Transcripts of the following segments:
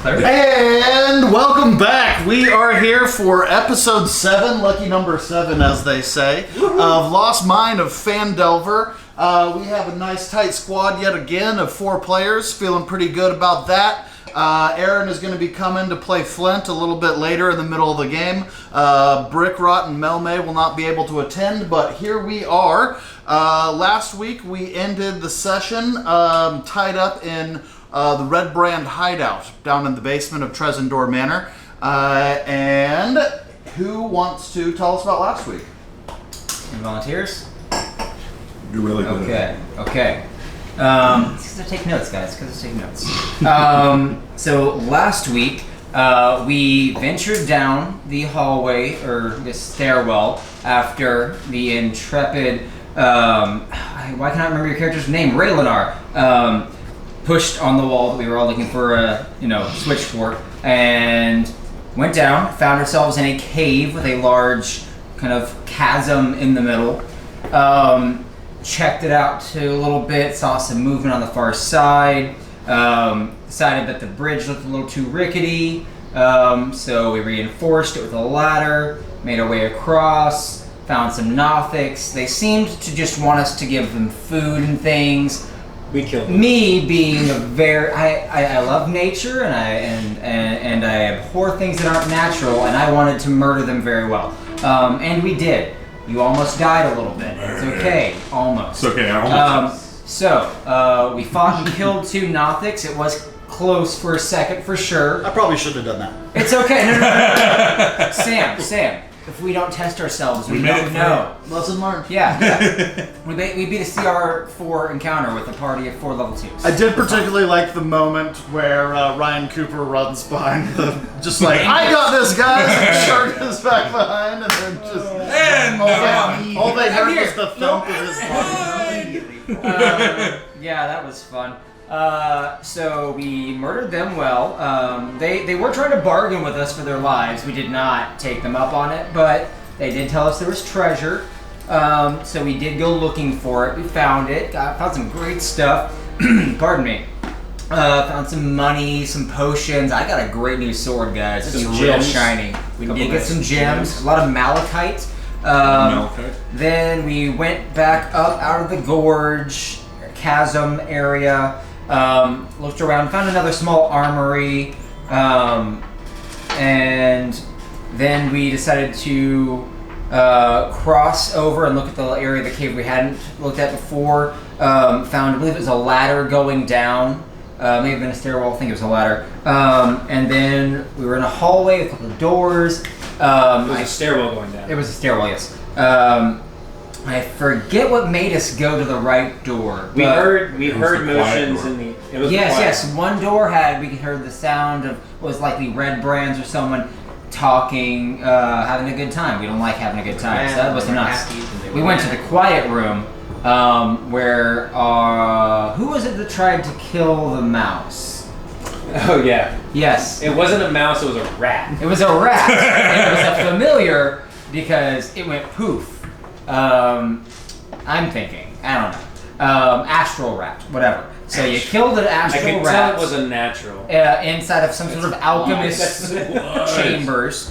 And welcome back. We are here for episode 7, lucky number 7 as they say, of Lost Mine of Phandelver. We have a nice tight squad yet again of 4 players, feeling pretty good about that. Aaron is going to be coming to play Flint a little bit later in the middle of the game. Brickrot and Melme will not be able to attend, but here we are. Last week we ended the session tied up in the Redbrand Hideout down in the basement of Tesendar Manor. And who wants to tell us about last week? Any volunteers? You're really good. Okay. Because I take notes, guys. Because I take notes. So last week we ventured down the hallway or the stairwell after the intrepid. Why can't I remember your character's name? Raylanar. Pushed on the wall that we were all looking for a switch for, and went down. Found ourselves in a cave with a large kind of chasm in the middle. Checked it out too a little bit, saw some movement on the far side, decided that the bridge looked a little too rickety, so we reinforced it with a ladder, made our way across, found some Nothics. They seemed to just want us to give them food and things. We killed them. Me being I love nature and I abhor things that aren't natural, and I wanted to murder them very well. And we did. You almost died a little bit. It's okay. Almost. It's okay. Almost. So we fought and killed 2 Nothics. It was close for a second for sure. I probably should have done that. It's okay. No. Sam. If we don't test ourselves, we don't know. Lesson learned. Yeah. We beat a CR4 encounter with a party of 4 level 2s. I did particularly like the moment where Ryan Cooper runs behind just like, I got this, guys! And Shark is back behind, and then just... all they heard was the thump of his body. Yeah, that was fun. So we murdered them well. They were trying to bargain with us for their lives. We did not take them up on it, but they did tell us there was treasure. So we did go looking for it. We found it. Found some great stuff. Pardon me. Found some money, some potions. I got a great new sword, guys. It's real shiny. We did get some gems. A lot of malachite. Then we went back up out of the gorge, chasm area. Looked around, found another small armory, and then we decided to cross over and look at the area of the cave we hadn't looked at before. Found, I believe it was a ladder going down. May have been a stairwell, I think it was a ladder. And then we were in a hallway with a couple of doors. It was a stairwell going down. It was a stairwell, yes. I forget what made us go to the right door. We heard motions in the. It was yes. One door we heard the sound of what was likely Redbrands or someone talking, having a good time. We don't like having a good time, so that wasn't us. We went to the quiet room, where who was it that tried to kill the mouse? Oh yeah. Yes. It wasn't a mouse. It was a rat. It was a rat. And it was a familiar because it went poof. I'm thinking. I don't know. Astral rat, whatever. So you killed an astral rat. I could tell it was a natural. Inside of some sort of alchemist chambers.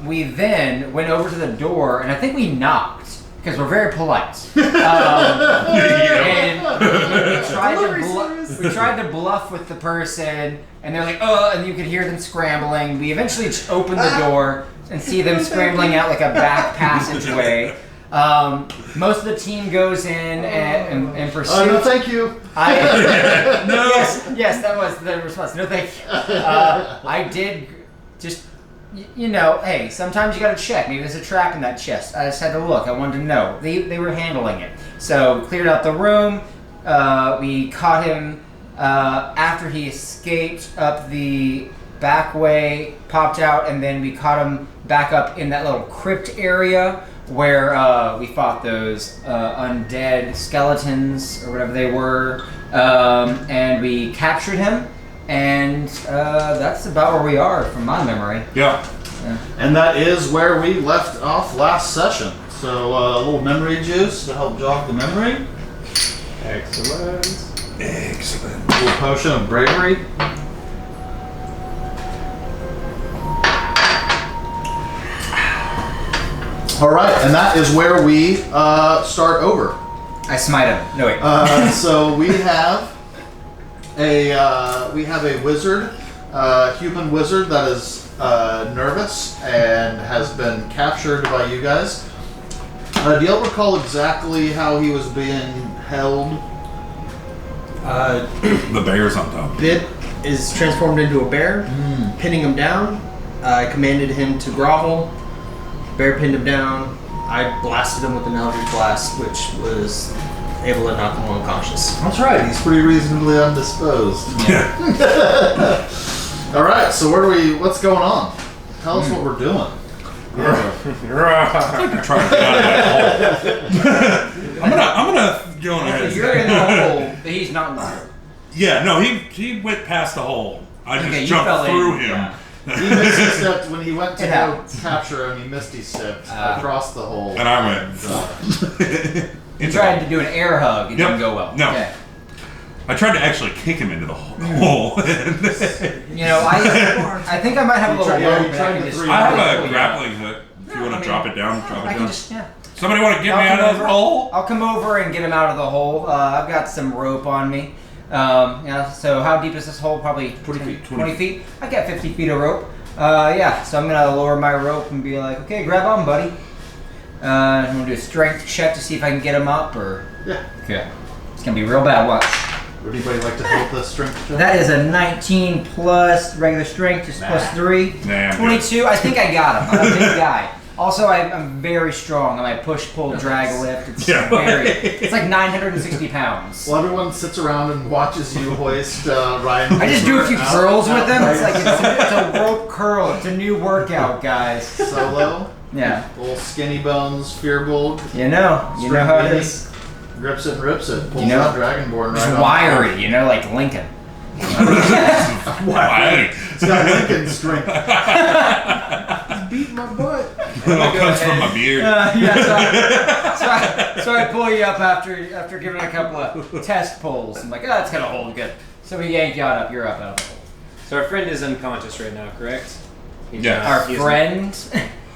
We then went over to the door, and I think we knocked because we're very polite. And we tried to bluff with the person, and they're like, "Oh!" and you could hear them scrambling. We eventually opened the door and see them scrambling out like a back passageway. Most of the team goes in and pursues. Oh, no, thank you. Yes, that was the response. No, thank you. I did just, hey, sometimes you gotta check. Maybe there's a trap in that chest. I just had to look. I wanted to know. They were handling it. So, cleared out the room. We caught him after he escaped up the back way, popped out, and then we caught him back up in that little crypt area where we fought those undead skeletons or whatever they were, and we captured him, and that's about where we are from my memory. Yeah. And that is where we left off last session. So a little memory juice to help jog the memory. Excellent. A little potion of bravery. All right, and that is where we start over. I smite him. No wait. So we have a wizard, human wizard that is nervous and has been captured by you guys. Do you all recall exactly how he was being held? The bear's on top. Bit is transformed into a bear, pinning him down. I commanded him to grovel. Bear pinned him down. I blasted him with an Eldritch Blast, which was able to knock him unconscious. That's right. He's pretty reasonably undisposed. Yeah. All right. So what's going on? Tell us what we're doing. Trying to get out of that hole. I'm gonna go on ahead. You're in the hole, but he's not in the hole. Yeah, no, he went past the hole. I Okay, just you jumped fell in. through him. Yeah. He misstepped when he went to It go happens. capture him. He misstepped across the hole. And I went. You tried to do an air hug. It Yep. didn't go well. No. Okay. I tried to actually kick him into the hole. You know, I think I might have a little tried- yeah, rope you that tried I can the just three- I have pull a you grappling hook. If you No, want I to mean, drop it down, drop out. it I down. can just, yeah. Somebody want to get me I'll out come of the over. hole? I'll come over and get him out of the hole. I've got some rope on me. Yeah, so how deep is this hole? Probably 20 feet. 20 feet? I got 50 feet of rope. Yeah, so I'm going to lower my rope and be like, okay, grab on, buddy. I'm going to do a strength check to see if I can get him up, or... Yeah. Okay. It's going to be real bad. Watch. Would anybody like to help this strength check? That is a 19 plus regular strength, just plus 3. Nah, I'm 22. I think I got him. I'm a big guy. Also, I'm very strong on my push, pull, drag, lift. It's it's like 960 pounds. Well, everyone sits around and watches you hoist Ryan. I just do a few out- curls with them. out It's like it's a rope curl. It's a new workout, guys. solo. Yeah, Little skinny bones, Fearbold. you know how it is. Grips it and rips it. Pulls You know, that Dragonborn It's right on. wiry, like Lincoln. Wiry. It's got Lincoln strength. Beat my butt. It all comes from my beard. So I pull you up after giving a couple of test pulls. I'm like, it's gonna hold good. So we yank you up. You're up out of the hole. So our friend is unconscious right now, correct? He's Yeah. not- Our he's friend.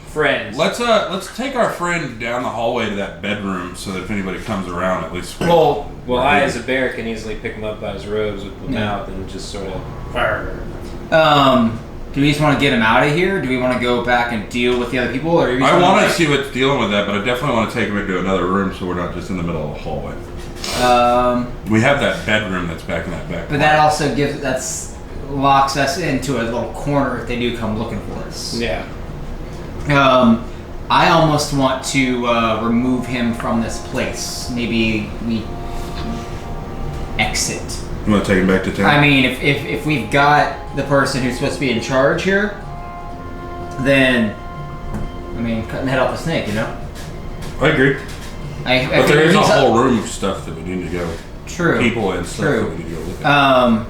Friend. Let's take our friend down the hallway to that bedroom so that if anybody comes around, at least. Well, Well, I, as a bear, can easily pick him up by his robes with the mouth and just sort of fire. do we just want to get him out of here? Do we want to go back and deal with the other people, or? I want to see what's dealing with that, but I definitely want to take him into another room so we're not just in the middle of the hallway. We have that bedroom that's back in that back. But that also locks us into a little corner if they do come looking for us. Yeah. I almost want to remove him from this place. Maybe we exit. You want to take him back to town? I mean, if we've got the person who's supposed to be in charge here, then cut and head off the snake, you know? I agree. I But there figure is a he's whole room of stuff that we need to go. True. People and stuff True. that we need to go look at.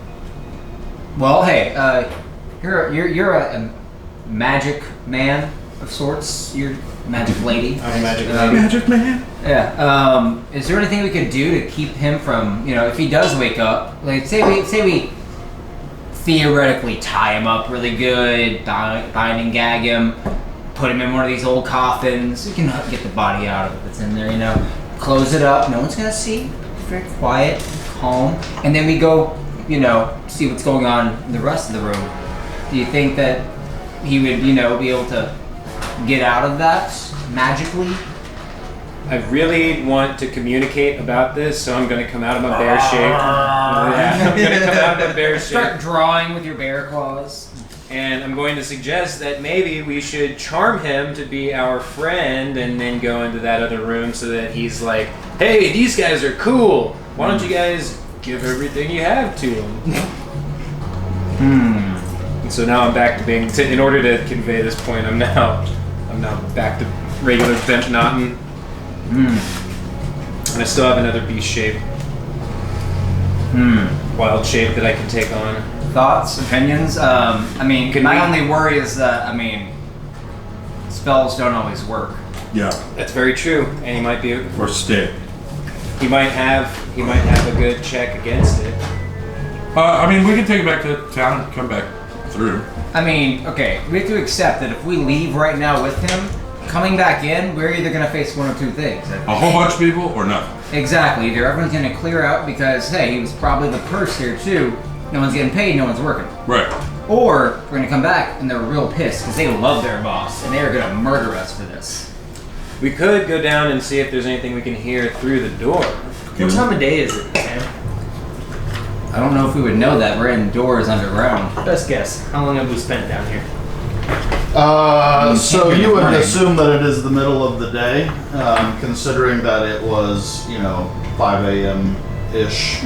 Well, hey, you're a magic man of sorts. You're a magic lady. I'm a magic Um, lady. Magic man. Yeah. Is there anything we could do to keep him from, if he does wake up, like say we theoretically tie him up really good, bind and gag him, put him in one of these old coffins. We can get the body out of it that's in there, Close it up. No one's gonna see. Very quiet, calm, and then we go, see what's going on in the rest of the room. Do you think that he would, be able to get out of that magically? I really want to communicate about this, so I'm going to come out of my bear shape. Yeah, I'm going to come out of my bear Start shape. drawing with your bear claws. And I'm going to suggest that maybe we should charm him to be our friend and then go into that other room so that he's like, hey, these guys are cool. Why don't you guys give everything you have to them? And so now I'm back to being, in order to convey this point, I'm now back to regular Bimpnottin. And I still have another beast shape. Wild shape that I can take on. Thoughts, opinions? My only worry is that, spells don't always work. Yeah. That's very true, and he might have a good check against it. We can take him back to town and come back through. Okay, we have to accept that if we leave right now with him, coming back in, we're either going to face one of two things. A whole bunch of people or nothing. Exactly. Either everyone's going to clear out because, hey, he was probably the purse here too. No one's getting paid, no one's working. Right. Or we're going to come back and they're real pissed because they love their boss and they're going to murder us for this. We could go down and see if there's anything we can hear through the door. What time of day is it, Sam? I don't know if we would know that. We're indoors underground. Best guess. How long have we spent down here? So you would assume that it is the middle of the day, considering that it was, 5 a.m.-ish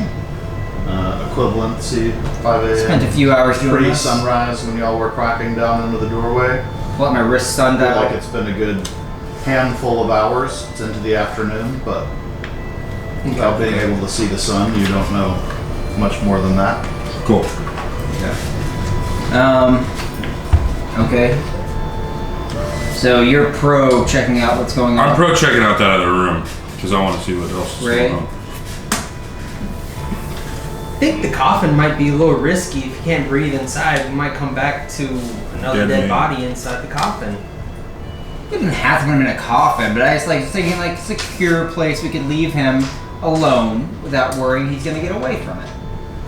equivalency. 5 a.m. Spent a few hours doing this. Pre-sunrise when y'all were cracking down into the doorway. Let my wrist sun I feel down. like it's been a good handful of hours. It's into the afternoon, but without being able to see the sun, you don't know much more than that. Cool. Okay. So you're pro checking out what's going on? I'm pro checking out that other room because I want to see what else is going on. I think the coffin might be a little risky. If you can't breathe inside, we might come back to another dead body inside the coffin. We didn't have to put him in a coffin, but I was thinking a secure place we could leave him alone without worrying he's gonna get away from it.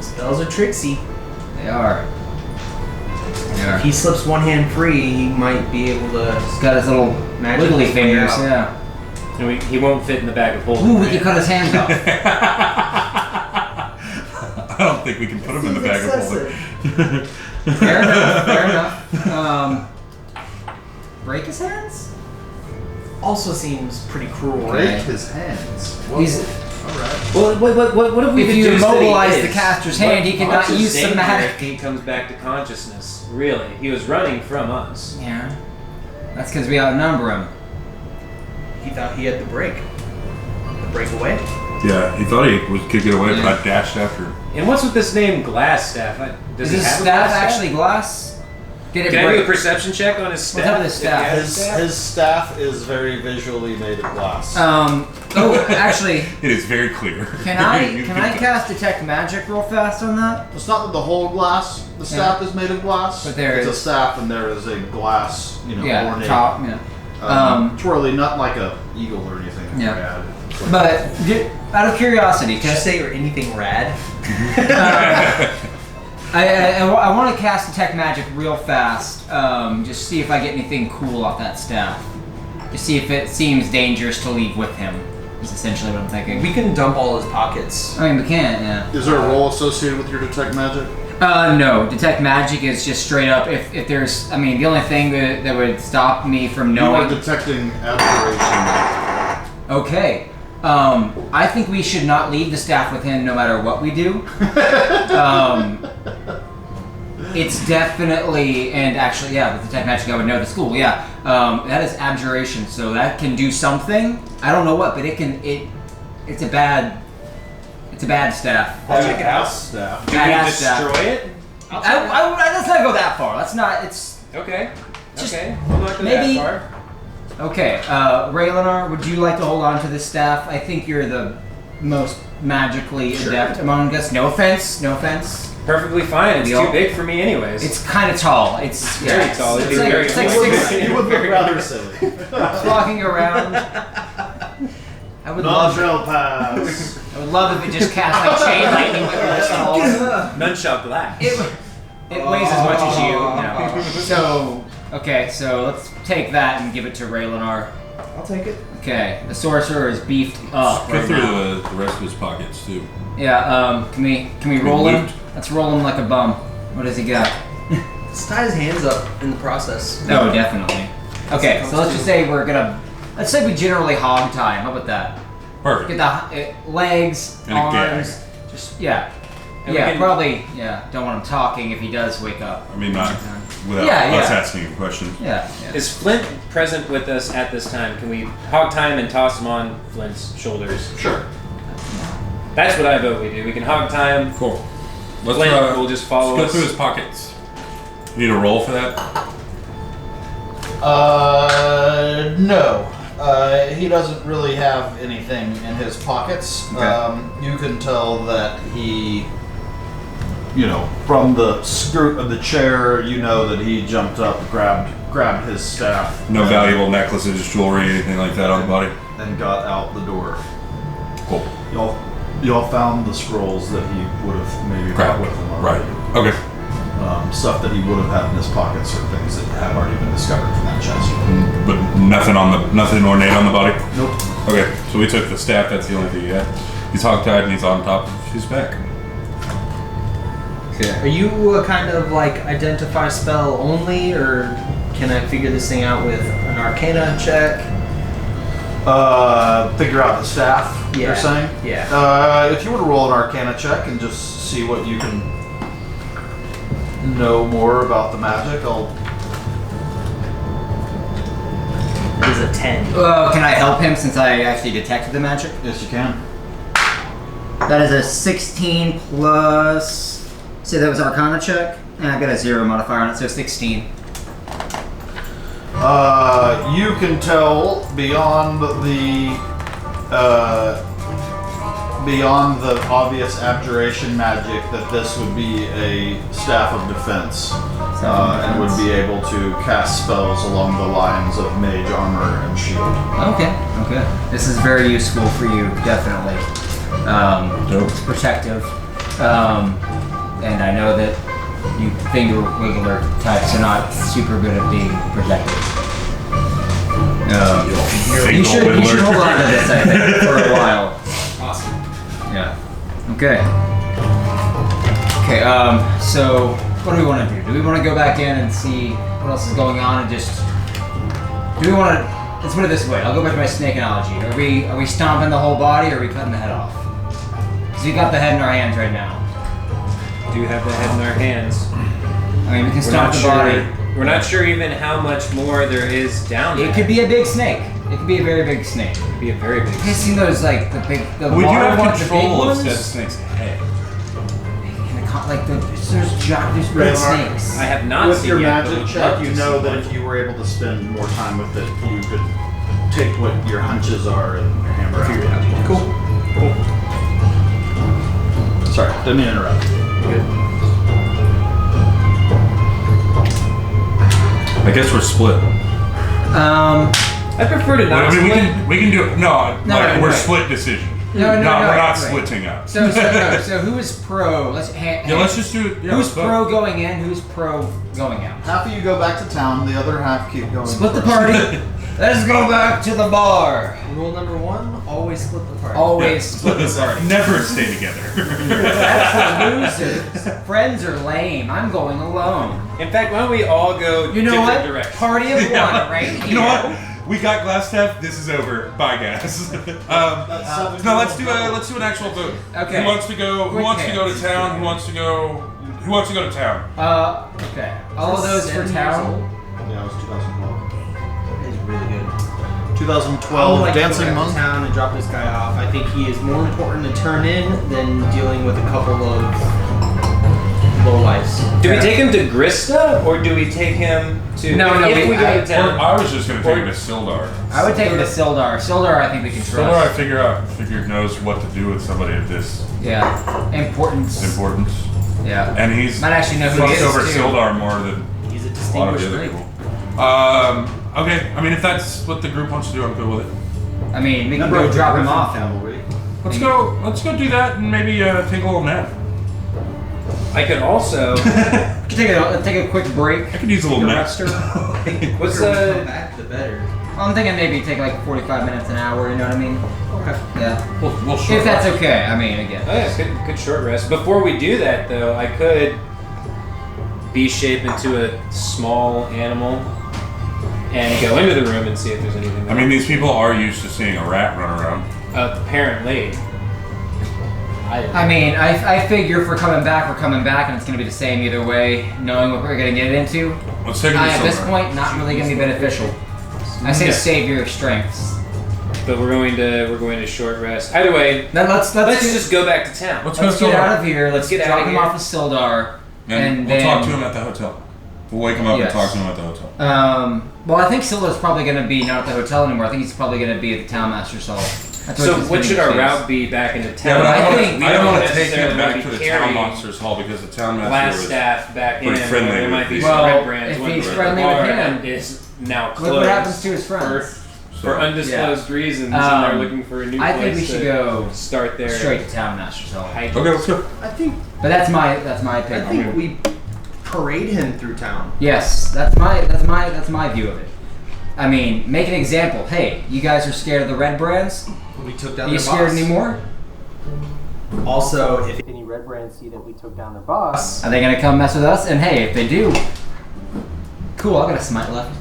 Spells are tricksy. They are. If he slips one hand free, he might be able to. He's got his little magic wiggly his way fingers, out. yeah. And he won't fit in the bag of holding. Ooh, we could cut his hands off. I don't think we can put him in the bag of holding. Fair enough. Break his hands? Also seems pretty cruel. Break his hands. He's. Alright. Well, what if we If you deduce that he immobilize is? the caster's hand, he cannot What's his use danger somatic. if he comes back to consciousness. Really, he was running from us. Yeah. That's because we outnumber him. He thought he had the break. The breakaway. Yeah, he thought he could get away, but I dashed after him. And what's with this name Glassstaff? Does Is he his have a staff glass actually glass? Did it Can I do a break? perception check on his staff? What's up with his If he staff? has a His, staff? his staff is very visually made of glass. Actually, It is very clear. can I cast detect magic real fast on that? It's not the whole glass. The staff is made of glass. But there it's is- a staff, and there is a glass, Yeah, ornate, top. Yeah. twirly, not like a eagle or anything. Yeah. Rad. It's like- But out of curiosity, Did can you I say or anything rad? I want to cast detect magic real fast. Just see if I get anything cool off that staff. Just see if it seems dangerous to leave with him. Is essentially what I'm thinking. We can dump all his pockets. I mean, we can't. Yeah. Is there a roll associated with your detect magic? No. Detect magic is just straight up. If there's, the only thing that would stop me from You are knowing. detecting aberration. Okay. I think we should not leave the staff with him no matter what we do. It's definitely, and actually, yeah, with detect magic I would know the school, yeah. That is abjuration, so that can do something. I don't know what, but it's a bad staff. I'll check it out. Staff. Can we Badass staff. destroy it? Let's not go that far. Let's not, it's... Okay. Just Okay. We'll not go maybe- that far. Okay, Raylanar, would you like to hold on to this staff? I think you're the most magically adept among us. No offense. Perfectly fine. It's We too all- big for me anyways. It's kind of tall. It's very tall. It'd be It's like, very it's like tall. six, You would look rather silly. walking around. I would love Non-trail pass. I would love if it just cast like chain lightning with your skull. None shall glass. It weighs as much as you. No. So okay, so let's take that and give it to Raylanar. I'll take it. Okay, the sorcerer is beefed up Go right through now. the rest of his pockets too. Yeah. Can we roll him? loot? Let's roll him like a bum. What does he got? Let's tie his hands up in the process. Oh, definitely. Okay, so let's just say let's say we generally hog tie him. How about that? Perfect. Get the legs, And a gag. arms, just yeah. And we Yeah, can- probably. Yeah, don't want him talking if he does wake up. I mean, not without Yeah, us yeah. asking him questions. Yeah. Is Flint present with us at this time? Can we hog tie him and toss him on Flint's shoulders? Sure. That's what I vote we do. We can hog tie him. Cool. Let's Flint will just follow let's go us. through his pockets. You need a roll for that? No. He doesn't really have anything in his pockets. Okay. You can tell that he from the skirt of the chair, you know that he jumped up, grabbed his staff. No valuable necklaces, jewelry, anything like that on the body. And got out the door. Cool. Y'all found the scrolls that he would have maybe brought with him already. Right. Okay. Stuff that he would have had in his pockets or things that have already been discovered from that chest. But nothing ornate on the body? Nope. Okay, so we took the staff, that's the only thing he had. He's hog-tied and he's on top of his back. Okay. Are you kind of like identify spell only, or can I figure this thing out with an Arcana check? Figure out the staff, you're saying? Yeah. If you were to roll an Arcana check and just see what you can know more about the magic, It is a 10. Can I help him since I actually detected the magic? Yes, you can. That is a 16 plus. Say that was Arcana check, and I got a 0 modifier on it, so 16. You can tell beyond the obvious abjuration magic that this would be a staff of defense, and would be able to cast spells along the lines of mage, armor, and shield. Okay. This is very useful for you, definitely. It's protective. And I know that you finger wiggler types are not super good at being protective. You should hold on to this, I think, for a while. Awesome. Yeah. Okay. So what do we want to do? Do we want to go back in and see what else is going on, and just do we want to? Let's put it this way. I'll go back to my snake analogy. Are we stomping the whole body, or are we cutting the head off? Because we got the head in our hands right now. Do have the head in our hands. I mean, we can stomp the body. We're not sure even how much more there is down there. It could be a big snake. It could be a very big snake. It could be a very big Have you seen those we do have ones, control the of big said ones? snake's head. There's red snakes. I have not With seen your yet, magic but we'd check, love you to know see that one. if you were able to spend more time with it, you could take what your hunches are and hammer out. Cool. Sorry, didn't mean to interrupt. Good. I guess we're split. I prefer to not I mean, split. we can do it. No, we're right. split decision. No, we're not right. splitting up. So who is pro? Let's just do it. Yeah, who's let's vote. pro going in? Who's pro going out? Half of you go back to town, the other half keep going. Split the first. party. Let's go back to the bar. Rule number 1: always split the party. Always split the party. Never stay together. That's for losers. Friends are lame. I'm going alone. In fact, why don't we all go You know different what? directions? Party of one, right here. You know what? We got Glassstaff. This is over. Bye, guys. No, let's do an actual vote. Okay. Who wants to go? Who wants to go to town? Who wants to go to town? Okay. All of those for town. Yeah, it was 2012. It's really good. 2012 Like Dancing go back to Monk. town and drop this guy off. I think he is more important to turn in than dealing with a couple of lowlifes. Do we take him to Grista, or do we take him to... No, if we go to Or town... I was just gonna take him to Sildar. I would take him to Sildar. Sildar, I think we can Sildar, I trust. figured knows what to do with somebody of this Yeah. Importance. importance, Yeah. and he's Might actually know who he fucked is, over too. Sildar more than He's a a lot of the distinguished other knight. people. Okay. I mean, if that's what the group wants to do, I'm good with it. I mean, we can Number go of drop him Griffin off. Cavalry. Let's go do that and maybe take a little nap. I could also... Take a quick break. I could use a little nap. What's Come back, the better. I'm thinking maybe take like 45 minutes, an hour, you know what I mean? Okay. Yeah. We'll short If that's rest. okay, I mean, again. Oh yeah, good short rest. Before we do that, though, I could be shape into a small animal and go into the room and see if there's anything there. I mean, these people are used to seeing a rat run around. Apparently. I mean, I figure if we're coming back, and it's going to be the same either way, knowing what we're going to get into. Let's take him to At this Sildar. point, not really going to be beneficial. I say Yeah. save your strengths. But we're going to short rest. Either way, Then let's just go back to town. Let's get Sildar. out of here. Let's get drop out of him here. off of Sildar. And we'll talk to him at the hotel. We'll wake him up Yes. and talk to him at the hotel. Well, I think Sildar's probably going to be not at the hotel anymore. I think he's probably going to be at the Townmaster's Hall. I So what should our route be back into town? Yeah, I don't want to take necessarily him back be to the carrying town monsters hall because the town master Glassstaff back in. pretty friendly There with might be these. some Well, Redbrands. if One he's bar friendly with him, is now closed. Look what happens to his friends. For undisclosed reasons, and they're looking for a new I place think we should go start there. straight to Town Master's Hall. Okay, let's go. I think But that's my I opinion. think we parade him through town. Yes, that's my view of it. I mean, make an example. Hey, you guys are scared of the Redbrands? We took down Are you their scared boss. anymore? Also, if any Redbrands see that we took down their boss, Are they gonna come mess with us? And hey, if they do, cool. I got a smite left.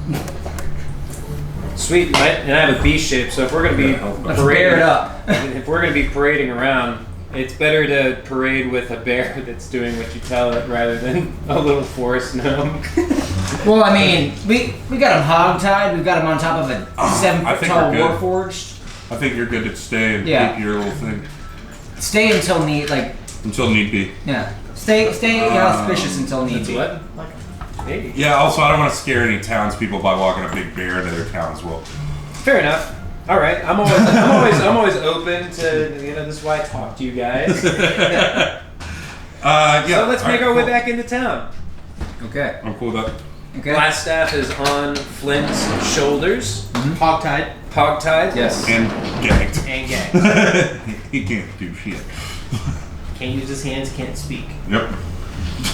Sweet, and I have a B shape, so if we're gonna be Let's bear it up. if we're gonna be parading around, it's better to parade with a bear that's doing what you tell it rather than a little forest gnome. Well, I mean, we got him hogtied. We've got him on top of a 7 I foot think tall we're good. warforged. I think you're good to stay and Yeah. keep your little thing Stay until need until need be. yeah. Stay auspicious until need That's be. what? Hey. Yeah. Also, I don't want to scare any townspeople by walking a big bear into their town as well. Fair enough. All right, I'm always open to this is why I talk to you guys. Yeah. So let's make our way cool. back into town. Okay. I'm cool with that. Okay. Glassstaff is on Flint's shoulders, hogtied hogtied. Yes. And gagged. and gagged. He can't do shit. Can't use his hands, can't speak. Yep.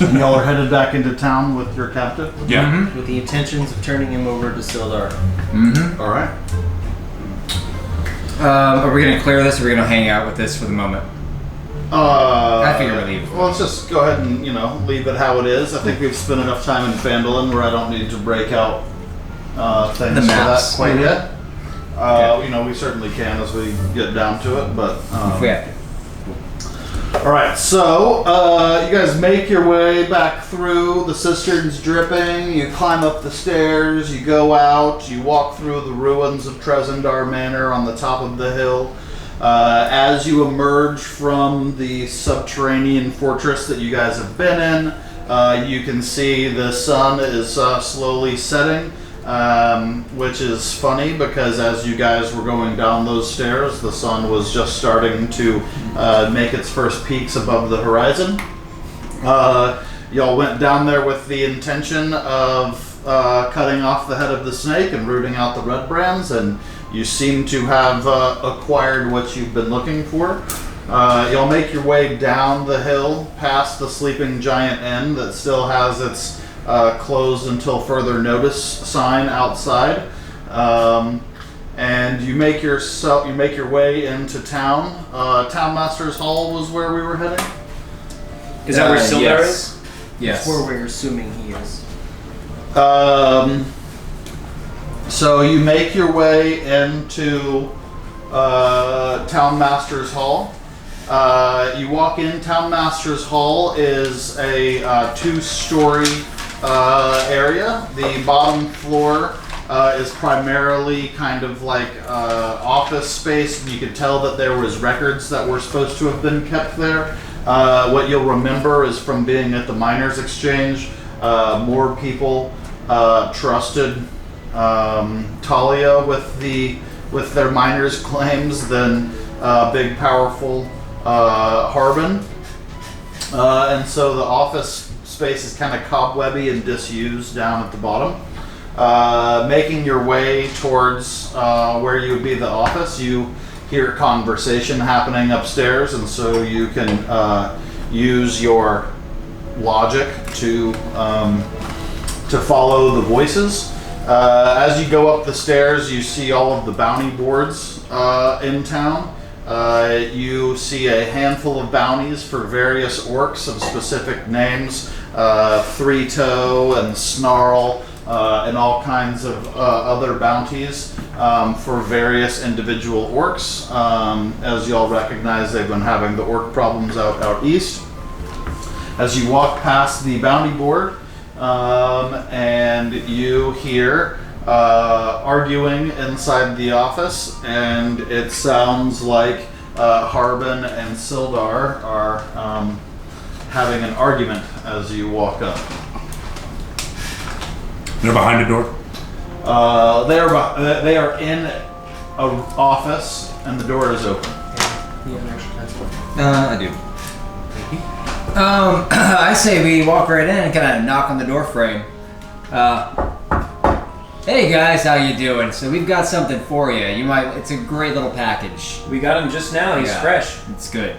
And y'all are headed back into town with your captive? Yeah. With the intentions of turning him over to Sildar. Mm-hmm. All right. Are we gonna clear this, or are we gonna hang out with this for the moment? I figure we'll leave. Well, let's just go ahead and, leave it how it is. I think we've spent enough time in Phandalin where I don't need to break out things The for maps. that quite Mhm. yet. Okay. We certainly can as we get down to it, but... If we have to. All right, so you guys make your way back through. The cistern's dripping. You climb up the stairs. You go out. You walk through the ruins of Tesendar Manor on the top of the hill. As you emerge from the subterranean fortress that you guys have been in, you can see the sun is slowly setting. Which is funny because as you guys were going down those stairs, the sun was just starting to make its first peaks above the horizon. Y'all went down there with the intention of cutting off the head of the snake and rooting out the Redbrands, and you seem to have acquired what you've been looking for. You'll make your way down the hill past the Sleeping Giant Inn that still has its closed until further notice sign outside, and you make your way into town. Town Master's Hall was where we were heading. Is that where Sildar yes. is? Yes. That's where we're assuming he is. So you make your way into Town Master's Hall. You walk in. Town Master's Hall is a 2-story area. The bottom floor is primarily kind of like office space. You could tell that there was records that were supposed to have been kept there. What you'll remember is from being at the Miners Exchange, more people trusted Talia with their miners' claims than big, powerful Harbin. And so the office space is kind of cobwebby and disused down at the bottom. Making your way towards where you would be the office, you hear conversation happening upstairs, and so you can use your logic to follow the voices. As you go up the stairs, you see all of the bounty boards in town. You see a handful of bounties for various orcs of specific names, Three Toe and Snarl, and all kinds of other bounties for various individual orcs. As y'all recognize, they've been having the orc problems out east. As you walk past the bounty board, and you hear arguing inside the office, and it sounds like Harbin and Sildar are having an argument as you walk up. They're behind the door. They are in office, and the door is open. I do. I say we walk right in and kind of knock on the door frame. Hey guys, how you doing? So we've got something for you. It's a great little package. We got him just now. He's fresh. It's good.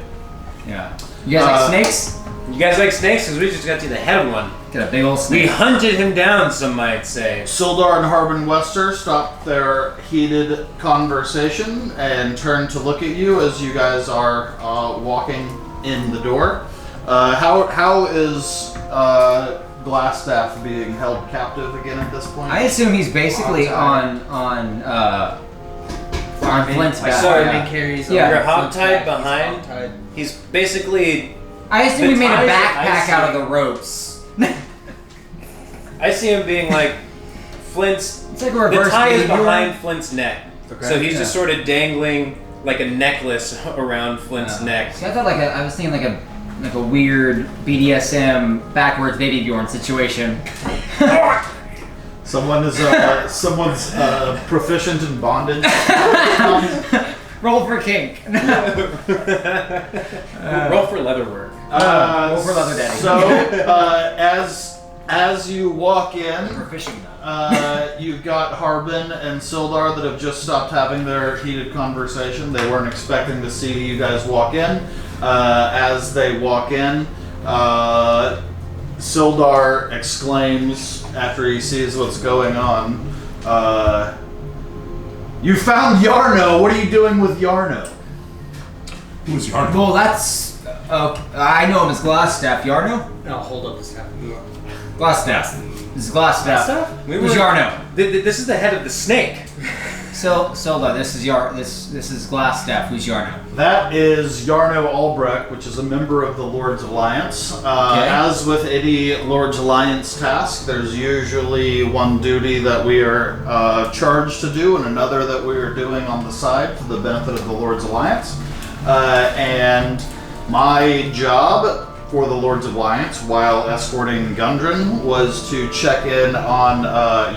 Yeah. You guys like snakes? You guys like snakes? Because we just got to the head of one. Got a big old snake. We hunted him down, some might say. Sildar and Harbin Wester stopped their heated conversation and turned to look at you as you guys are walking in the door. How is Glassstaff being held captive again at this point? I assume he's basically on Flint's back. You're hog-tied behind. He's basically. I assume he made a backpack out of the ropes. I see him being like Flint's. It's like a reverse. The tie is behind Flint's neck, so he's just sort of dangling like a necklace around Flint's neck. See, I thought I was thinking like a weird BDSM backwards baby Bjorn situation. Someone's proficient in bondage. Roll for kink. Roll for leatherwork. Roll for leather daddy. So as you walk in, proficient. You've got Harbin and Sildar that have just stopped having their heated conversation. They weren't expecting to see you guys walk in. As they walk in, Sildar exclaims after he sees what's going on, "You found Jarno! What are you doing with Jarno?" Who's Jarno? Well, that's... I know him as Glassstaff. Jarno? No, hold up the staff. Glassstaff. This is Glassstaff. Who's Jarno? This is the head of the snake. Silda, this is Glassstaff. Who's Jarno? That is Jarno Albrecht, which is a member of the Lord's Alliance. As with any Lord's Alliance task, there's usually one duty that we are charged to do and another that we are doing on the side for the benefit of the Lord's Alliance. And my job for the Lord's Alliance while escorting Gundren was to check in on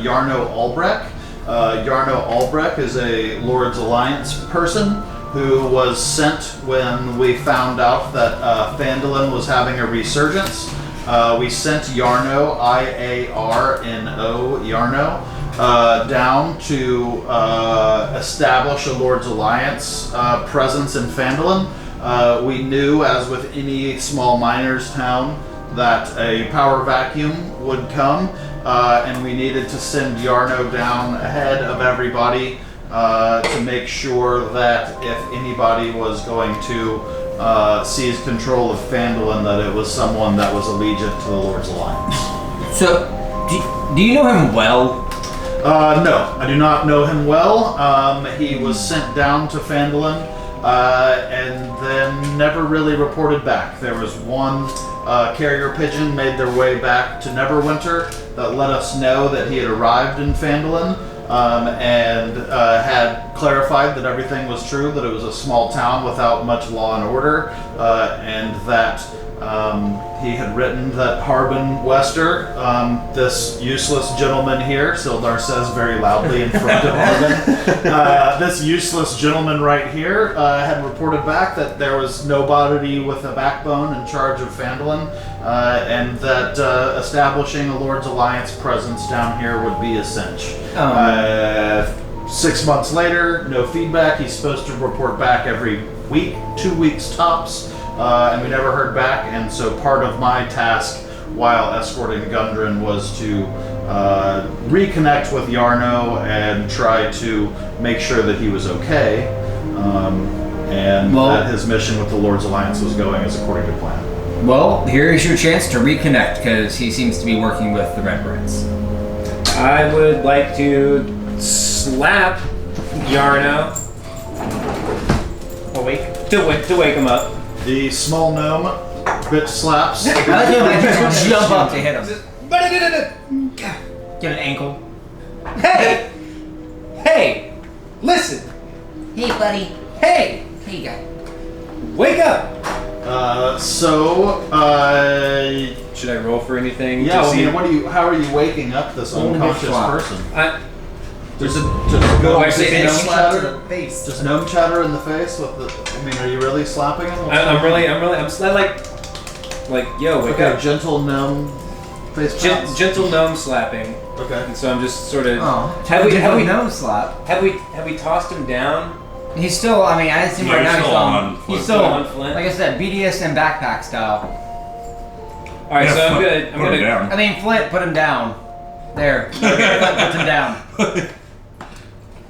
Jarno Albrecht. Jarno Albrecht is a Lord's Alliance person who was sent when we found out that Phandalin was having a resurgence. We sent Jarno, I-A-R-N-O, Jarno, down to establish a Lord's Alliance presence in Phandalin. We knew, as with any small miners' town, that a power vacuum would come, and we needed to send Jarno down ahead of everybody to make sure that if anybody was going to seize control of Phandalin, that it was someone that was allegiant to the Lord's Alliance. So, do you know him well? No, I do not know him well. He was sent down to Phandalin and then never really reported back. There was one carrier pigeon made their way back to Neverwinter that let us know that he had arrived in Phandalin and had clarified that everything was true, that it was a small town without much law and order, and that he had written that Harbin Wester, this useless gentleman here, Sildar says very loudly in front of Harbin, this useless gentleman right here had reported back that there was nobody with a backbone in charge of Phandalin, and that establishing a Lord's Alliance presence down here would be a cinch. 6 months later, no feedback. He's supposed to report back every week, 2 weeks tops. And we never heard back, and so part of my task while escorting Gundren was to reconnect with Jarno and try to make sure that he was okay, and that his mission with the Lord's Alliance was going as according to plan. Well, here is your chance to reconnect, because he seems to be working with the Redbrands. I would like to slap Jarno to wake him up. The small gnome bitch slaps. I just jump up to hit him. Get an ankle. Hey! Listen! Hey, buddy. Hey! Hey, you guy. Wake up! Should I roll for anything? Yeah, how are you waking up this unconscious person? Just Why say gnome gnome slap to chatter? the face. Just gnome chatter in the face with the. I mean, are you really slapping him? I'm like, yo, wake Okay, up. gentle gnome face pounds. Gentle gnome slapping. Okay. And so I'm just sort of. Oh, Have we no slap? have we tossed him down? He's still. I mean, I assume Yeah, right now he's still on he's Flint. still On Flint? like I said, BDSM backpack style. All right, Yeah, so I'm put gonna. him down. I mean, Flint, put him down. There. Flint puts him down.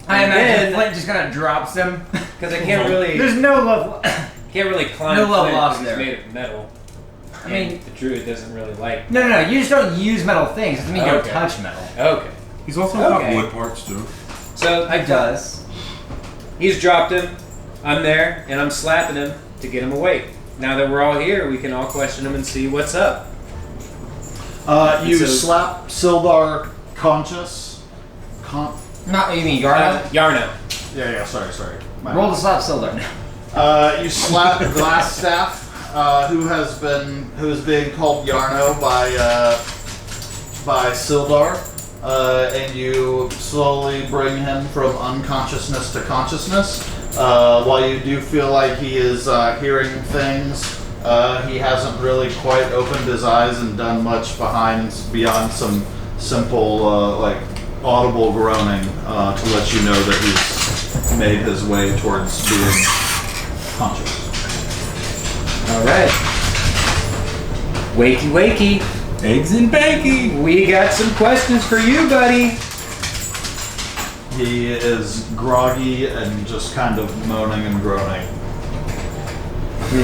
I And imagine then- Flint just kind of drops him. Because I can't really There's no love. climb. no love Flint lost 'cause there. He's made of metal. I mean, And the druid doesn't really like. no. You just don't use metal things. Doesn't mean you don't Okay. touch metal. Okay. He's also got Okay. wood parts too. So It does. he's dropped him. I'm there, and I'm slapping him to get him awake. Now that we're all here, we can all question him and see what's up. You So- slap Sildar conscious. Not you mean Yarno? Jarno. Yeah. Sorry. My Roll bad. the slap cylinder. You slap Glassstaff, who is being called Jarno by Sildar, and you slowly bring him from unconsciousness to consciousness. While you do feel like he is hearing things, he hasn't really quite opened his eyes and done much beyond some simple audible groaning to let you know that he's made his way towards being conscious. All right. Wakey. Eggs and bacon. We got some questions for you, buddy. He is groggy and just kind of moaning and groaning,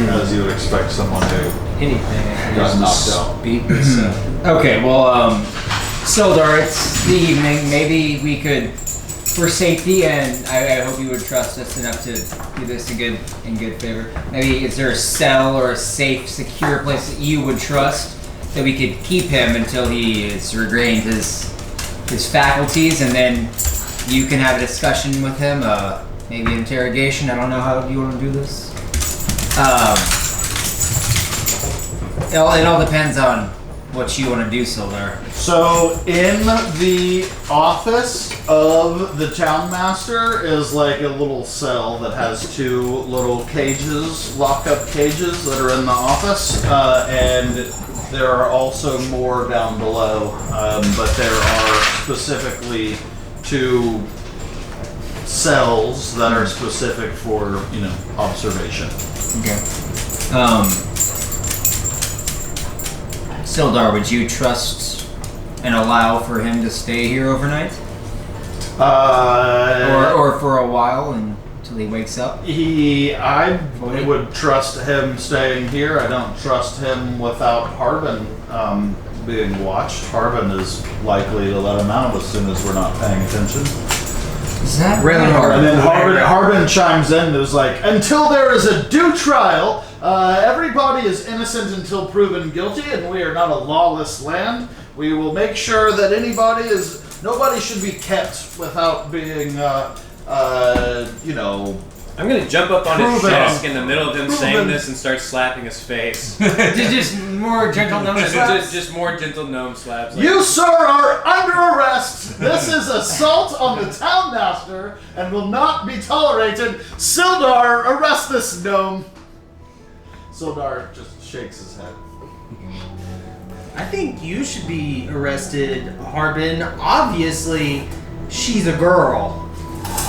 as you would expect someone who Anything. got knocked out. Beat this up. Okay, well, Sildar, it's the evening. Maybe we could, for safety, and I hope you would trust us enough to do this in good favor. Maybe is there a cell or a safe, secure place that you would trust that we could keep him until he has regained his faculties, and then you can have a discussion with him, maybe an interrogation. I don't know how you want to do this. It all depends on what you want to do, Sildar. So in the office of the townmaster is like a little cell that has two little cages, lock-up cages that are in the office, and there are also more down below, but there are specifically two cells that are specific for, observation. Okay. Sildar, would you trust and allow for him to stay here overnight? Or for a while until he wakes up? I would trust him staying here. I don't trust him without Harbin being watched. Harbin is likely to let him out as soon as we're not paying attention. Is that Raylan Harbin. And then Harbin chimes in and is like, until there is a due trial, everybody is innocent until proven guilty, and we are not a lawless land. We will make sure that nobody should be kept without being, I'm gonna jump up on his Prove it. desk in the middle of him saying Prove it. this and start slapping his face. just more gentle gnome slaps? just more gentle gnome slaps. You, sir, are under arrest. This is assault on the townmaster and will not be tolerated. Sildar, arrest this gnome. Sildar just shakes his head. I think you should be arrested, Harbin. Obviously, she's a girl.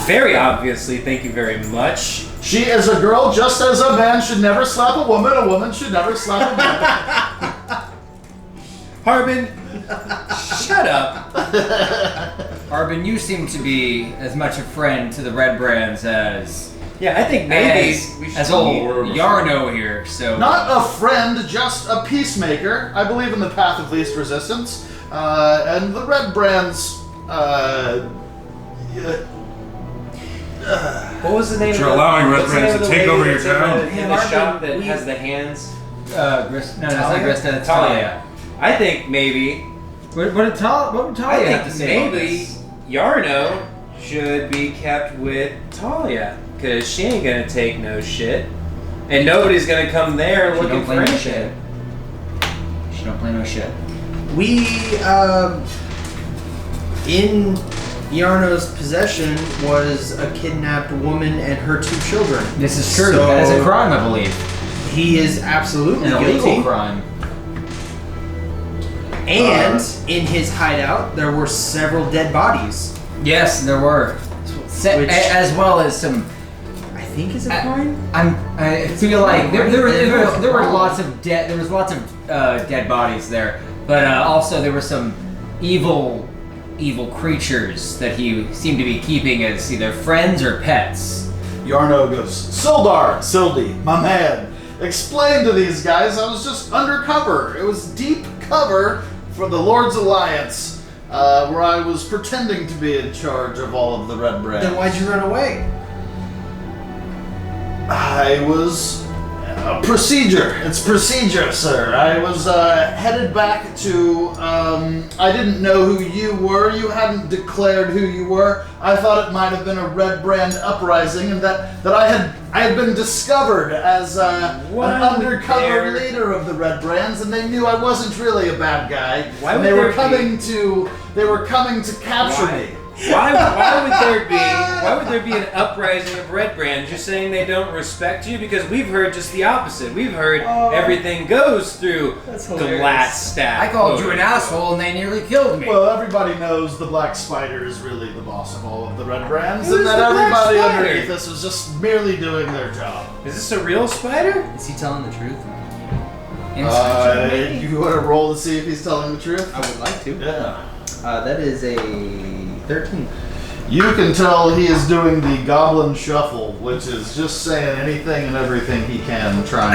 Very obviously, thank you very much. She is a girl, just as a man should never slap a woman should never slap a man. Harbin, shut up. Harbin, you seem to be as much a friend to the Redbrands as Yeah, I think maybe we should. as old Jarno here. So Not a friend, just a peacemaker. I believe in the path of least resistance. And the Redbrands, What was the name You're of the allowing what's the Redbrands name to of the take lady over your that's in town? the- In the Harbin, shop that we- has the hands. Grista, no, that's not Grista. Talia. I think maybe. What would Talia I have to think say about maybe this? Yarno should be kept with Talia, cause she ain't gonna take no shit, and nobody's gonna come there She looking don't play for no anything. shit. She don't play no shit. We, in Jarno's possession was a kidnapped woman and her 2 children. This is true. So That is a crime, I believe. He is absolutely An guilty. illegal crime. And in his hideout, there were several dead bodies. Yes, there were. As well as some. I think is a crime. I feel like there were lots of dead. There was lots of dead bodies there, but also there were some evil creatures that he seemed to be keeping as either friends or pets. Jarno goes, Sildar, Sildy, my man, explain to these guys I was just undercover. It was deep cover for the Lord's Alliance, where I was pretending to be in charge of all of the Redbrands. Then why'd you run away? I was... procedure. It's procedure, sir. I was headed back to... I didn't know who you were. You hadn't declared who you were. I thought it might have been a Redbrand uprising and that I had been discovered as an undercover leader of the Redbrands, and they knew I wasn't really a bad guy. And they were coming to capture me. Why would there be an uprising of Redbrands? You're saying they don't respect you? Because we've heard just the opposite. We've heard everything goes through Glassstaff. I called you an asshole and they nearly killed me. Well, everybody knows the Black Spider is really the boss of all of the Redbrands, and that everybody underneath us was just merely doing their job. Is this a real spider? Is he telling the truth? You want to roll to see if he's telling the truth? I would like to. Yeah. That is a 13. You can tell he is doing the Goblin Shuffle, which is just saying anything and everything he can, trying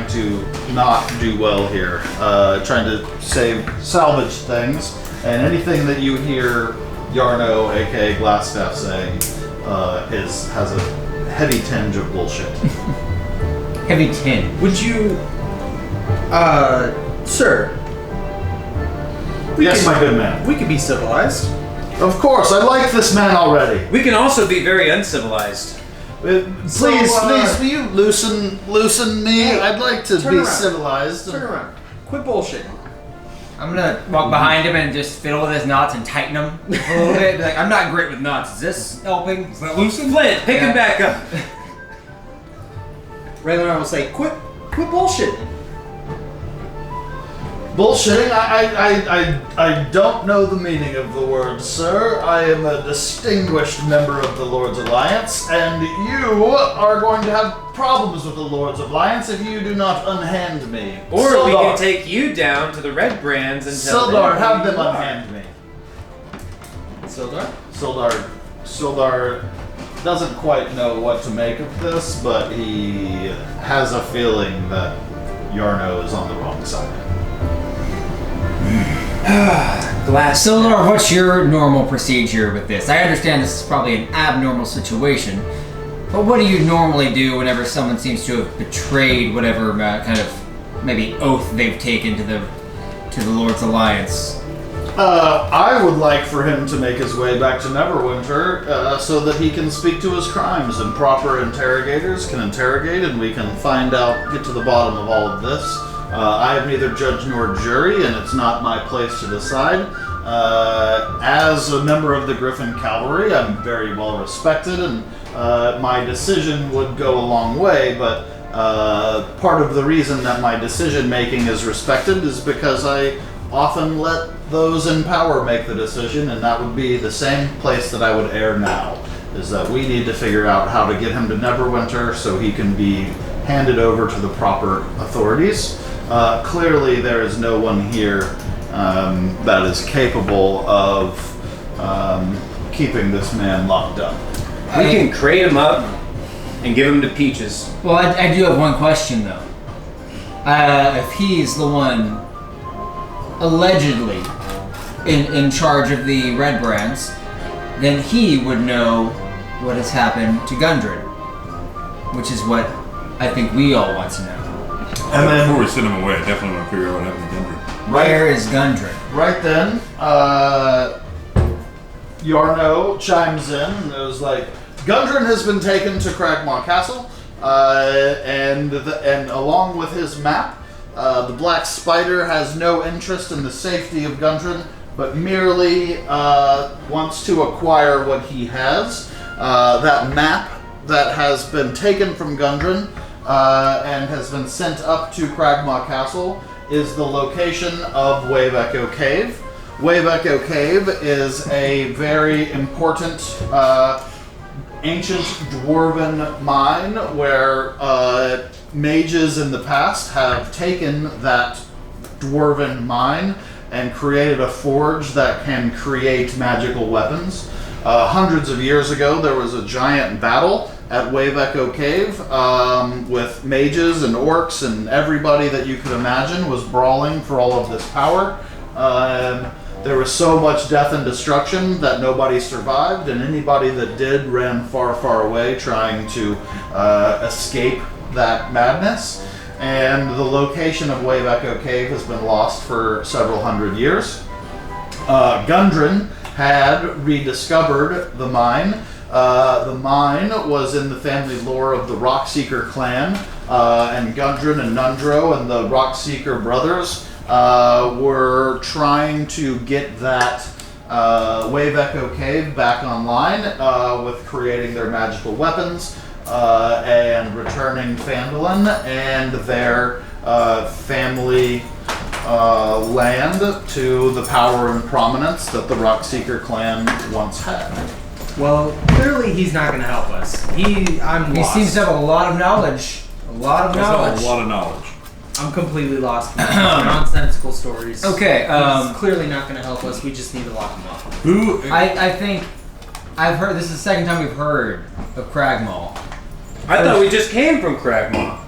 to not do well here, trying to salvage things, and anything that you hear Jarno, aka Glassstaff, say has a heavy tinge of bullshit. Heavy tinge. Would you, sir? Yes, my good man. We could be civilized. Of course, I like this man already. We can also be very uncivilized. Please, will you loosen me? Hey, I'd like to be around. civilized. Turn around. Quit bullshitting. I'm gonna walk behind him and just fiddle with his knots and tighten them a little bit. Be like, I'm not great with knots. Is this helping? Is that loosened? Flint, pick him back up. Raylan will say, quit bullshitting. Bullshitting? I don't know the meaning of the word, sir. I am a distinguished member of the Lord's Alliance, and you are going to have problems with the Lord's Alliance if you do not unhand me. Or Sildar, we can take you down to the Redbrands and tell Sildar, them have who them you are. unhand me. Sildar? Sildar doesn't quite know what to make of this, but he has a feeling that Jarno is on the wrong side. Sildar, what's your normal procedure with this? I understand this is probably an abnormal situation, but what do you normally do whenever someone seems to have betrayed whatever kind of maybe oath they've taken to the Lord's Alliance? I would like for him to make his way back to Neverwinter so that he can speak to his crimes, and proper interrogators can interrogate, and we can get to the bottom of all of this. I am neither judge nor jury, and it's not my place to decide. As a member of the Griffin Cavalry, I'm very well respected, and my decision would go a long way, but part of the reason that my decision making is respected is because I often let those in power make the decision, and that would be the same place that I would err now, is that we need to figure out how to get him to Neverwinter so he can be handed over to the proper authorities. Clearly there is no one here that is capable of keeping this man locked up. We can crate him up and give him to Peaches. Well, I do have one question though. If he's the one allegedly in charge of the Redbrands, then he would know what has happened to Gundren, which is what I think we all want to know. And then, before we send him away, I definitely want to figure out what happened to Gundren. Where is Gundren? Right then, Jarno chimes in and it was like, Gundren has been taken to Cragmaw Castle, and along with his map, the Black Spider has no interest in the safety of Gundren. but merely wants to acquire what he has. That map that has been taken from Gundren and has been sent up to Cragmaw Castle is the location of Wave Echo Cave. Wave Echo Cave is a very important ancient dwarven mine where mages in the past have taken that dwarven mine and created a forge that can create magical weapons. Hundreds of years ago, there was a giant battle at Wave Echo Cave with mages and orcs, and everybody that you could imagine was brawling for all of this power. There was so much death and destruction that nobody survived, and anybody that did ran far, far away trying to escape that madness. And the location of Wave Echo Cave has been lost for several hundred years. Gundren had rediscovered the mine. The mine was in the family lore of the Rockseeker clan, and Gundren and Nundro and the Rockseeker brothers were trying to get that Wave Echo Cave back online with creating their magical weapons and returning Phandalin and their family land to the power and prominence that the Rockseeker clan once had. Well, clearly he's not going to help us. He lost. seems to have a lot of knowledge. A lot of knowledge. A lot of knowledge. I'm completely lost from nonsensical stories. Okay, he's clearly not going to help us. We just need to lock him up. Who? I think I've heard. This is the second time we've heard of Cragmaw. I thought we just came from Cragmaw.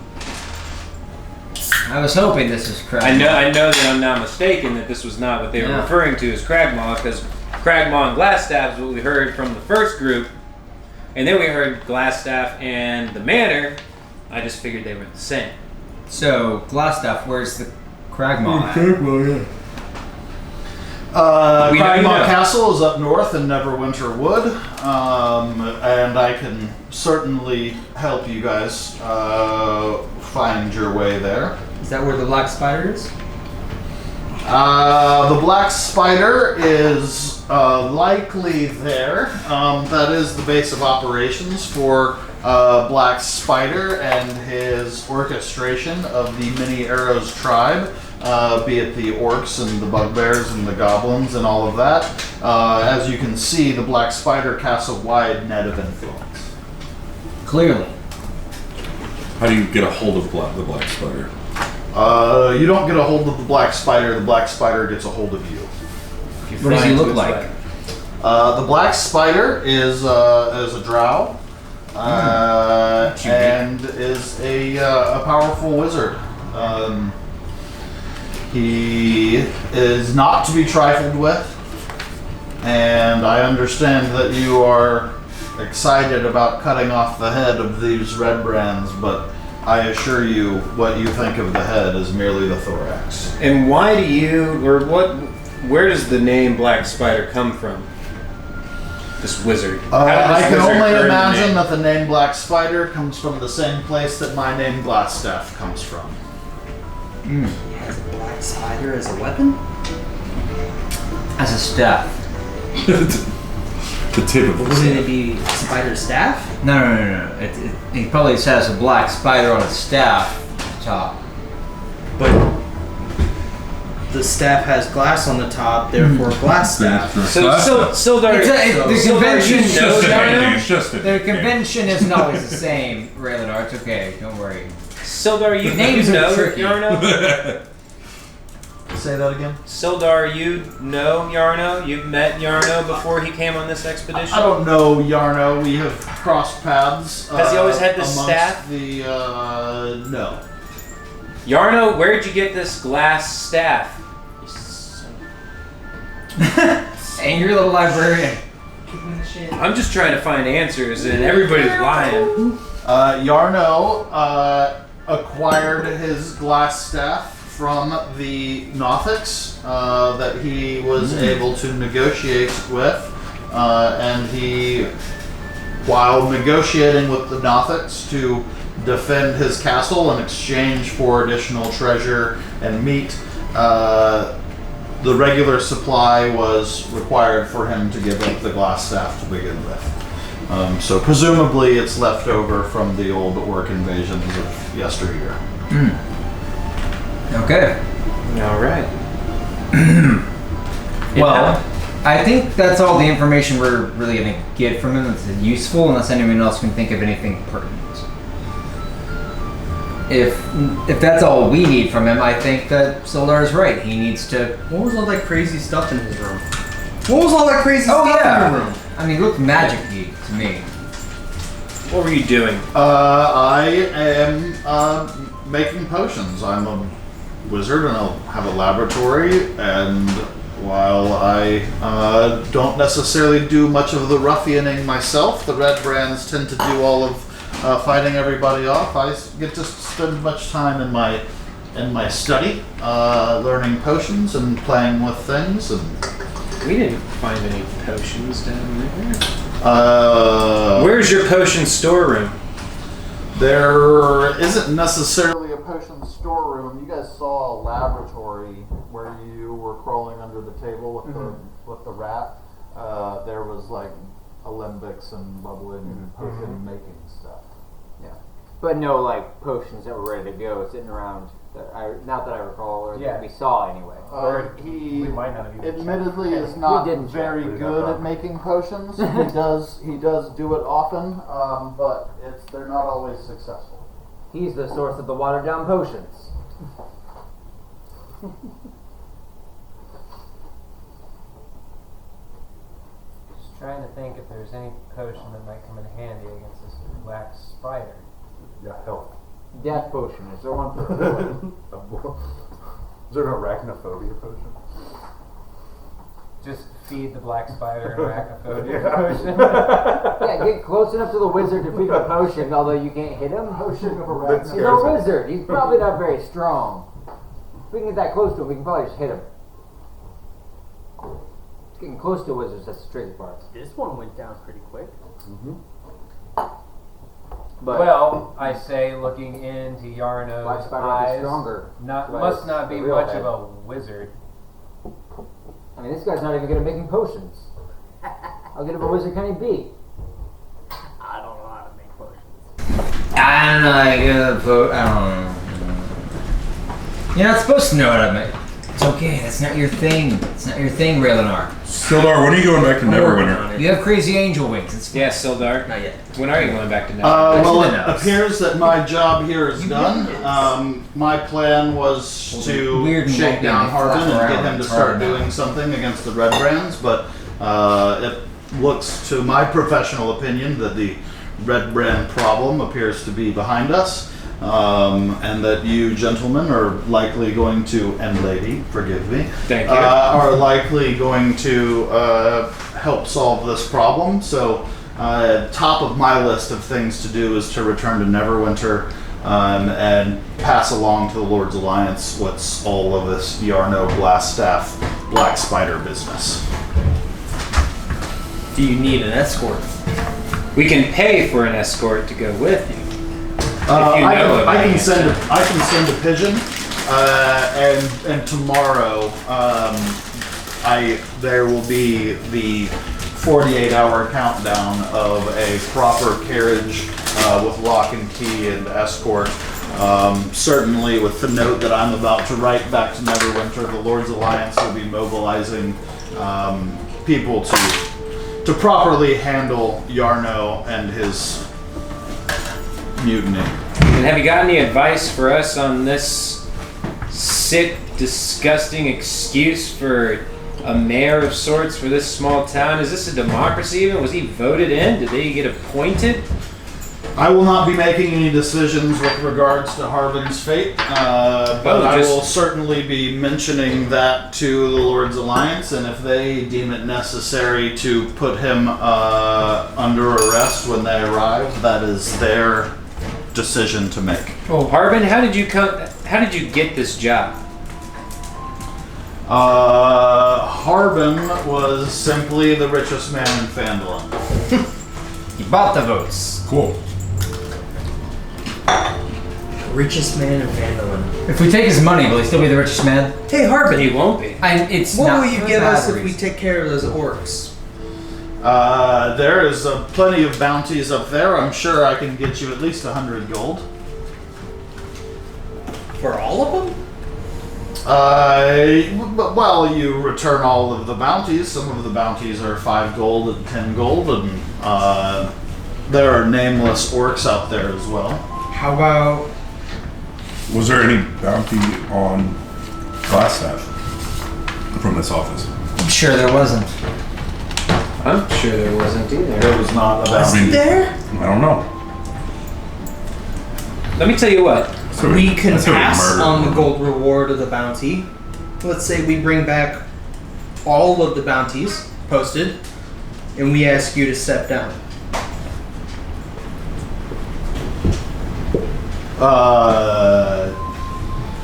I was hoping this was Cragmaw. I know that I'm not mistaken that this was not what they were referring to as Cragmaw, because Cragmaw and Glassstaff is what we heard from the first group, and then we heard Glassstaff and the Manor. I just figured they were the same. So, Glassstaff, where's the Cragmaw at? Cragmaw Castle is up north in Neverwinter Wood, and I can certainly help you guys find your way there. Is that where the Black Spider is? The Black Spider is likely there. That is the base of operations for Black Spider and his orchestration of the Many Arrows tribe, be it the orcs and the bugbears and the goblins and all of that. As you can see, the Black Spider casts a wide net of influence. Clearly. How do you get a hold of the Black Spider? You don't get a hold of the Black Spider gets a hold of you. What does he look like? The Black Spider is a drow. And is a powerful wizard. He is not to be trifled with, and I understand that you are excited about cutting off the head of these Redbrands, but I assure you what you think of the head is merely the thorax. And why do you, or what, where does the name Black Spider come from? This wizard. I can only imagine that the name Black Spider comes from the same place that my name Glassstaff comes from. He has a Black Spider as a weapon? As a staff. The tip of the Wouldn't it be Spider Staff? No. He probably has a black spider on his staff top. But the staff has glass on the top, therefore glass staff. Sildar, The convention. The convention isn't always the same. Rayladar, it's okay. Don't worry. Sildar, you Names are know tricky. Jarno? Say that again? Sildar, you know Jarno? You've met Jarno before he came on this expedition? I don't know Jarno. We have crossed paths. Has he always had this amongst staff? No. Jarno, where'd you get this glass staff? Angry little librarian. I'm just trying to find answers, and everybody's lying. Jarno acquired his glass staff from the Nothics that he was able to negotiate with, and he, while negotiating with the Nothics to defend his castle in exchange for additional treasure and meat, the regular supply was required for him to give up the Glassstaff to begin with. So presumably it's left over from the old orc invasions of yesteryear. Okay. All right. Well, I think that's all the information we're really going to get from him that's useful, unless anyone else can think of anything pertinent. If that's all we need from him, I think that Soldar's right. He needs to... What was all that crazy stuff in his room? What was all that crazy stuff in your room? I mean, it looked magic-y to me. What were you doing? I am making potions. I'm a wizard and I'll have a laboratory, and while I don't necessarily do much of the ruffianing myself, the Redbrands tend to do all of fighting everybody off. I get to spend much time in my study, learning potions and playing with things. And We didn't find any potions down there. Where's Where's your potion storeroom? There isn't necessarily a potion storeroom. You guys saw a laboratory where you were crawling under the table with the rat. There was like alembics and bubbling and potion making stuff. Yeah, but no like potions that were ready to go sitting around. Not that I recall, or that we saw anyway. He might not have even admittedly is not didn't very check. good at making potions. He does do it often, but they're not always successful. He's the source of the watered down potions. Just trying to think if there's any potion that might come in handy against this wax spider. Yeah, help. Death potion. Is there one for Is there an arachnophobia potion? Just feed the black spider an arachnophobia potion. Yeah, get close enough to the wizard to feed him a potion, although you can't hit him. Potion of He's a wizard. He's probably not very strong. If we can get that close to him, we can probably just hit him. Getting close to wizards, that's the tricky part. This one went down pretty quick. But Well, I say, looking into Jarno's Black Spider might be eyes, stronger. must not be The real much head. of a wizard. I mean, this guy's not even good at making potions. How good of a wizard can he be? I don't know how to make potions. I don't know. You're not supposed to know what I mean. It's okay. That's not your thing. It's not your thing, Raylanar. Sildar, when are you going back to Neverwinter? You have crazy angel wings. It's Yeah, Sildar. not yet. When are you going back to Well, it knows. appears that my job here is done. My plan was to weird and shake lumpy down and they Harbin flap and get around. him to It's start hard doing now. something against the Redbrands, but it looks, to my professional opinion, that the Redbrand problem appears to be behind us. And that you gentlemen are likely going to, and lady, forgive me, Thank you. are likely going to help solve this problem. So, top of my list of things to do is to return to Neverwinter and pass along to the Lord's Alliance what's all of this Jarno, Glassstaff, Black Spider business. Do you need an escort? We can pay for an escort to go with you. I can send a pigeon, and tomorrow there will be the 48-hour countdown of a proper carriage with lock and key and escort. Certainly, with the note that I'm about to write back to Neverwinter, the Lord's Alliance will be mobilizing people to properly handle Jarno and his mutiny. And have you got any advice for us on this sick, disgusting excuse for a mayor of sorts for this small town? Is this a democracy even? Was he voted in? Did they get appointed? I will not be making any decisions with regards to Harbin's fate, but I will certainly be mentioning that to the Lord's Alliance, and if they deem it necessary to put him under arrest when they arrive, that is their decision to make. Oh, Harbin, how did you get this job? Harbin was simply the richest man in Phandalin. He bought the votes. Cool. Richest man in Phandalin. If we take his money, will he still be the richest man? Hey, Harbin. He won't be. It's What not will you for give bad us if we reasons. take care of those orcs? There is plenty of bounties up there. I'm sure I can get you at least 100 gold. For all of them? Well, you return all of the bounties. Some of the bounties are 5 gold and 10 gold, and there are nameless orcs out there as well. How about... Was there any bounty on Glassstaff from this office? I'm sure there wasn't. I'm sure there wasn't either. There was not a bounty. there? I don't know. Let me tell you what. We can That's a pass murder. on the gold reward of the bounty. Let's say we bring back all of the bounties posted, and we ask you to step down.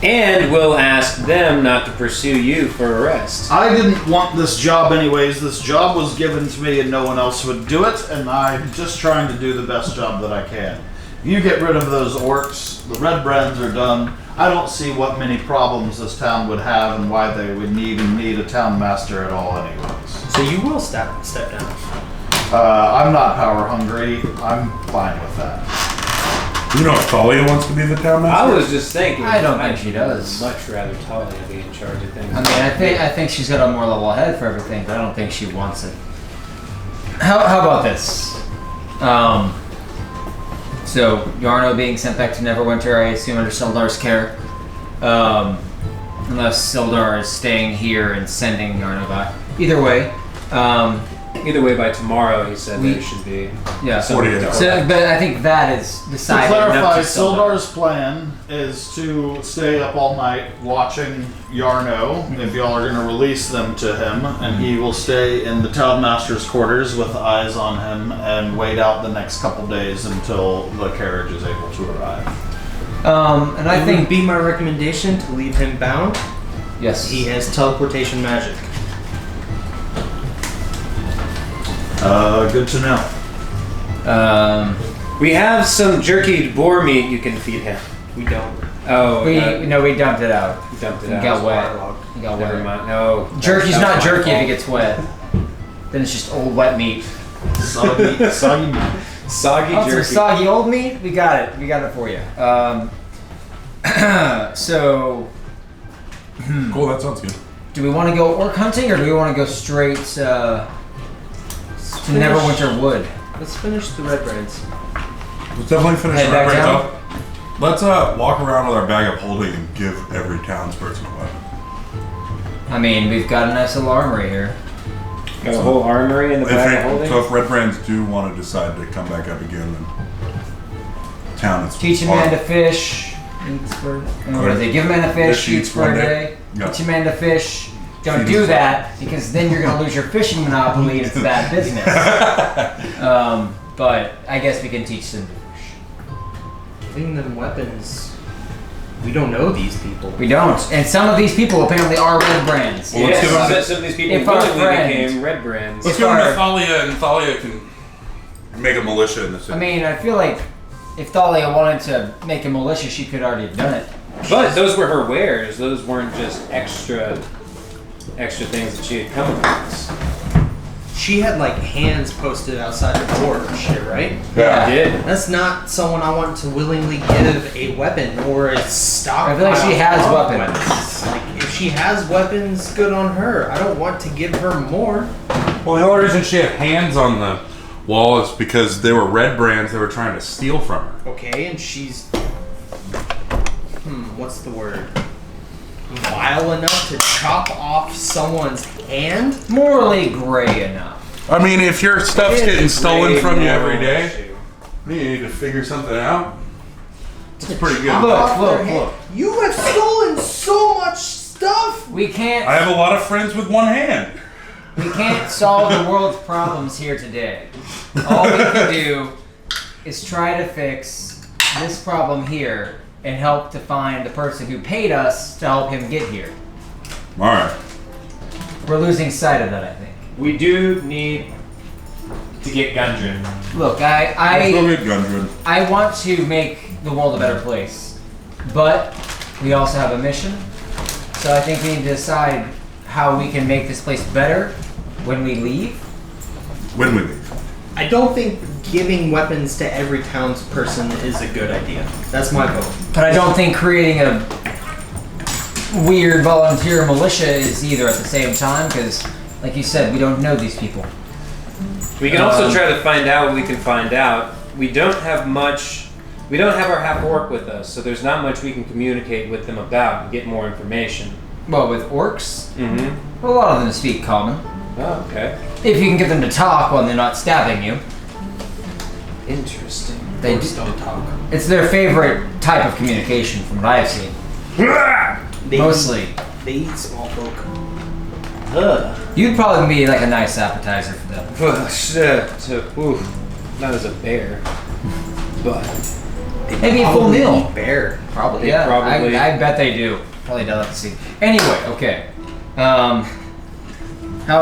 And we'll ask them not to pursue you for arrest. I didn't want this job anyways. This job was given to me and no one else would do it, and I'm just trying to do the best job that I can. You get rid of those orcs, the Redbrands are done. I don't see what many problems this town would have and why they would need a town master at all anyways. So you will step down. I'm not power hungry. I'm fine with that. You know if Thalia wants to be the town master? I was just thinking. I don't think she does. Much rather Talia be in charge of things. I mean, I think she's got a more level head for everything, but I don't think she wants it. How about this? So Jarno being sent back to Neverwinter, I assume under Sildar's care, unless Sildar is staying here and sending Jarno back. Either way, Either way, by tomorrow, he said there should be. yeah. 48 hours. So, but I think that is To decided. clarify, enough to Sildar. Sildar's plan is to stay up all night watching Jarno, if y'all are going to release them to him, and he will stay in the town master's quarters with eyes on him and wait out the next couple days until the carriage is able to arrive. And I It would think be my recommendation to leave him bound. yes. He has teleportation magic. Good to know. We have some jerky boar meat you can feed him. We don't. Oh, we dumped it out. you dumped it It out. got wet. It got Never wet. mind. No. Jerky's that was not my jerky if fault. it gets wet. Then it's just old wet meat. Soggy meat. Soggy Oh, some jerky. soggy old meat? We got it. We got it for you. So, Cool, that sounds good. do we want to go orc hunting or do we want to go straight to Neverwinter Wood? Let's finish the Redbrands. Let's definitely finish Head our back breaks down? up. Let's walk around with our bag of holding and give every townsperson a weapon. I mean, we've got a nice little armory here. Got a whole armory in the back of holding. So if Redbrands do want to decide to come back up again, then town is Teach a man to fish. Eats for, what is it? Give a man a fish, eats for a day. Yeah. Teach a man to fish. Don't Feed do himself. that because then you're going to lose your fishing monopoly and it's bad business. But I guess we can teach them to fish. Giving them weapons. We don't know these people. We don't. And some of these people apparently are Redbrands. Well, let's give Yes, them- some of these people if our willingly friend- became Redbrands. Let's go to Thalia, and Thalia can make a militia in the city. I mean, I feel like if Thalia wanted to make a militia, she could already have done it. But those were her wares. Those weren't just extra things that she had come across. She had like hands posted outside her door and shit, right? Yeah. She did. That's not someone I want to willingly give a weapon or a stock. I feel like she has weapons. Like, if she has weapons, good on her. I don't want to give her more. Well, the only reason she had hands on the wall is because they were Redbrands they were trying to steal from her. Okay, and she's what's the word? Vile enough to chop off someone's hand? Morally gray enough. I mean, if your stuff's getting stolen Way from you more every day, issue. you need to figure something out. It's pretty good. Look, Off look, their hand. look. You have stolen so much stuff! We can't. I have a lot of friends with one hand. We can't solve the world's problems here today. All we can do is try to fix this problem here and help to find the person who paid us to help him get here. All right. We're losing sight of that, I think. We do need to get Gundren. Look, Let's go I get Gundren. want to make the world a better place. but we also have a mission. So I think we need to decide how we can make this place better when we leave. When we leave. I don't think giving weapons to every townsperson is a good idea. That's my vote. But I don't think creating a weird volunteer militia is either at the same time, because, like you said, we don't know these people. We can also try to find out what we can find out. We don't have much. We don't have our half-orc with us, so there's not much we can communicate with them about and get more information. Well, with orcs, Mm-hmm. a lot of them speak common. Oh, okay. If you can get them to talk when they're not stabbing you. Interesting. They Orcs don't talk. It's their favorite type of communication from what I've seen. Mostly. They eat small folk. You'd probably be like a nice appetizer for them. Not as a bear, but Maybe a full Probably meal. eat bear. Probably, They yeah. probably- I bet they do. Probably delicacy. Anyway, okay. How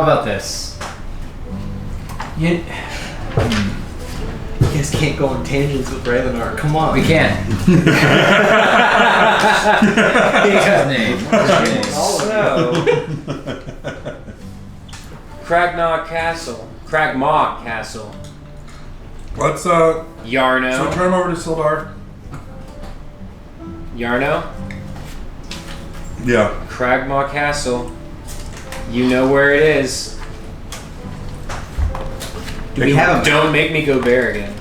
about this? You guys can't go on tangents with Raylanar. Come on. We can. What's his name? Cragmaw Castle. Let's Jarno. so turn him over to Sildar. Jarno. Yeah. Cragmaw Castle. You know where it is. Do we have a Don't make me go bear again.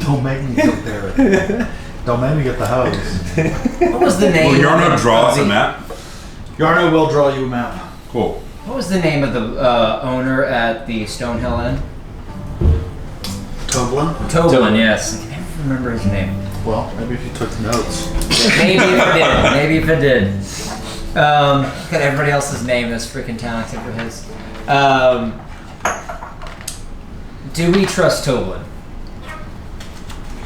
Don't make me get there. Don't make me get the hose. What was the name? Will Jarno draw us of a the- map? Yarno will draw you a map. Cool. What was the name of the owner at the Stonehill Inn? Toblin, yes. I can't remember his name. Well, maybe if you took notes. Maybe if it did. Maybe if it did. Got everybody else's name in this freaking town except for his. Do we trust Toblin?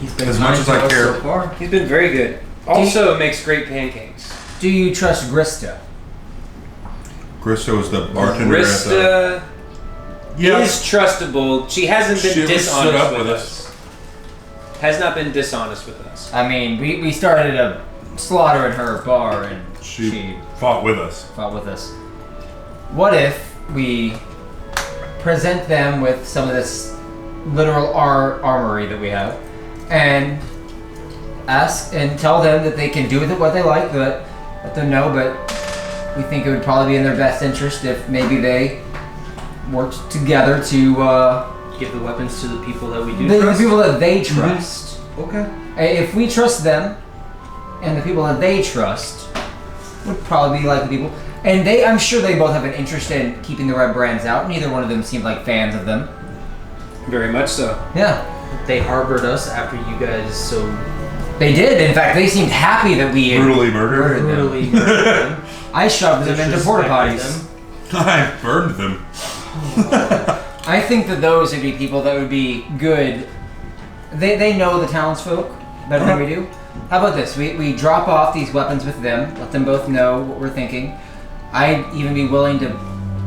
He's been As much as I kind to us care. so far. He's been very good. Also makes great pancakes. Do you trust Grista? Grista was the bartender at Krista the... Yeah. is trustable. She hasn't been She was stood dishonest up with with us. Has not been dishonest with us. I mean, we started a slaughter in her bar and She fought with us. fought with us. What if we present them with some of this literal armory that we have and ask and tell them that they can do with it what they like, but let them know, but we think it would probably be in their best interest if maybe they worked together to Give the weapons to the people that we do the trust. people that they trust. Okay. If we trust them, and the people that they trust would probably be like the people, and I'm sure they both have an interest in keeping the Redbrands out. Neither one of them seemed like fans of them. Very much so. Yeah, They harbored us after you guys so they did. In fact, they seemed happy that we had Brutally murdered. them. brutally murdered them. I shoved them into porta Disrespected potties. them. I burned them. I think that those would be people that would be good. They know the townsfolk better than we do. How about this? We drop off these weapons with them, let them both know what we're thinking. I'd even be willing to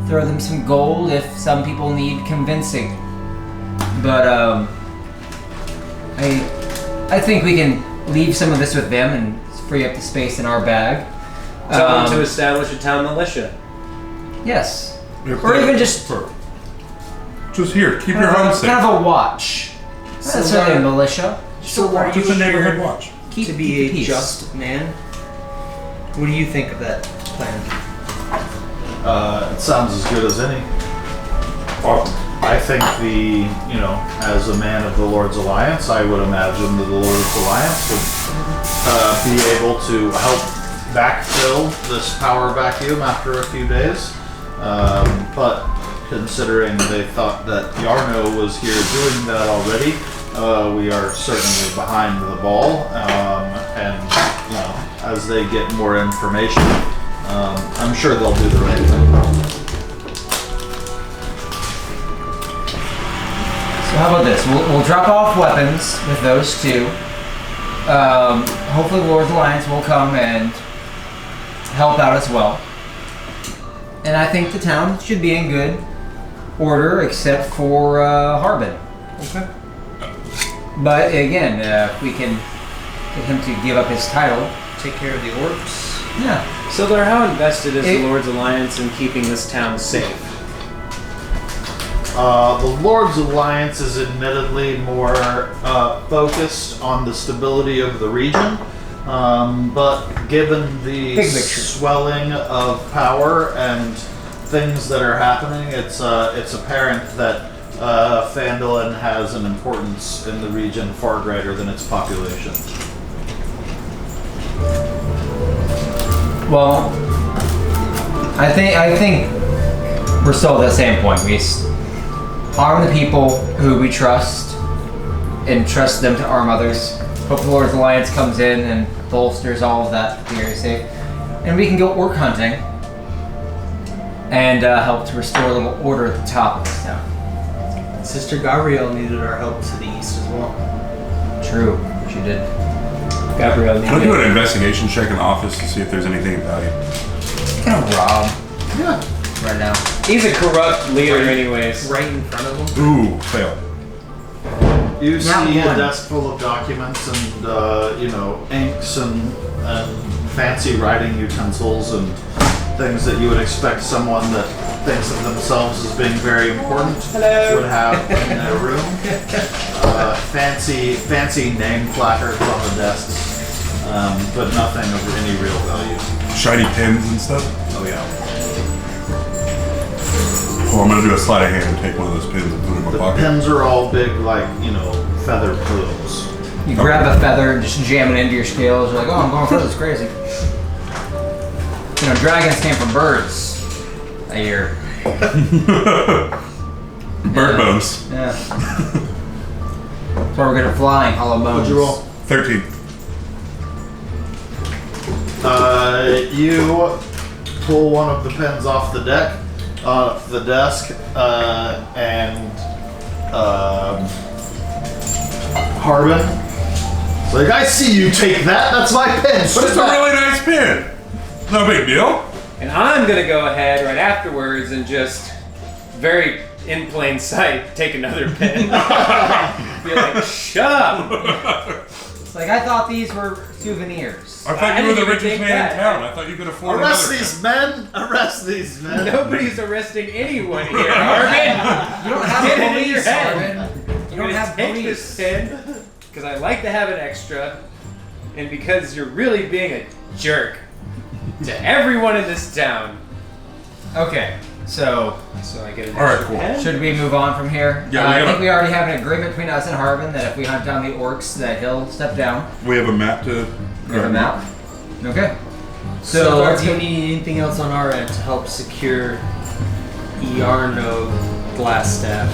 throw them some gold if some people need convincing. But I think we can leave some of this with them and free up the space in our bag. Tell them to establish a town militia. Yes. Or even just here. Keep your home safe. kind of a watch. Not necessarily a militia. So are you Just a neighborhood sure watch. Keep to the be a peace. just man? What do you think of that plan? It sounds as good as any. I think as a man of the Lord's Alliance, I would imagine that the Lord's Alliance would be able to help backfill this power vacuum after a few days. But considering they thought that Jarno was here doing that already, we are certainly behind the ball. And as they get more information, I'm sure they'll do the right thing. So how about this? We'll drop off weapons with those two. Hopefully Lord's Alliance will come and help out as well. And I think the town should be in good order except for Harbin. Okay. But again, if we can get him to give up his title take care of the orcs. Yeah. Sildar, how invested is the Lord's Alliance in keeping this town safe? The Lord's Alliance is admittedly more focused on the stability of the region, but given the swelling of power and things that are happening, it's apparent that Phandalin has an importance in the region far greater than its population. Well, I think we're still at the same point. We arm the people who we trust and trust them to arm others. Hope the Lord's Alliance comes in and bolsters all of that to be very safe. And we can go orc hunting and help to restore a little order at the top of this town. Sister Gabrielle needed our help to the east as well. True, she did. Gabrielle Can I do an investigation check in the office to see if there's anything of value? Kind of Rob. Yeah. Right now. He's a corrupt leader anyways. Right in front of them. Ooh, fail. You see a one. desk full of documents and inks and fancy writing utensils and things that you would expect someone that thinks of themselves as being very important would have in their room. Fancy name placards on the desks, but nothing of any real value. Shiny pins and stuff? Oh yeah. Oh, I'm gonna do a sleight of hand and take one of those pins and put it in my The pocket. pins are all big, like, feather plumes. You grab a feather and just jam it into your scales. You're like, oh, I'm going for this crazy. Dragons came from birds. I hear. Bird bones. Yeah. That's why we're good at flying. Hollow bones. What'd you roll? 13. You pull one of the pins off the desk, and Harbin. It's like, I see you take that. That's my pin. But it's a really nice pin. No big deal. And I'm gonna go ahead right afterwards and just very in plain sight take another pin. Be like, shut up! It's like, I thought these were souvenirs. I thought you were the didn't richest think man that. in town. I thought you could afford Arrest another these men! Arrest these men! Nobody's arresting anyone here, Arvin! You don't have Get it in police, your head. Arvin. You don't have take police. this pin because I like to have an extra, and because you're really being a jerk to everyone in this town. Okay, so I get an All right, extra cool. pen. should we move on from here? Yeah, I think we already have an agreement between us and Harbin that if we hunt down the orcs, that he'll step down. We have a map to. We have a map. Okay. So, let's do you go. need anything else on our end to help secure Jarno Glassstaff?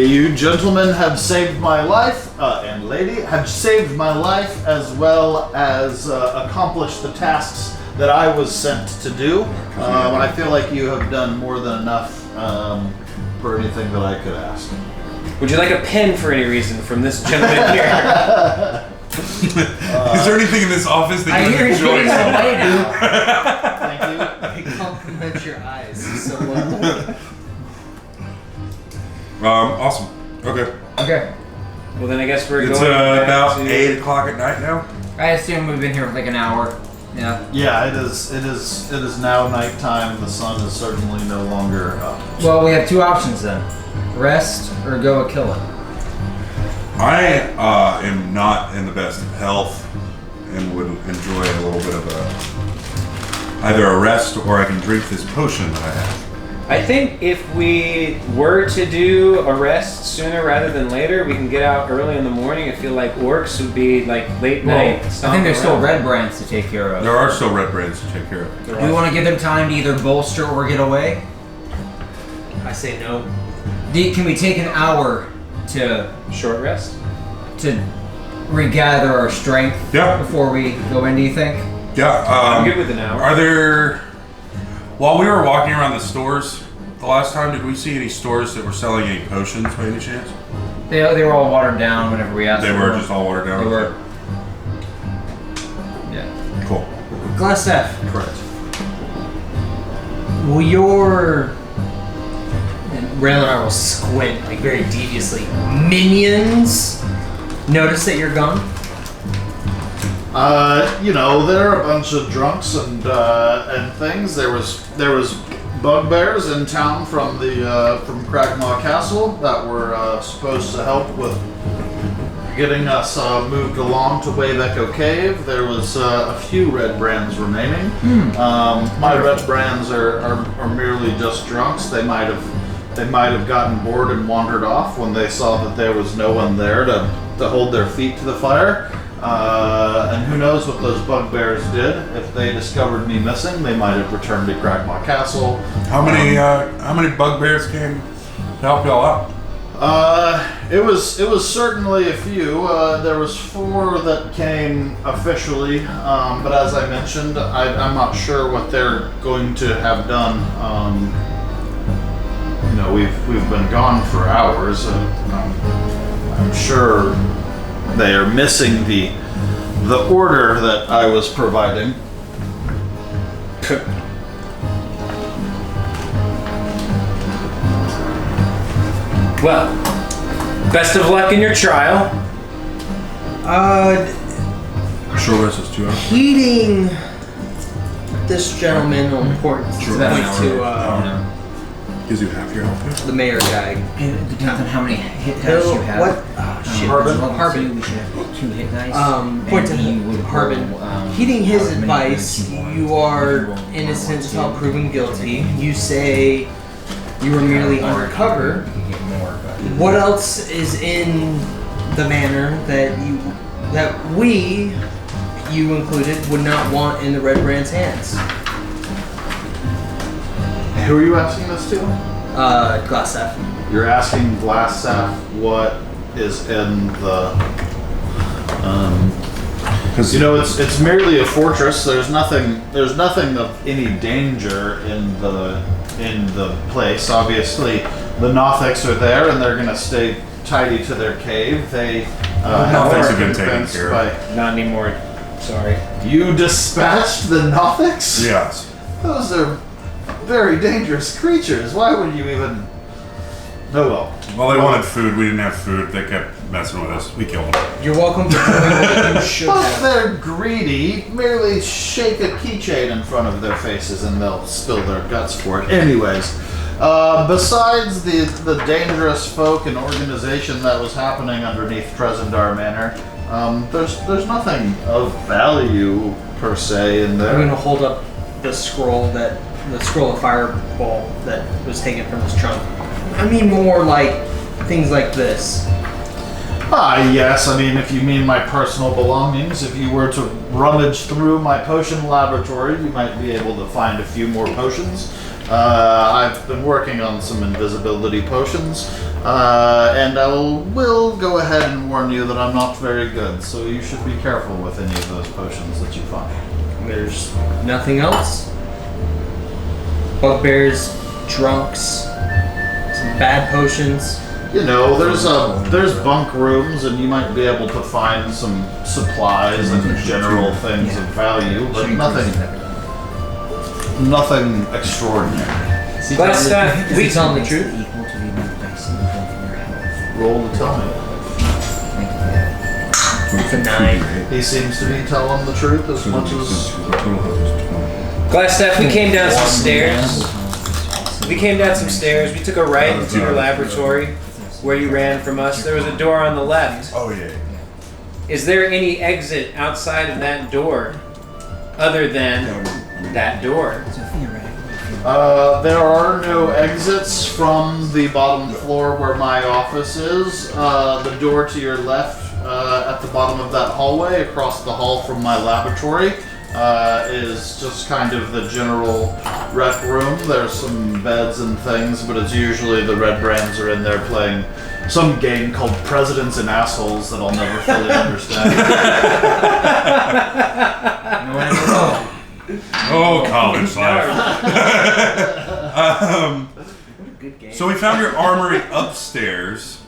You gentlemen have saved my life, and lady, have saved my life as well as accomplished the tasks that I was sent to do. I feel like you have done more than enough for anything that I could ask. Would you like a pen for any reason from this gentleman here? Is there anything in this office that I you hear he's enjoy? getting away now. Thank you. I compliment your eyes so well. Awesome. Okay. Okay. Well, then I guess we're It's going back about to 8 o'clock at night now. I assume we've been here for like an hour. Yeah. Yeah, it is now nighttime. The sun is certainly no longer up. Well, we have two options then: rest or go a kill it. I am not in the best of health and would enjoy a little bit of either a rest or I can drink this potion that I have. I think if we were to do a rest sooner rather than later, we can get out early in the morning. I feel like orcs would be like late night. I think there's still Redbrands to take care of. There are still Redbrands to take care of. Do we want to give them time to either bolster or get away? I say no. Can we take an hour to Short rest? regather our strength Yeah. before we go in, do you think? Yeah. I'm good with an hour. Are there? While we were walking around the stores the last time, did we see any stores that were selling any potions by any chance? They were all watered down whenever we asked They for were them. just all watered down. They were. Yeah. Cool. Glassstaff, Correct. will your... And Rail and I will squint, like very deviously. Minions notice that you're gone? There are a bunch of drunks and things. There was bugbears in town from Cragmaw Castle that were supposed to help with getting us moved along to Wave Echo Cave. There was a few Redbrands remaining. My Redbrands are merely just drunks. They might have gotten bored and wandered off when they saw that there was no one there to hold their feet to the fire. And who knows what those bugbears did. If they discovered me missing, they might have returned to Cragmaw Castle. How many bugbears came to help y'all out? It was certainly a few. There was 4 that came officially, but as I mentioned, I'm not sure what they're going to have done. We've been gone for hours. I'm sure they are missing the order that I was providing. Well, best of luck in your trial. Short rest is 2 hours. Heeding this gentleman on important point to Gives you half your health. the mayor guy. It depends on how many hit dice you have. What? Shit. Harbin. We should have 2 hit dice. Point to And he would Harbin. roll, Heeding his however many advice, dice want. you are innocent until proven guilty. You say you were merely undercover. You could get more, but What else is in the manor that we, you included, would not want in the Redbrand's hands? Who are you asking this to? Glassstaff. You're asking Glassstaff what is in the. Because it's merely a fortress. There's nothing of any danger in the place. Obviously, the Nothics are there, and they're going to stay tidy to their cave. They Nothics have been taken convinced care of. Not anymore. Sorry. You dispatched the Nothics? yes. Those are very dangerous creatures. Why would you even? No, Well, they wanted food. We didn't have food. They kept messing with us. We killed them. You're welcome for doing what you should But have. they're greedy. Merely shake a keychain in front of their faces and they'll spill their guts for it. Anyways, besides the dangerous folk and organization that was happening underneath Tesendar Manor, there's nothing of value per se in I'm there. going to hold up the scroll of fireball that was taken from his trunk. I mean more like things like this. Yes, I mean, if you mean my personal belongings, if you were to rummage through my potion laboratory, you might be able to find a few more potions. I've been working on some invisibility potions, and will go ahead and warn you that I'm not very good, so you should be careful with any of those potions that you find. There's nothing else. Bugbears, drunks, some bad potions. There's bunk rooms, and you might be able to find some supplies and general things of value, but nothing extraordinary. Glassstaff, We tell the truth. equal to the amount of dice you roll from your health. Roll to tell me. It's a 9. He seems to be telling the truth as much as. Glassstaff, we came down some stairs. We took a right into your laboratory where you ran from us. There was a door on the left. Oh yeah. Is there any exit outside of that door other than that door? So theoretically, There are no exits from the bottom floor where my office is. The door to your left, at the bottom of that hallway, across the hall from my laboratory, is just kind of the general rec room. There's some beds and things, but it's usually the Redbrands are in there playing some game called Presidents and Assholes that I'll never fully understand. Oh, college life. Good game. So we found your armory upstairs.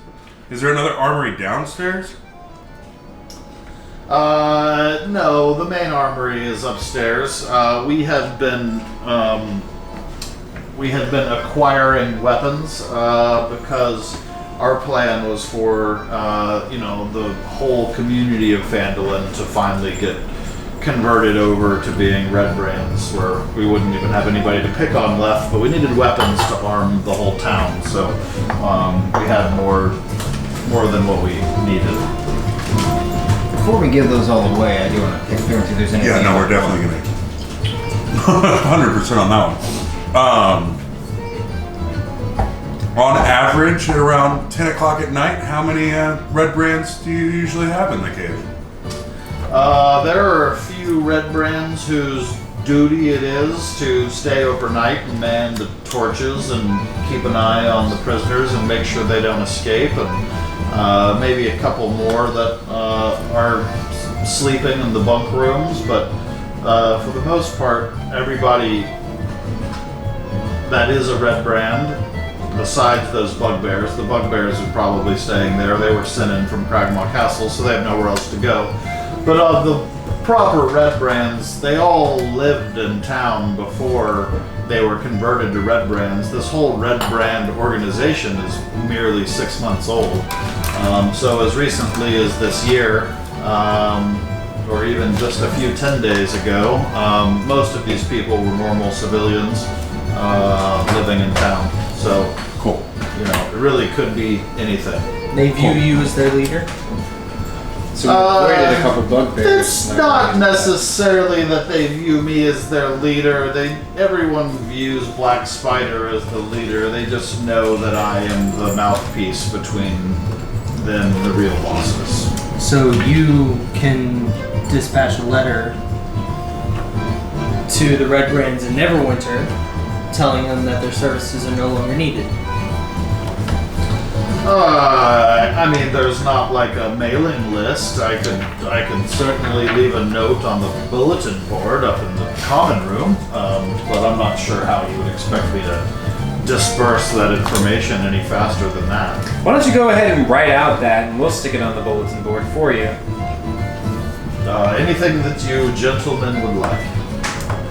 Is there another armory downstairs? No, the main armory is upstairs. We had been acquiring weapons because our plan was for the whole community of Phandalin to finally get converted over to being Redbrands, where we wouldn't even have anybody to pick on left, but we needed weapons to arm the whole town, so we had more than what we needed. Before we give those all away, I do want to pick through and see if there's anything. Yeah, no, we're definitely gonna 100% on that one. On average, at around 10 o'clock at night, how many Redbrands do you usually have in the cave? There are a few Redbrands whose duty it is to stay overnight and man the torches and keep an eye on the prisoners and make sure they don't escape, and maybe a couple more that are sleeping in the bunk rooms, but for the most part, everybody that is a Redbrand, besides those bugbears, the bugbears are probably staying there. They were sent in from Cragmaw Castle, so they have nowhere else to go. But of the proper Redbrands, they all lived in town before they were converted to Redbrands. This whole Redbrand organization is merely 6 months old. So as recently as this year, or even just a few 10 days ago, most of these people were normal civilians living in town. So, cool. You know, it really could be anything. They view you as their leader? So we avoided a couple bugbears. It's not necessarily that they view me as their leader. Everyone views Black Spider as the leader. They just know that I am the mouthpiece between them and the real bosses. So you can dispatch a letter to the Redbrands in Neverwinter telling them that their services are no longer needed. I mean, there's not like a mailing list. I could certainly leave a note on the bulletin board up in the common room, but I'm not sure how you would expect me to disperse that information any faster than that. Why don't you go ahead and write out that, and we'll stick it on the bulletin board for you. Anything that you gentlemen would like.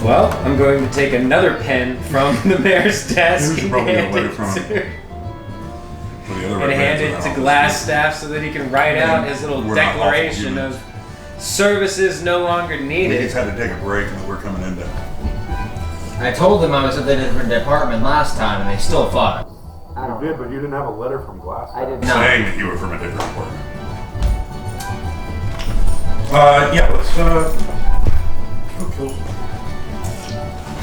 Well, I'm going to take another pen from the mayor's desk We should and probably hand get a it letter from to, For the other and hand Redbrands it to in the Glassstaff so that he can write out his little We're not declaration awful of services no longer We needed. just had to take a break and we're coming into. I told them I was at the different department last time, and they still fought. I don't You know. did, but you didn't have a letter from Glass. I did No. not. Saying that you were from a different department. Yeah, let's go kill.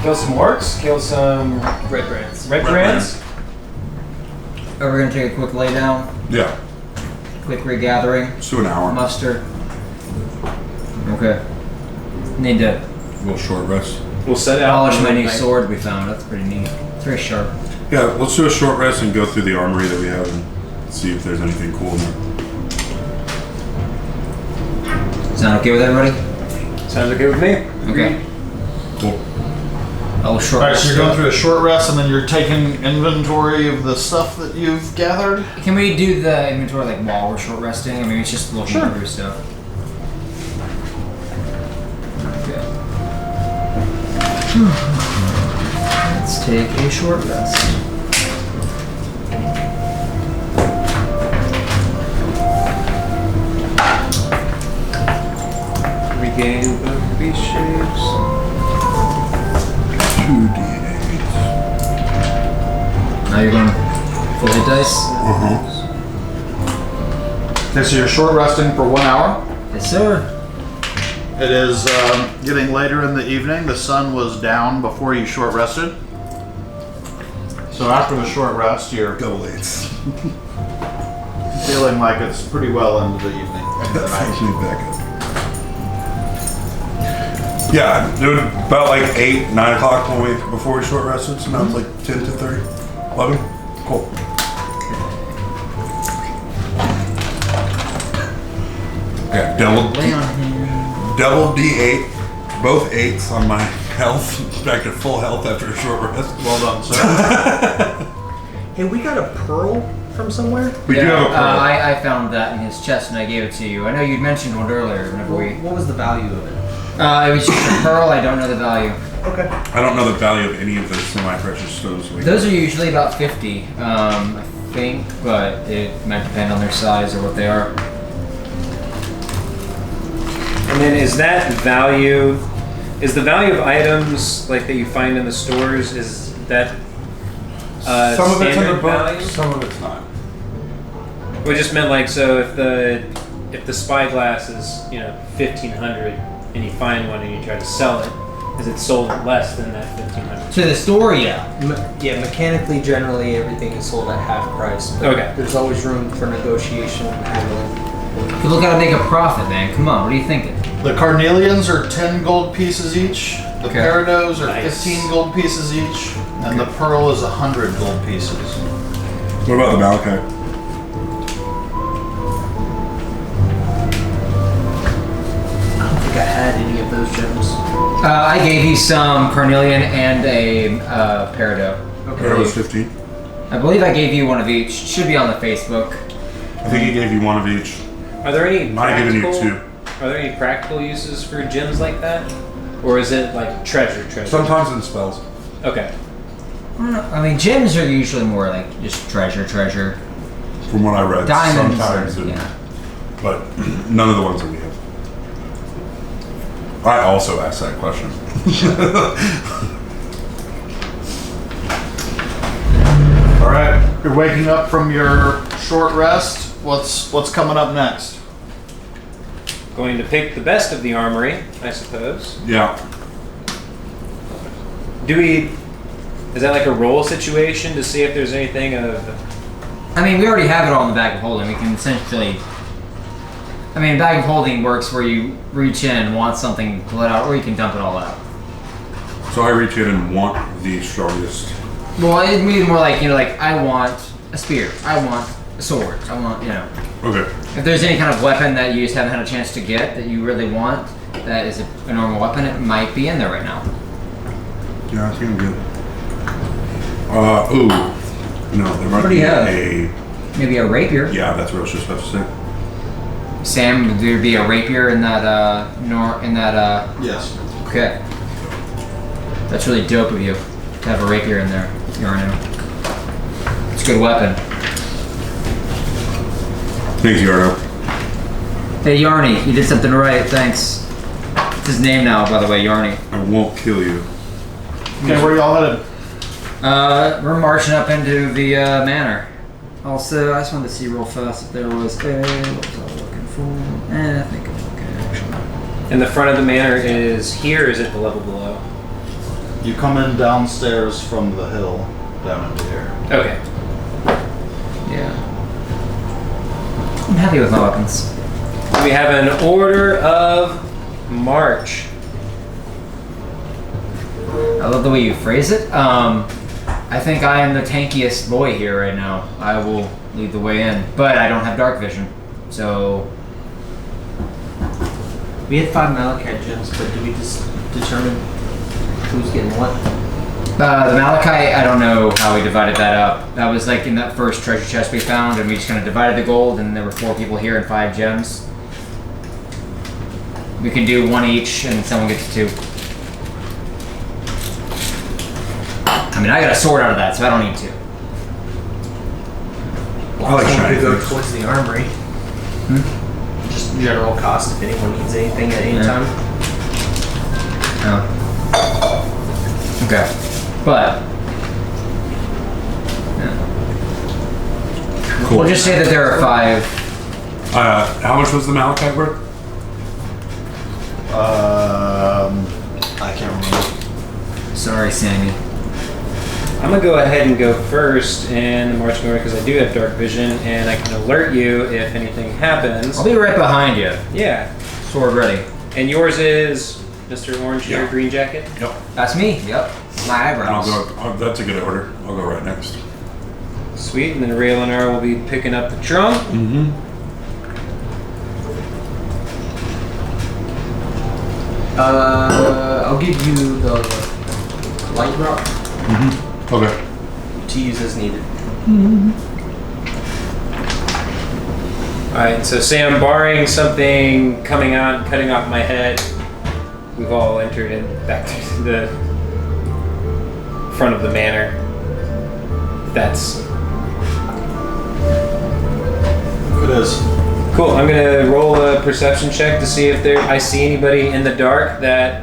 Kill some orcs, kill some Redbrands. Redbrands. Are we gonna take a quick lay down, Yeah, quick regathering, let's do an hour. muster? Okay. Need to A little short rest. We'll set out. polish my new Night. sword we found. That's pretty neat. It's very sharp. Yeah, let's do a short rest and go through the armory that we have and see if there's anything cool in there. Sound okay with everybody? Sounds okay with me. Okay. Cool. I'll short Alright, so rest. you're going through a short rest and then you're taking inventory of the stuff that you've gathered? Can we do the inventory like while we're short resting? I mean, it's just looking Sure. through stuff. Okay. Let's take a short rest. Regain bugbear shapes. 2d8. Now you're going full hit dice? Okay, so you're short resting for 1 hour. Yes, sir. It is getting later in the evening. The sun was down before you short rested. So after the short rest, you're Double eights. feeling like it's pretty well into the evening. Into the night. Actually, back up. Yeah, dude, about like 8, 9 o'clock before we short rested, so now it's like 10 to 30, 11. Cool. Yeah, double D8, both 8s on my health, back to full health after a short rest. Well done, sir. Hey, we got a pearl from somewhere? We do have a pearl. I found that in his chest and I gave it to you. I know you'd mentioned one earlier whenever we... What was the value of it? It was just a pearl. I don't know the value. Okay. I don't know the value of any of the semi-precious stones. Those are usually about 50, I think, but it might depend on their size or what they are. And then is that value? Is the value of items like that you find in the stores? Is that Some of it's in the standard book, value? some of it's not. We just meant like so if the spyglass is 1,500 and you find one and you try to sell it, is it sold less than that 1,500? To the store, yeah. Yeah, mechanically, generally, everything is sold at half price. But Okay. there's always room for negotiation and haggling. People gotta make a profit, man. Come on, what are you thinking? The carnelians are 10 gold pieces each. The Okay. peridots are Nice. 15 gold pieces each. And the pearl is 100 gold pieces. What about the malachite? I don't think I had any of those gems. I gave you some carnelian and a peridot. There was 15. I believe I gave you one of each. Should be on the Facebook. I think he gave you one of each. Are there any Might have given you practical? two. Are there any practical uses for gems like that, or is it like treasure? Sometimes in spells. Okay. I mean, gems are usually more like just treasure. From what I read, Diamonds, sometimes, yeah. but none of the ones that we have. I also asked that question. All right, you're waking up from your short rest. What's coming up next? Going to pick the best of the armory, I suppose. Yeah. Is that like a roll situation to see if there's anything of? I mean, we already have it all in the bag of holding. We can essentially. I mean, bag of holding works where you reach in and want something to let out, or you can dump it all out. So I reach in and want the strongest. Well, it'd be more like, like I want a spear, I want a sword, I want, Okay. If there's any kind of weapon that you just haven't had a chance to get that you really want, that is a normal weapon, it might be in there right now. Yeah, I think I'm good. Ooh. No, there might What do be you have? a. Maybe a rapier. Yeah, that's what I was just about to say. Sam, would there be a rapier in that, Yes. okay. That's really dope of you to have a rapier in there, Jarno. It's a good weapon. Thanks, Jarno. Hey, Yarny, you did something right, thanks. It's his name now, by the way, Yarny. I won't kill you. Okay, where y'all headed? We're marching up into the manor. Also, I just wanted to see real fast if there was what was I looking for? I think I'm okay, actually. And the front of the manor is here. Or is it the level below? You come in downstairs from the hill down into here. Okay. Yeah. I'm happy with my weapons. We have an order of march. I love the way you phrase it. I think I am the tankiest boy here right now. I will lead the way in, but I don't have dark vision, so We had 5 malachite gems, but did we just determine who's getting what? the malachite. I don't know how we divided that up. That was like in that first treasure chest we found, and we just kind of divided the gold, and there were 4 people here and 5 gems. We can do 1 each, and someone gets 2. I mean, I got a sword out of that, so I don't need 2. I like Someone shiny could go things. towards the armory. Just general cost if anyone needs anything at any Yeah. time. Oh. Okay. But yeah. Cool. We'll just say that there are 5. How much was the malachite worth? I can't remember. Sorry, Sammy. I'm gonna go ahead and go first in the marching order because I do have dark vision and I can alert you if anything happens. I'll be right behind you. Yeah. Sword ready. And yours is Mr. Orange Hair, Yeah. Green Jacket. Yep. That's me. Yep. My And I'll eyebrows. go. That's a good order. I'll go right next. Sweet. And then Raylanar will be picking up the trunk. Mm-hmm. I'll give you the light rock Okay. to use as needed. Alright, so Sam, barring something coming out and cutting off my head, we've all entered in back to the front of the manor. That's It is. Cool. I'm gonna roll a perception check to see if I see anybody in the dark that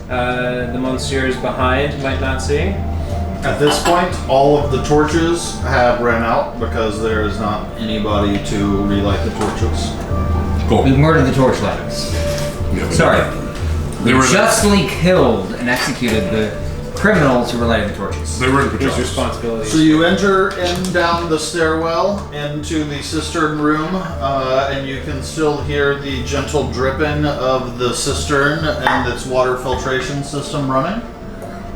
the monsieurs behind might not see. At this point, all of the torches have ran out because there is not anybody to relight the torches. Cool. We murdered the torchlighters. Yeah, Sorry. They We were justly killed and executed the criminals who were lighting the torches. They were in Whose pajamas. responsibility? So you enter in down the stairwell into the cistern room, and you can still hear the gentle dripping of the cistern and its water filtration system running.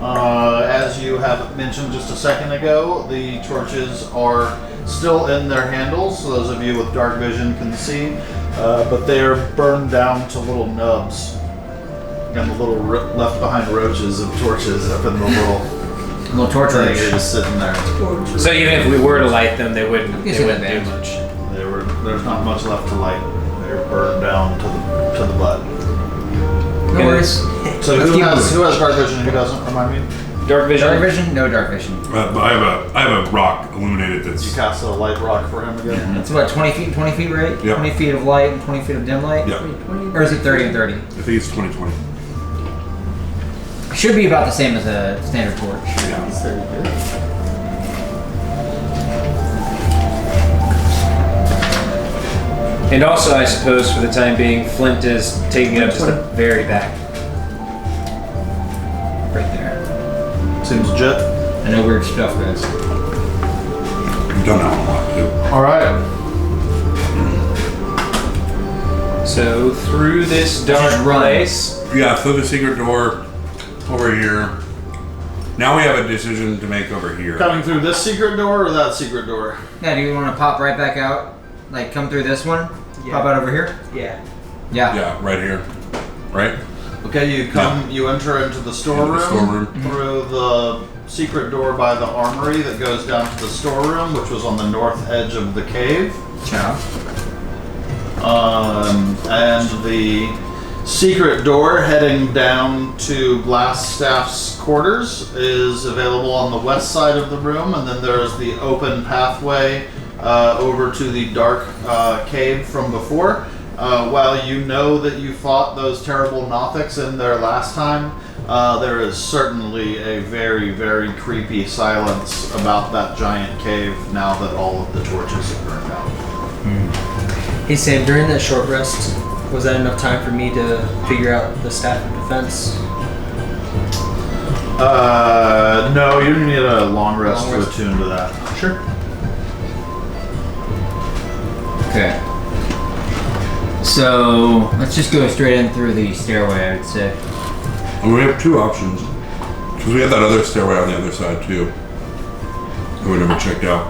As you have mentioned just a second ago, the torches are still in their handles, so those of you with dark vision can see, but they are burned down to little nubs and the little left behind roaches of torches up in the little torch thing roach. are just sitting there. So even if we were to light them, they wouldn't guess do it wouldn't much. There's not much left to light. They're burned down to the butt. No worries. So who has dark vision and who doesn't? Remind me. Dark vision. Dark vision? No dark vision. But I have a rock illuminated You that's. cast a light rock for him again. It's about 20 feet, right? Yep. 20 feet of light and 20 feet of dim light? Yeah. Or is it 30 and 30? I think it's 2020. Should be about the same as a standard torch. Yeah. And also, I suppose, for the time being, Flint is taking it up just the very back. Right there. Seems legit. I know weird stuff, guys. We've done that one a lot too. All right. So through this dark Just run. place. Yeah, through the secret door over here. Now we have a decision to make over here. Coming through this secret door or that secret door? Yeah, do you want to pop right back out? Like, come through this one? Yeah. Pop out over here? Yeah. Yeah. Yeah, right here. Right? Okay, you enter into the storeroom, Into the storeroom. through the secret door by the armory that goes down to the storeroom, which was on the north edge of the cave. Ciao. And the secret door heading down to Glassstaff's quarters is available on the west side of the room, and then there is the open pathway over to the dark cave from before. While you know that you fought those terrible Nothics in there last time, there is certainly a very, very creepy silence about that giant cave now that all of the torches have burned out. Hey Sam, during that short rest, was that enough time for me to figure out the staff of defense? No, you need a long rest Long to rest. attune to that. Sure. Okay. So, let's just go straight in through the stairway, I would say. And we have two options. Because we have that other stairway on the other side too. That we never checked out.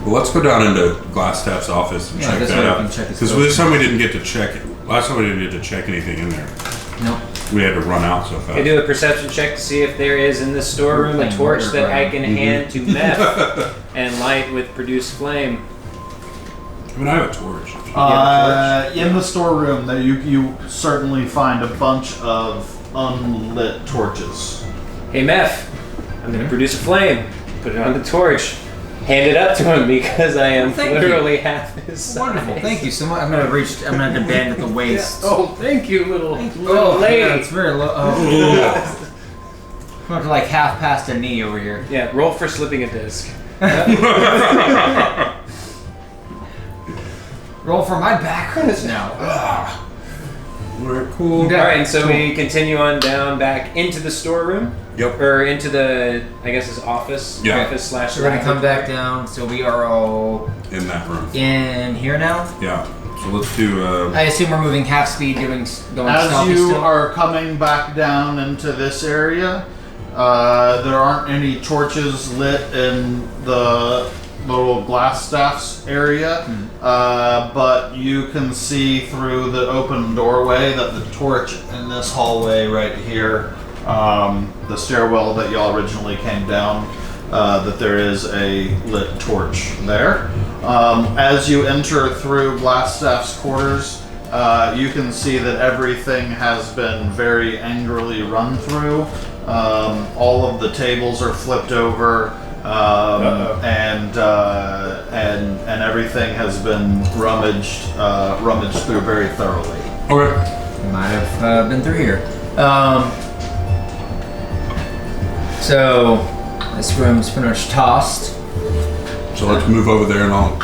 Well, let's go down into Glassstaff's office and Yeah, check this that way we out. can check his Because code. this time we didn't get to check it. Last time we didn't get to check anything in there. Nope. We had to run out so fast. I do a perception check to see if there is in the storeroom a Like torch murder that I ground. can hand to Meth and light with produce flame. I mean, I have a torch. In the storeroom, that you certainly find a bunch of unlit torches. Hey Meth, I'm gonna produce a flame. Put it on the torch. Hand it up to him because I am Thank literally half his size. Wonderful. Thank you so much. I'm gonna bend at the waist. Oh, thank you, little Oh, lady. yeah, it's very low. Oh. I'm up to like half past a knee over here. Yeah, roll for slipping a disc. Roll for my back hurts now. We're cool. All right, and so we continue on down back into the storeroom, Yep. or into the, I guess, his office. Yeah. Office slash. So we're gonna come back down. So we are all In that room. in here now. Yeah. So let's do. I assume we're moving half speed, going As stealthy you still. are coming back down into this area, there aren't any torches lit in the little Glassstaff's area, but you can see through the open doorway that the torch in this hallway right here, the stairwell that y'all originally came down, that there is a lit torch there. As you enter through Glassstaff's quarters, you can see that everything has been very angrily run through. All of the tables are flipped over, and everything has been rummaged through very thoroughly. Okay. Might have been through here. So this room's pretty much tossed. So let's move over there and I'll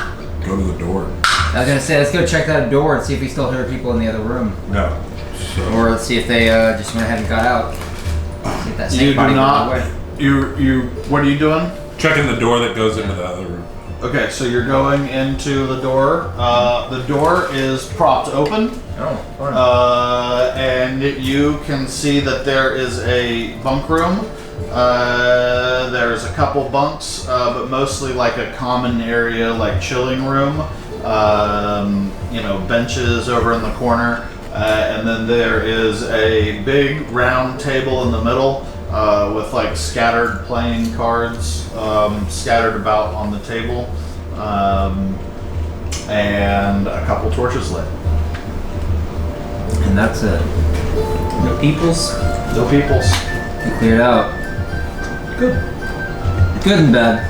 go to the door. I was gonna say, let's go check that door and see if we still hear people in the other room. No. So Or let's see if they just went ahead and got out. See if that snake You do body went not. away. What are you doing? checking the door that goes into the other room. Okay, so you're going into the door. The door is propped open. Oh, fun. And you can see that there is a bunk room. There's a couple bunks, but mostly like a common area, like chilling room. Benches over in the corner. And then there is a big round table in the middle with like scattered playing cards scattered about on the table. And a couple torches lit. And that's it. No peoples. No peoples. We cleared out. Good. Good and bad.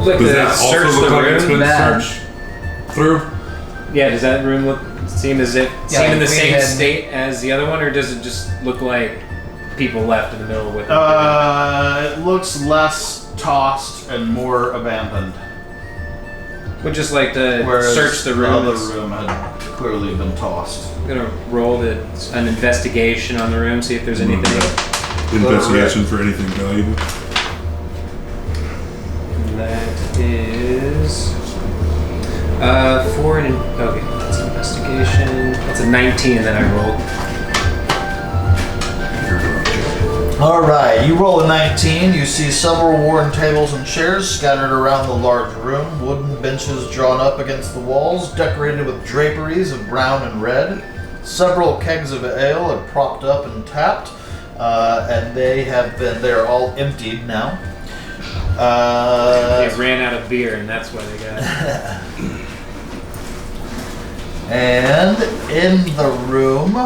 Like Does to that also search look the like it's room. been Bad. searched through? Yeah, does that room seem in the like same we had- state as the other one, or does it just look like people left in the middle with it? It looks less tossed and more abandoned. Would just like to Whereas search the The room. other room had clearly been tossed. I'm gonna roll an investigation on the room, see if there's anything. Investigation for anything valuable. That is okay, that's an investigation. That's a 19 that I rolled. All right, you roll a 19. You see several worn tables and chairs scattered around the large room. Wooden benches drawn up against the walls, decorated with draperies of brown and red. Several kegs of ale are propped up and tapped, and they're all emptied now. They ran out of beer, and that's why they got it. And in the room,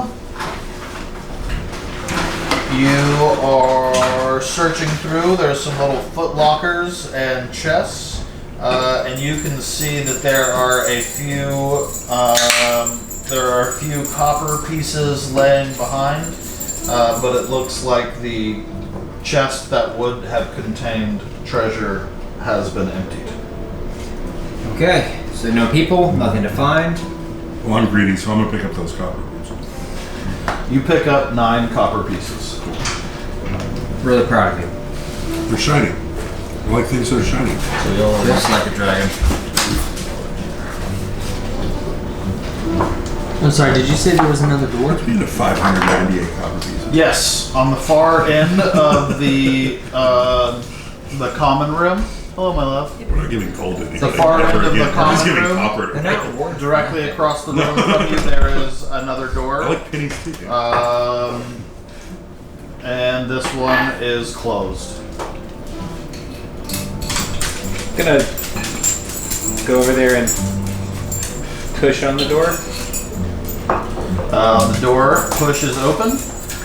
you are searching through. There's some little foot lockers and chests, and you can see that there are a few copper pieces laying behind, but it looks like the chest that would have contained treasure has been emptied. Okay, so no people, nothing to find. Well, I'm greedy, so I'm gonna pick up those copper pieces. You pick up 9 copper pieces. Really proud of you. They're shiny. I like things that are shiny. So you'll Just like a dragon. I'm sorry, did you say there was another door? We need 598 copper pieces. Yes, on the far end of the common room. Hello, my love. We're not giving gold to anybody. The far end ever of the again. We're just common giving room. copper to people. Directly across the room from you, there is another I door. like pennies too. And this one is closed. Gonna go over there and push on the door. The door pushes open.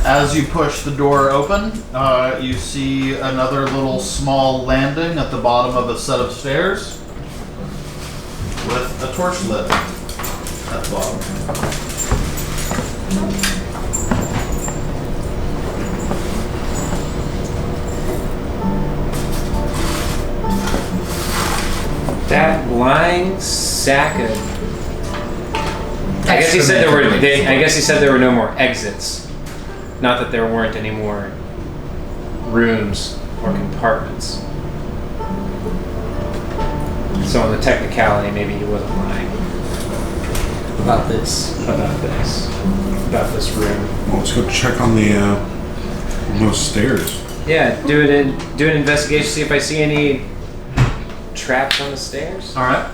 As you push the door open, you see another little small landing at the bottom of a set of stairs with a torch lit at the bottom. That lying sack of. I guess he said there were no more exits. Not that there weren't any more rooms or compartments. So on the technicality, maybe he wasn't lying About this. about this room. Well, let's go check on those stairs. Yeah, do an investigation. See if I see any traps on the stairs. All right.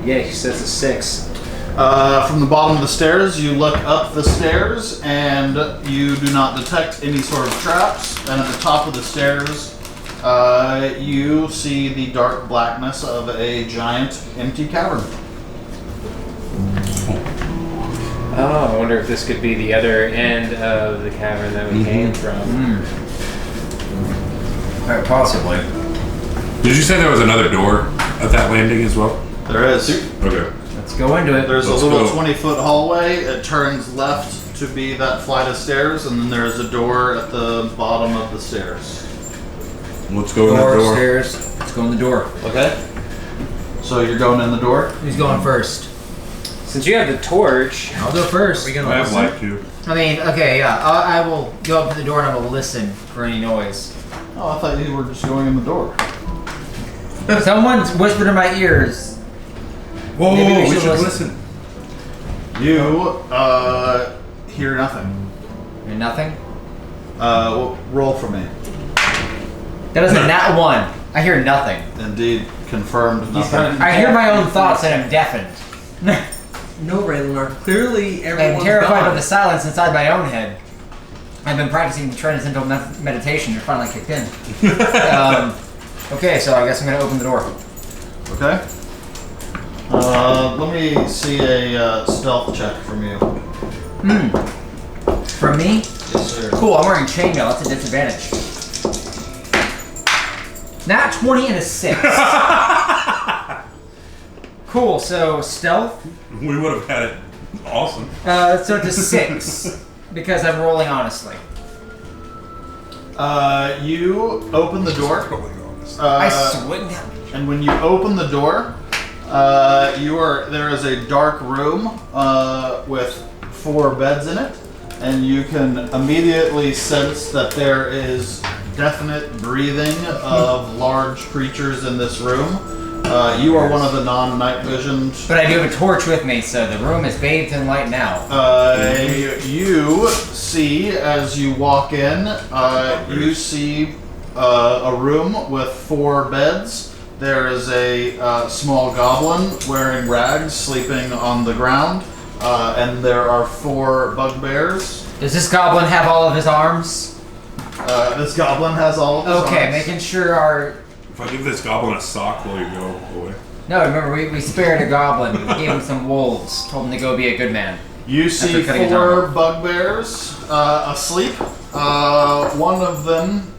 Yeah, he says a 6. From the bottom of the stairs, you look up the stairs and you do not detect any sort of traps. And at the top of the stairs, you see the dark blackness of a giant empty cavern. Oh, I wonder if this could be the other end of the cavern that we came from. Possibly. Did you say there was another door At that landing as well? There is. Okay. Let's go into it. There's Let's a little go. 20-foot hallway. It turns left to be that flight of stairs, and then there's a door at the bottom of the stairs. Let's go in the door. Stairs. Let's go in the door. Okay. So you're going in the door? Who's going first? Since you have the torch, I'll go first. Are we gonna I'd listen? like to. I mean, okay, yeah. I will go up to the door and I will listen for any noise. Oh, I thought you were just going in the door. Someone's whispered in my ears. Whoa, Maybe we should should listen. listen. You hear nothing. Hear nothing? Roll for me. That is a nat 1. I hear nothing. Indeed, confirmed nothing. I hear my own thoughts and I'm deafened. No, Raylar. Clearly, everyone's I'm terrified gone. of the silence inside my own head. I've been practicing transcendental meditation. You're finally kicked in. Okay, so I guess I'm going to open the door. Okay. Let me see a stealth check from you. From me? Yes, sir. Cool, I'm wearing chainmail. That's a disadvantage. Nat 20 and a 6. Cool, so stealth. We would have had it awesome. So it's a 6 because I'm rolling honestly. You open the door. I swing. And when you open the door, there is a dark room with 4 beds in it, and you can immediately sense that there is definite breathing of large creatures in this room. You are one of the non-night visioned. But I do have a torch with me, so the room is bathed in light now. You see, as you walk in, you see a room with 4 beds. There is a small goblin wearing rags sleeping on the ground, and there are 4 bugbears. Does this goblin have all of his arms? This goblin has all of his Okay, arms. making sure our... If I give this goblin a sock, will you go away? No, remember, we spared a goblin. We gave him some wolves. Told him to go be a good man. You see After cutting his 4 arm bugbears asleep. One of them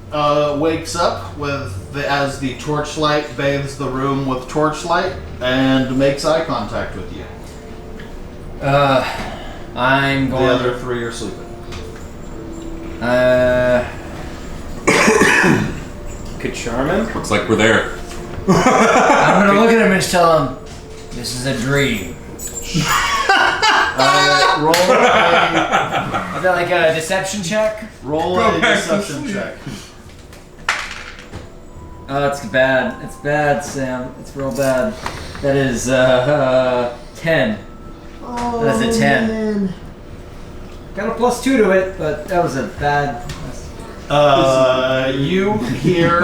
wakes up as the torchlight bathes the room with torchlight and makes eye contact with you. I'm going... The other 3 are sleeping. could charm him. Looks like we're there. I'm gonna look at him and just tell him, this is a dream. Roll Is that like a deception check? a deception check. Oh, it's bad. It's bad, Sam. It's real bad. That is 10. That is a 10. Got a +2 to it, but that was a bad... You hear,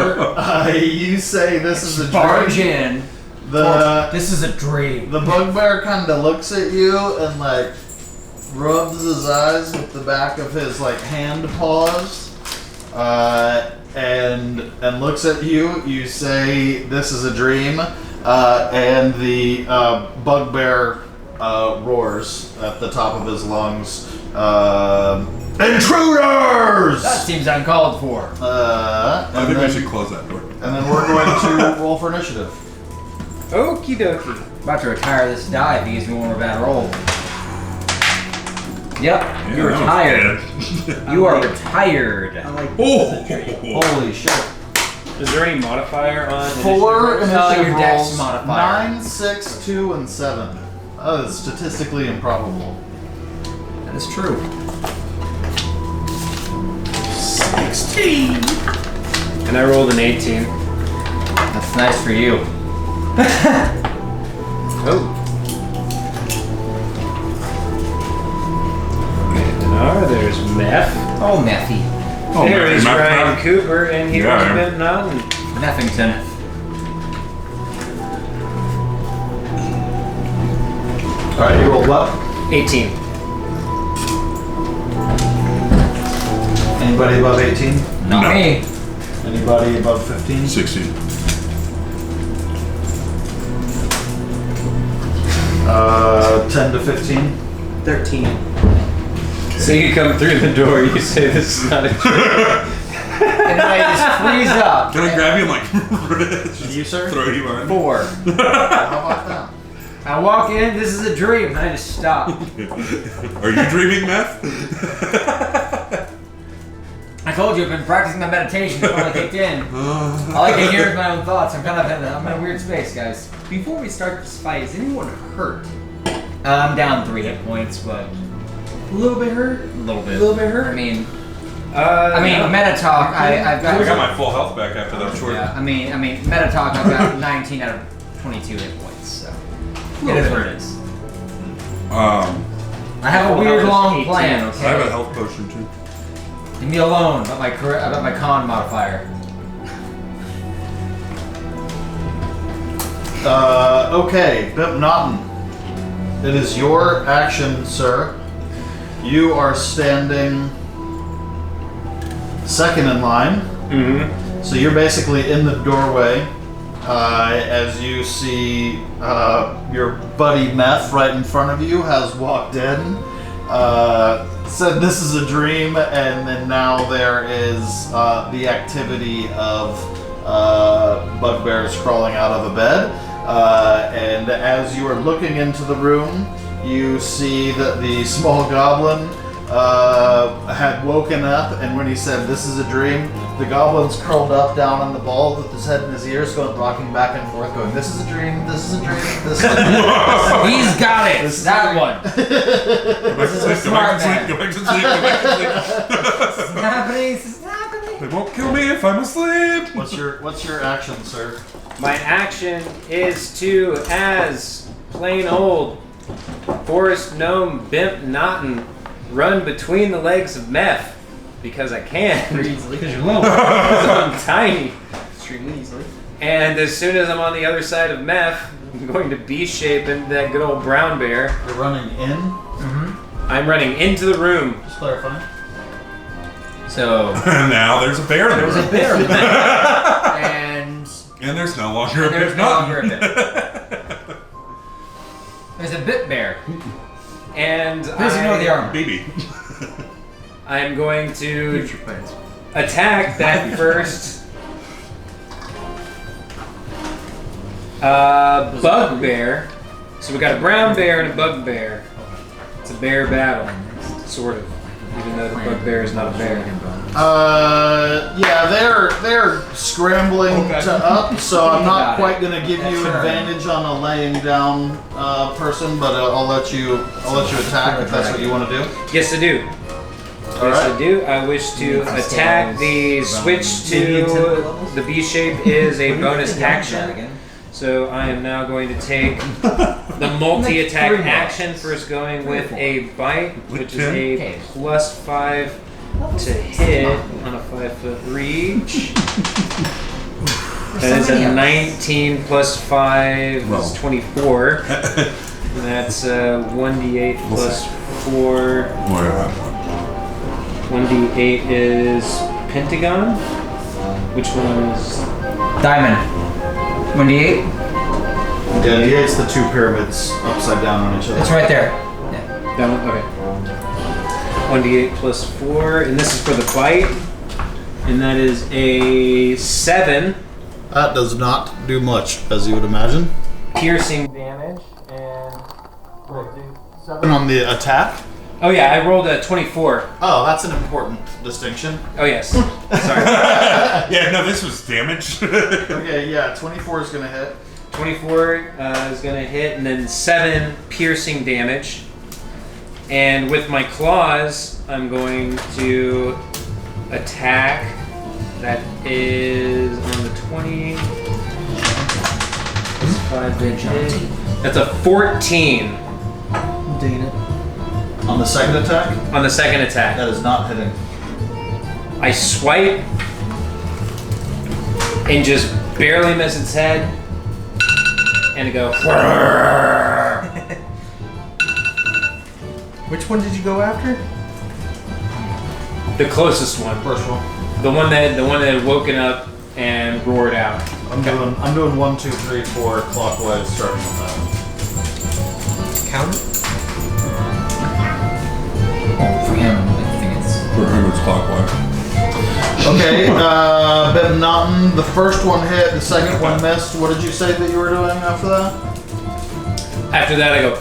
you say this is a Barge dream. in. This is a dream. The bugbear kind of looks at you and like rubs his eyes with the back of his like hand paws, and looks at you. You say this is a dream, and the bugbear roars at the top of his lungs. Intruders! That seems uncalled for. I think we should close that door. And then we're going to roll for initiative. Okie dokie. About to retire this die if he gives me one more bad roll. Yep, you're retired. You are retired. I like Holy shit. Is there any modifier on 4 initiative your dex rolls, modifier. 9, 6, 2, and 7. That is statistically improbable. That is true. 16. And I rolled an 18. That's nice for you. Oh. There's Meth. Oh, Methy. There's Meth. Ryan Cooper, and here's Yeah. Bimpnottin. Neffington. Alright, you rolled what? 18. Anybody above 18? Not No. me. Anybody above 15? 16. 10 to 15? 13. So you come through the door, you say this is not a dream. And I just freeze up. Can I grab you and like just You, sir? throw you on? 4. How about that? I walk in, this is a dream, and I just stop. Are you dreaming meth? I told you I've been practicing my meditation before I kicked in. All I can hear is my own thoughts. I'm in a weird space, guys. Before we start this fight, is anyone hurt? I'm down 3 hit points, but A little bit hurt? a little bit. A little bit hurt? I mean, meta talk. I've got. I got my full health back after that short. Yeah, I mean, meta talk. I've got 19 out of 22 hit points, so it is what it is. I have a weird long plan. I Okay, have a health potion too. leave me alone. About my con modifier. Okay, Bimpnottin. It is your action, sir. You are standing second in line. Mm-hmm. So you're basically in the doorway as you see your buddy Meth right in front of you has walked in, said this is a dream, and then now there is the activity of bugbears crawling out of a bed. And as you are looking into the room, you see that the small goblin had woken up, and when he said this is a dream, the goblin's curled up down on the ball with his head in his ears, going rocking back and forth, going, this is a dream, this is a dream, this is a dream. He's got it. This is That a- one. Go back to sleep, go back to sleep, go back to sleep, go back to This is happening. This is happening. sleep. They won't kill me if I'm asleep. What's your action, sir? My action is to, as plain old forest gnome Bimpnottin, run between the legs of Meth because I can. Easily. Because you're low. Because I'm tiny. Extremely easily. And as soon as I'm on the other side of Meth, I'm going to B-shape into that good old brown bear. You're running in? I'm running into the room. Just clarifying. So Now there's a bear in the there's a room. bear in there, and And there's no longer a there's bit no longer a none. bit. There's a bit bear. And Please ignore the armor. Baby. I'm going to Future plans. attack that first bugbear. So we got a brown bear and a bugbear. It's a bear battle, sort of. Even though the bugbear is not a bear. Yeah, they're scrambling to up, so I'm not Got it. quite gonna give you That's right. advantage on a laying down person, but I'll let you attack if that's what you want to do. Yes, I do. All Yes, right. I do. I wish to attack. The switch to the B shape is a bonus action. So I am now going to take the multi-attack action, first going with a bite, which is a +5 to hit on a 5-foot reach. That is a 19 plus 5 is 24. And that's 1d8 plus 4. 1d8 is pentagon. Which one is... Diamond. 1d8. Yeah, D8's the two pyramids upside down on each other. It's right there. That one? Okay. 1d8 plus 4, and this is for the bite. And that is a 7 That does not do much, as you would imagine. piercing. Damage, and we'll do 7 on the attack. Oh yeah, I rolled a 24. Oh, that's an important distinction. Oh yes. Sorry. Yeah, no, this was damage. Okay, yeah, 24 is gonna hit. 24 is going to hit, and then 7 piercing damage. And with my claws, I'm going to attack. That is on the 20. That's a 14 Digging it. On the second attack, on the second attack. that is not hitting. I swipe and just barely miss its head, and it go. Which one did you go after? The closest one, First one. the one that had woken up and roared out. I'm doing 1, 2, 3, 4 clockwise, starting with that one. Count it? For him, I think it's. For him, it's clockwise. Okay, Bimpnottin, the first one hit, the second one missed. What did you say that you were doing after that? After that, I go.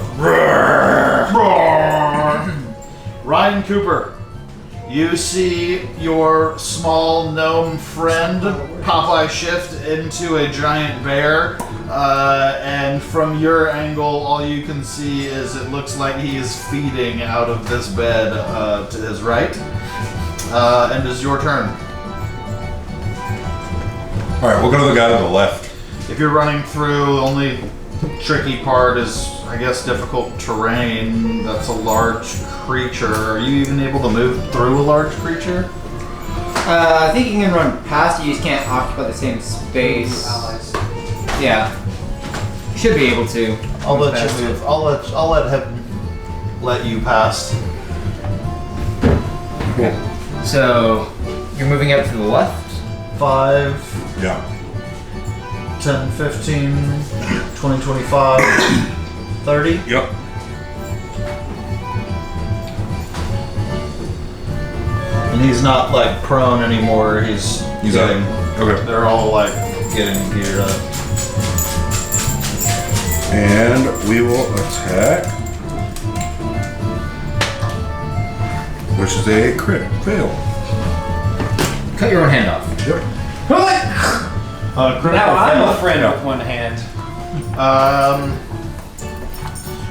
Ryan Cooper, you see your small gnome friend Popeye shift into a giant bear, and from your angle, all you can see is it looks like he is feeding out of this bed to his right. And it's your turn. Alright, we'll go to the guy to the left. If you're running through, the only tricky part is, I guess, difficult terrain. That's a large creature. Are you even able to move through a large creature? I think you can run past it, you just can't occupy the same space. Yeah. You should be able to. I'll let you move. I'll let him let you past. Cool. So you're moving up to the left? 5, Yeah. 10, 15, 20, 25, 30. Yep. And he's not like prone anymore. He's getting. up. Okay. They're all like getting geared up. And we will attack. Which is a crit fail. Cut your own hand off. Yep. Critical Now I'm fail. a friend with one hand.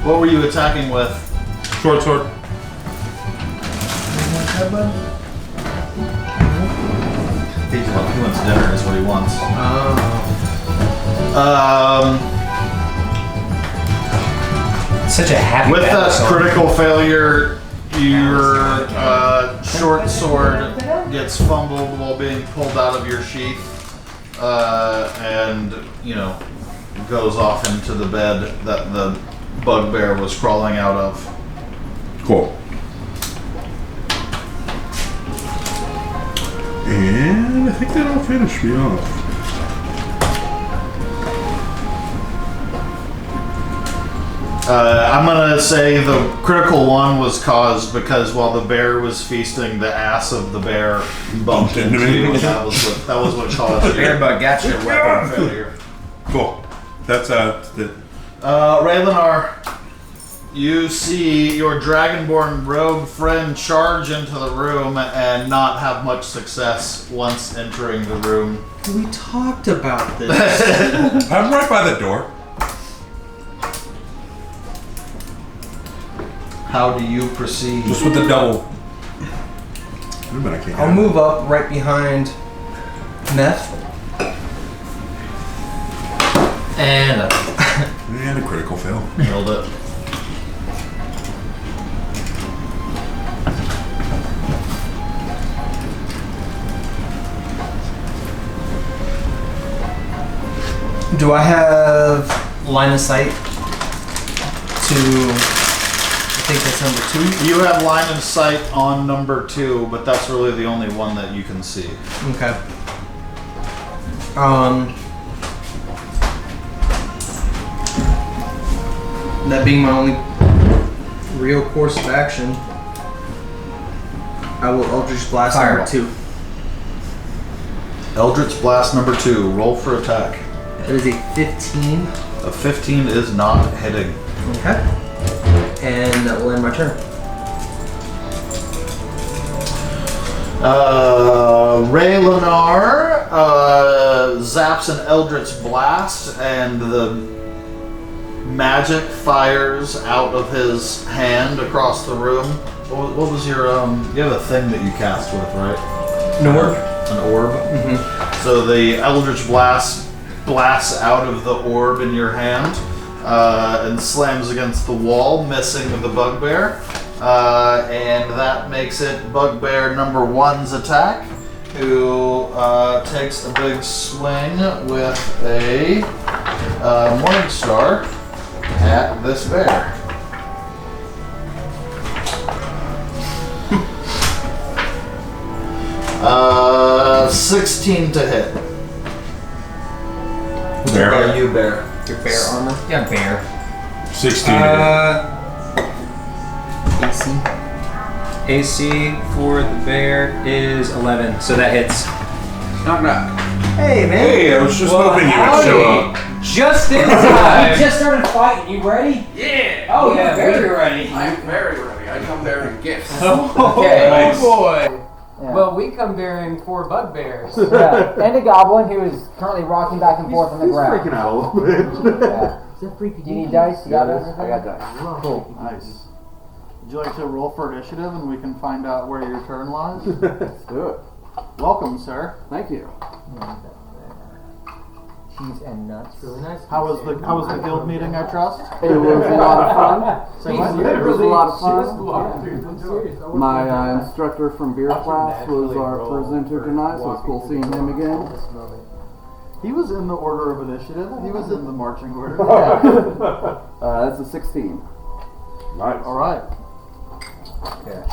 What were you attacking with? Short sword. He wants dinner is what he wants. Such a happy With that episode. critical failure, your short sword gets fumbled while being pulled out of your sheath, and goes off into the bed that the bugbear was crawling out of. Cool. And I think that'll finish me off. I'm gonna say the critical one was caused because while the bear was feasting, the ass of the bear bumped into you. And that was what caused Bear your bug got you. weapon failure. Cool. That's the Raylanar, you see your dragonborn rogue friend charge into the room and not have much success once entering the room. We talked about this. I'm right by the door. How do you proceed? Just with the double. Wait a minute, I can't. I'll move up right behind Meth. And up. And a critical fail. Nailed it. Do I have line of sight to? I think that's number 2. You have line of sight on number 2, but that's really the only one that you can see. Okay. That being my only real course of action, I will Eldritch Blast Fireball. number 2. Eldritch Blast number 2. Roll for attack. That is a 15. A 15 is not hitting. Okay. And that will end my turn. Raylanar zaps an Eldritch Blast, and the magic fires out of his hand across the room. What was your you have a thing that you cast with, right? An orb. An orb. Mm-hmm. So the Eldritch Blast blasts out of the orb in your hand and slams against the wall, missing the bugbear. And that makes it bugbear number 1's attack, who takes a big swing with a Morning Star at this bear. 16 to hit. Bear. What about you, bear? Your bear armor. Yeah, bear. 16 to AC. AC for the bear is 11, so that hits. Knock knock. Hey, man. Hey, I was just hoping you would show up. Just in You time. just started fighting. You ready? Yeah! Oh, yeah, very ready. I'm very ready. I come bearing gifts. Okay. Nice. boy. Yeah. Well, we come bearing 4 bugbears. Yeah, and a goblin who is currently rocking back and forth on the ground. Freaking out a little bit. Yeah. Do you need dice? You got everything? I got that. Cool. Nice. Would you like to roll for initiative and we can find out where your turn lies? Let's do it. Welcome, sir. Thank you. Cheese and nuts. Really nice. How was the guild meeting, I trust? It was a lot of fun. Say what? It was a lot of fun. I'm serious. My instructor from beer class was our presenter tonight, so it's cool seeing him again. He was in the order of initiative. He was in the marching order. That's a 16. Nice. All right. Yeah.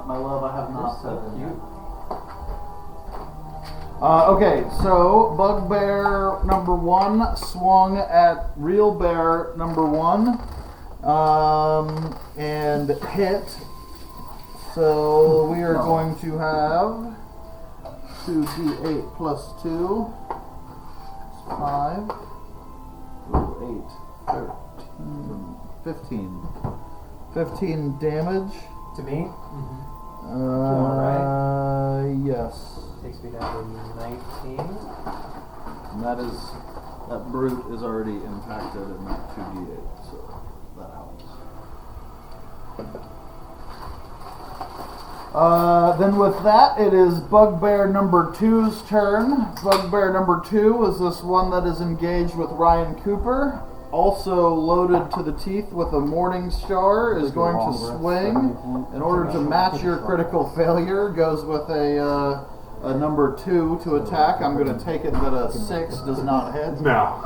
My love, I have not said it yet. Okay, so bugbear number 1 swung at real bear number 1 and hit. So we are going to have 2d8 plus 2, 5, 8, 13, 15. 15 damage. To me? Yes. Takes me down to 19. And that brute is already impacted in that 2d8, so that helps. Then with that, it is bugbear number 2's turn. Bugbear number 2 is this one that is engaged with Ryan Cooper. Also loaded to the teeth with a Morning Star, is going to swing. In order to match your critical failure, goes with a number 2 to attack. I'm going to take it that a 6 does not hit. No.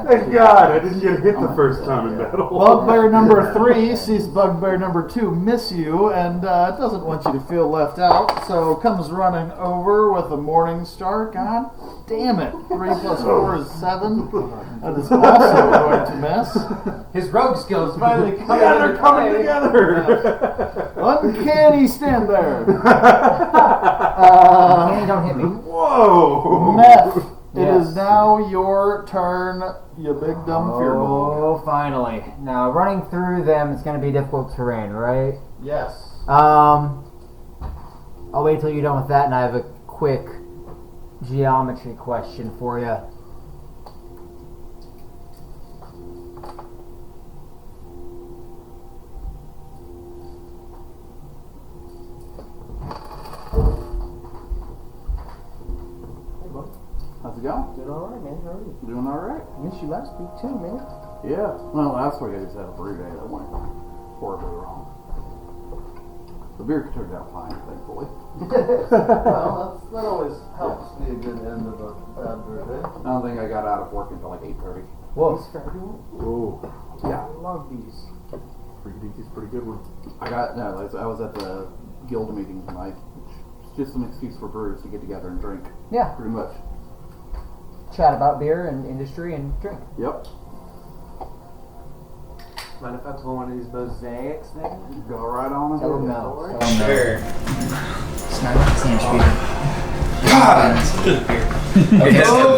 Thank God, I didn't get hit the first time in battle. Bugbear number 3 sees bugbear number 2 miss you and doesn't want you to feel left out, so comes running over with a Morning Star. God damn it. 3 plus 4 is 7. That is also going to miss. His rogue skills finally coming Yeah, they're coming play. together. Uncanny stand there. Kenny, don't hit me. Whoa. Meth, it Yes. is now your turn, you big dumb fearball. Oh, finally. Now, running through them is going to be difficult terrain, right? Yes. I'll wait till you're done with that, and I have a quick geometry question for you. How's it going? Doing alright, man. How are you? Doing alright. Missed you last week too, man. Yeah. Well, last week I just had a brew day that went horribly wrong. The beer turned out fine, thankfully. Well, that always helps be a good end of a bad day. I don't think I got out of work until like 8:30. Whoa. Ooh. Yeah. I love these. He's a pretty good one. I was at the guild meeting tonight. It's just an excuse for brewers to get together and drink. Yeah. Pretty much. Chat about beer and industry and drink. Yep. Mind if I pull one of these mosaics things? Go right on Tell them ahead. no. Sure. It's not Sam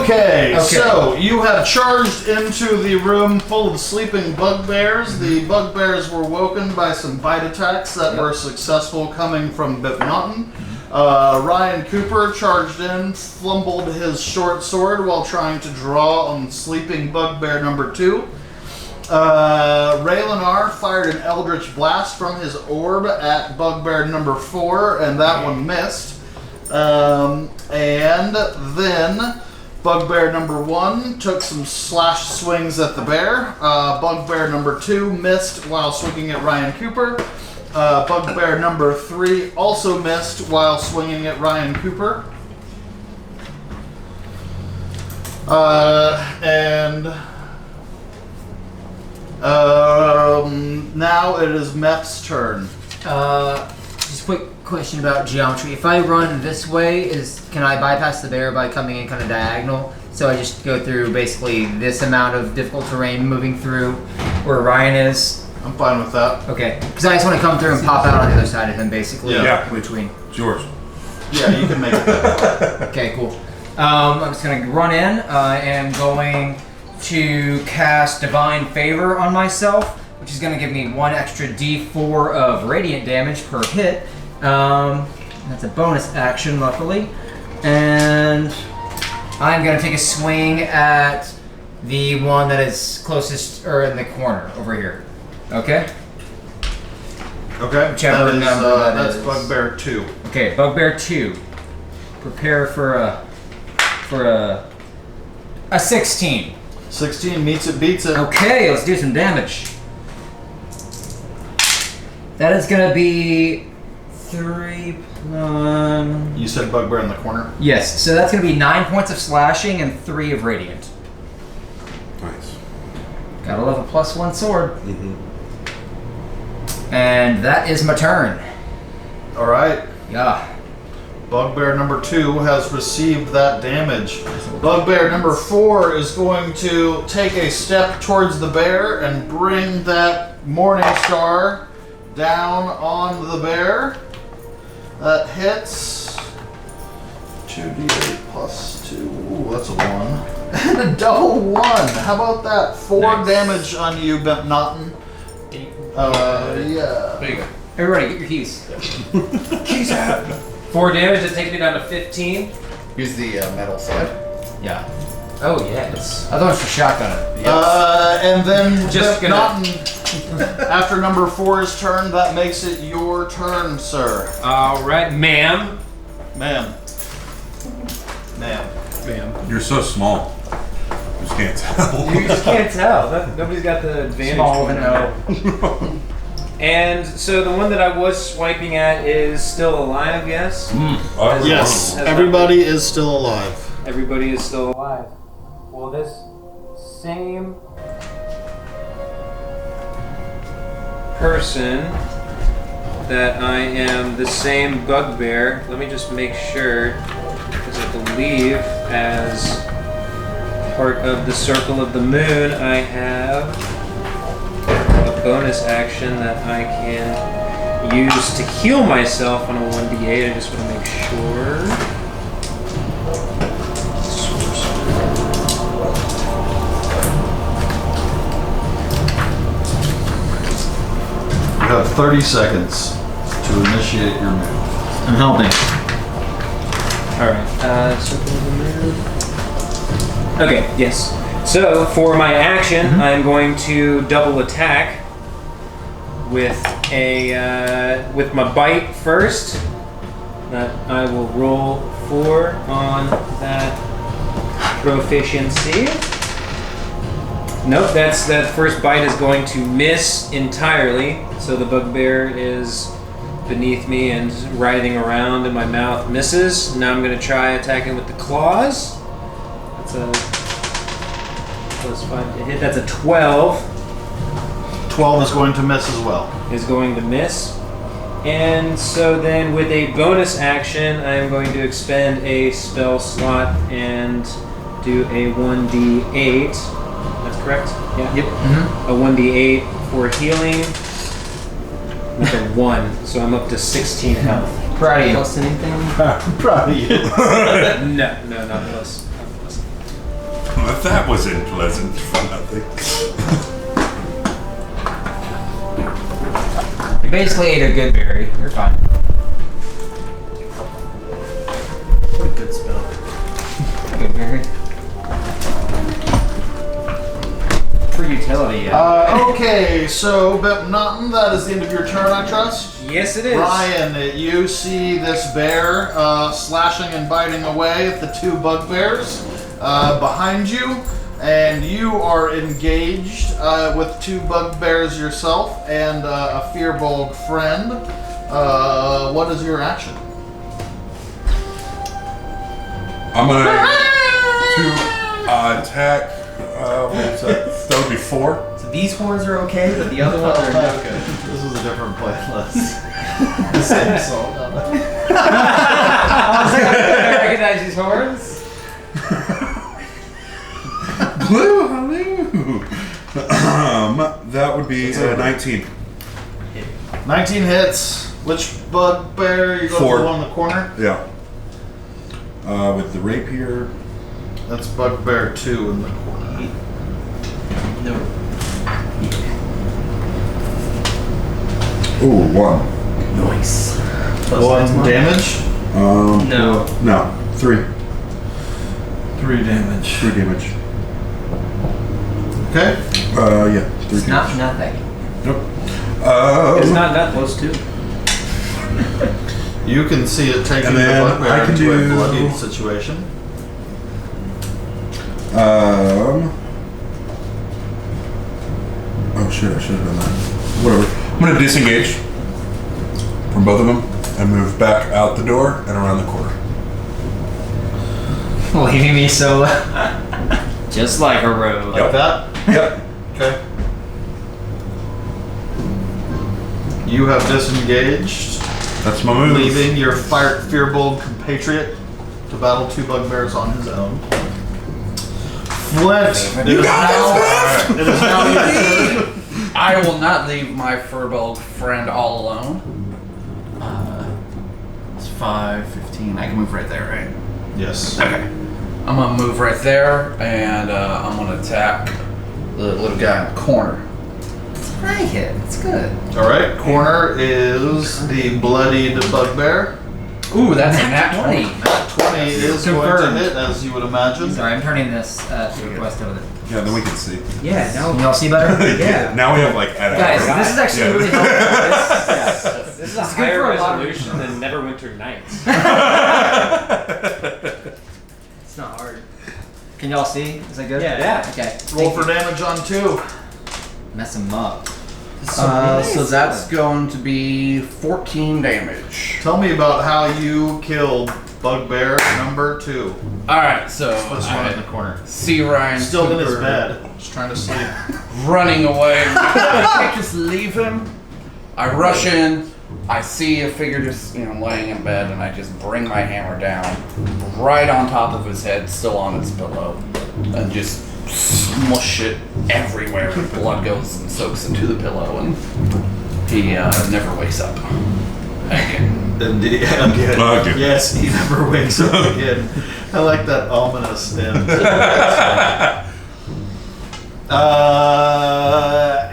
Okay, so you have charged into the room full of sleeping bugbears. The bugbears were woken by some bite attacks that were successful coming from Bimpnottin. Ryan Cooper charged in, fumbled his short sword while trying to draw on sleeping bugbear number 2. Raylanar fired an eldritch blast from his orb at bugbear number 4, and that one missed. And then bugbear number 1 took some slash swings at the bear. Bugbear number 2 missed while swinging at Ryan Cooper. Bugbear number 3 also missed while swinging at Ryan Cooper. Now it is Meth's turn. Just quick question about geometry. If I run this way, can I bypass the bear by coming in kind of diagonal? So I just go through basically this amount of difficult terrain, moving through where Ryan is. I'm fine with that. Okay, because I just want to come through and pop out on the other side of him, basically. Yeah. Between. It's yours. Yeah, you can make it that way. Okay, cool. I'm just gonna run in. I am going to cast Divine Favor on myself, which is gonna give me 1 extra D4 of radiant damage per hit. That's a bonus action, luckily. And I'm gonna take a swing at the one that is closest, or in the corner over here. Okay? Okay. Whichever number that that's is. Bugbear 2. Okay, Bugbear 2. Prepare for a 16. 16 meets it, beats it. Okay, let's do some damage. That is gonna be 3 plus... You said Bugbear in the corner? Yes, so that's gonna be 9 points of slashing and 3 of radiant. Nice. Gotta love a +1 sword. Mm-hmm. And that is my turn. Alright. Yeah. Bugbear number 2 has received that damage. Bugbear number 4 is going to take a step towards the bear and bring that Morning Star down on the bear. That hits. 2d8 plus 2. Ooh, that's a 1. And a double 1. How about that? 4 Nice. damage on you, Bimpnottin. Yeah. There you go. Everybody, get your keys. Keys out. 4 damage, that takes me down to 15. Here's the metal side. Yeah. Oh, yes. I thought it was for shotgun. And then Just Bimpnottin, after number 4's turn, that makes it your turn, sir. All right, ma'am. Ma'am. You're so small. You just can't tell. You just can't tell. Nobody's got the advantage. Small with an O. And so the one that I was swiping at is still alive, yes? Oh, Yes, Has everybody is still alive. Everybody is still alive. Well, this same Person that I am the same bugbear. Let me just make sure, because I believe as part of the Circle of the Moon, I have a bonus action that I can use to heal myself on a 1d8. I just want to make sure. You have 30 seconds to initiate your move. I'm helping. Alright, Circle of the Moon. Okay, yes. So, for my action, I'm going to double attack with with my bite first. That I will roll 4 on that proficiency. Nope, that first bite is going to miss entirely. So the bugbear is beneath me and writhing around, and my mouth misses. Now I'm going to try attacking with the claws. That's a +5 to hit. That's a 12. 12 is going to miss as well. Is going to miss. And so then with a bonus action, I'm going to expend a spell slot and do a 1d8. That's correct? Yeah. Yep. A 1d8 for healing with a 1. So I'm up to 16 health. Proud of you. Plus anything? I'm proud of you. No, not plus. That wasn't pleasant for nothing. You basically ate a good berry. You're fine. What a good spell. Good berry. For utility, yeah. Okay, so Bimpnottin, that is the end of your turn, I trust. Yes, it is. Ryan, you see this bear slashing and biting away at the 2 bugbears behind you, and you are engaged with 2 bugbears yourself and a Fearbolg friend. What is your action? I'm gonna attack. What's that? That would be 4. So these horns are okay, but the other ones are not good. This is a different playlist. The same song. I recognize these horns. Blue, hello. That would be 19. 19 hits. Which bugbear? You go Four. for the one in the corner? Yeah. With the rapier. That's bugbear 2 in the corner. No. Ooh, 1. Nice. One damage? No. No. 3. 3 damage. 3 damage. Okay. Yeah. 3 It's not nothing. Nope. It's not that close to. You can see it taking And the then bugbear I can into a do- bloody situation. Oh shit, I should have done that. Whatever. I'm gonna disengage from both of them and move back out the door and around the corner. Leaving me solo. Just like a rogue. Like that? Yep. Okay. You have disengaged, That's my move. leaving your fear-bold compatriot to battle 2 bugbears on his own. Flint, You got it is now your turn. I will not leave my furball friend all alone. It's 5, 15. I can move right there, right? Yes. Okay. I'm gonna move right there, and I'm gonna attack the little guy in the corner. I hit. It's good. All right. Corner is the bloodied bugbear. Ooh, that's a nat 20. 20 is going to Confirmed. hit, as you would imagine. Sorry, I'm turning this to request over there. Yeah, then we can see. Yeah, Can now. y'all see better? Yeah. Now we have like Guys, this is actually Yeah. really helpful. This is a It's good higher for a lot of- resolution than Neverwinter Nights. It's not hard. Can y'all see? Is that good? Yeah. Okay. Roll for damage on 2. Mess him up. So that's going to be 14 damage. Tell me about how you killed bugbear number 2. Alright, so Let's run in I the corner. see Ryan Still in his Cooper bed, just trying to sleep. running away. I can't just leave him. I rush in. I see a figure just, laying in bed, and I just bring my hammer down right on top of his head, still on his pillow, and just smush it everywhere. And blood goes and soaks into the pillow, and he never wakes up again. Indeed. Again. Yes, he never wakes up again. I like that ominous end.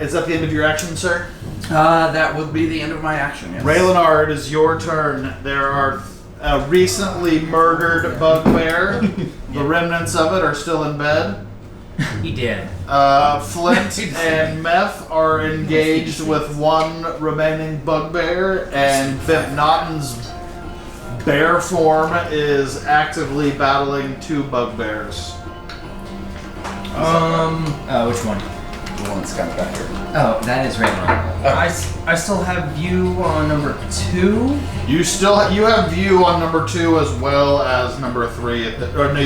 Is that the end of your action, sir? That would be the end of my action. Yes. Raylanard, it is your turn. There are a recently murdered bugbear. The remnants of it are still in bed. He did. Flint and Meth are engaged with 1 remaining bugbear, and Bimpnottin's bear form is actively battling 2 bugbears. Which one? The one that's got back here. Oh, that is Raymond. I still have view on number 2. You have view on number 2 as well as number 3.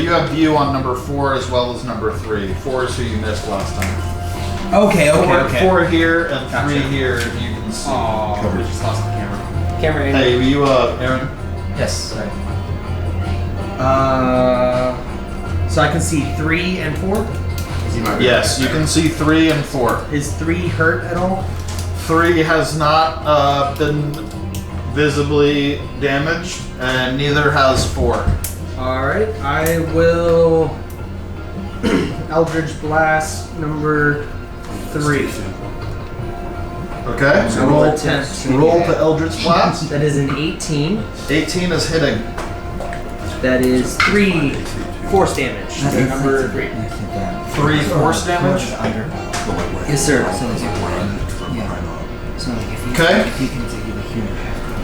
You have view on number 4 as well as number 3. 4 is who you missed last time. Okay. 4 here and 3 Gotcha. here. If you can see. Oh, we just lost the camera. Camera angle. Hey, you Aaron? Yes. Sorry. So I can see 3 and 4. Yes, you can see 3 and 4. Is 3 hurt at all? 3 has not been visibly damaged, and neither has 4. Alright, I will Eldritch Blast number 3. Okay, so I will roll attempt. to Eldritch Blast. That is an 18. 18 is hitting. That is 3 force damage. Number 3. 3 force damage. Yes, sir. Okay.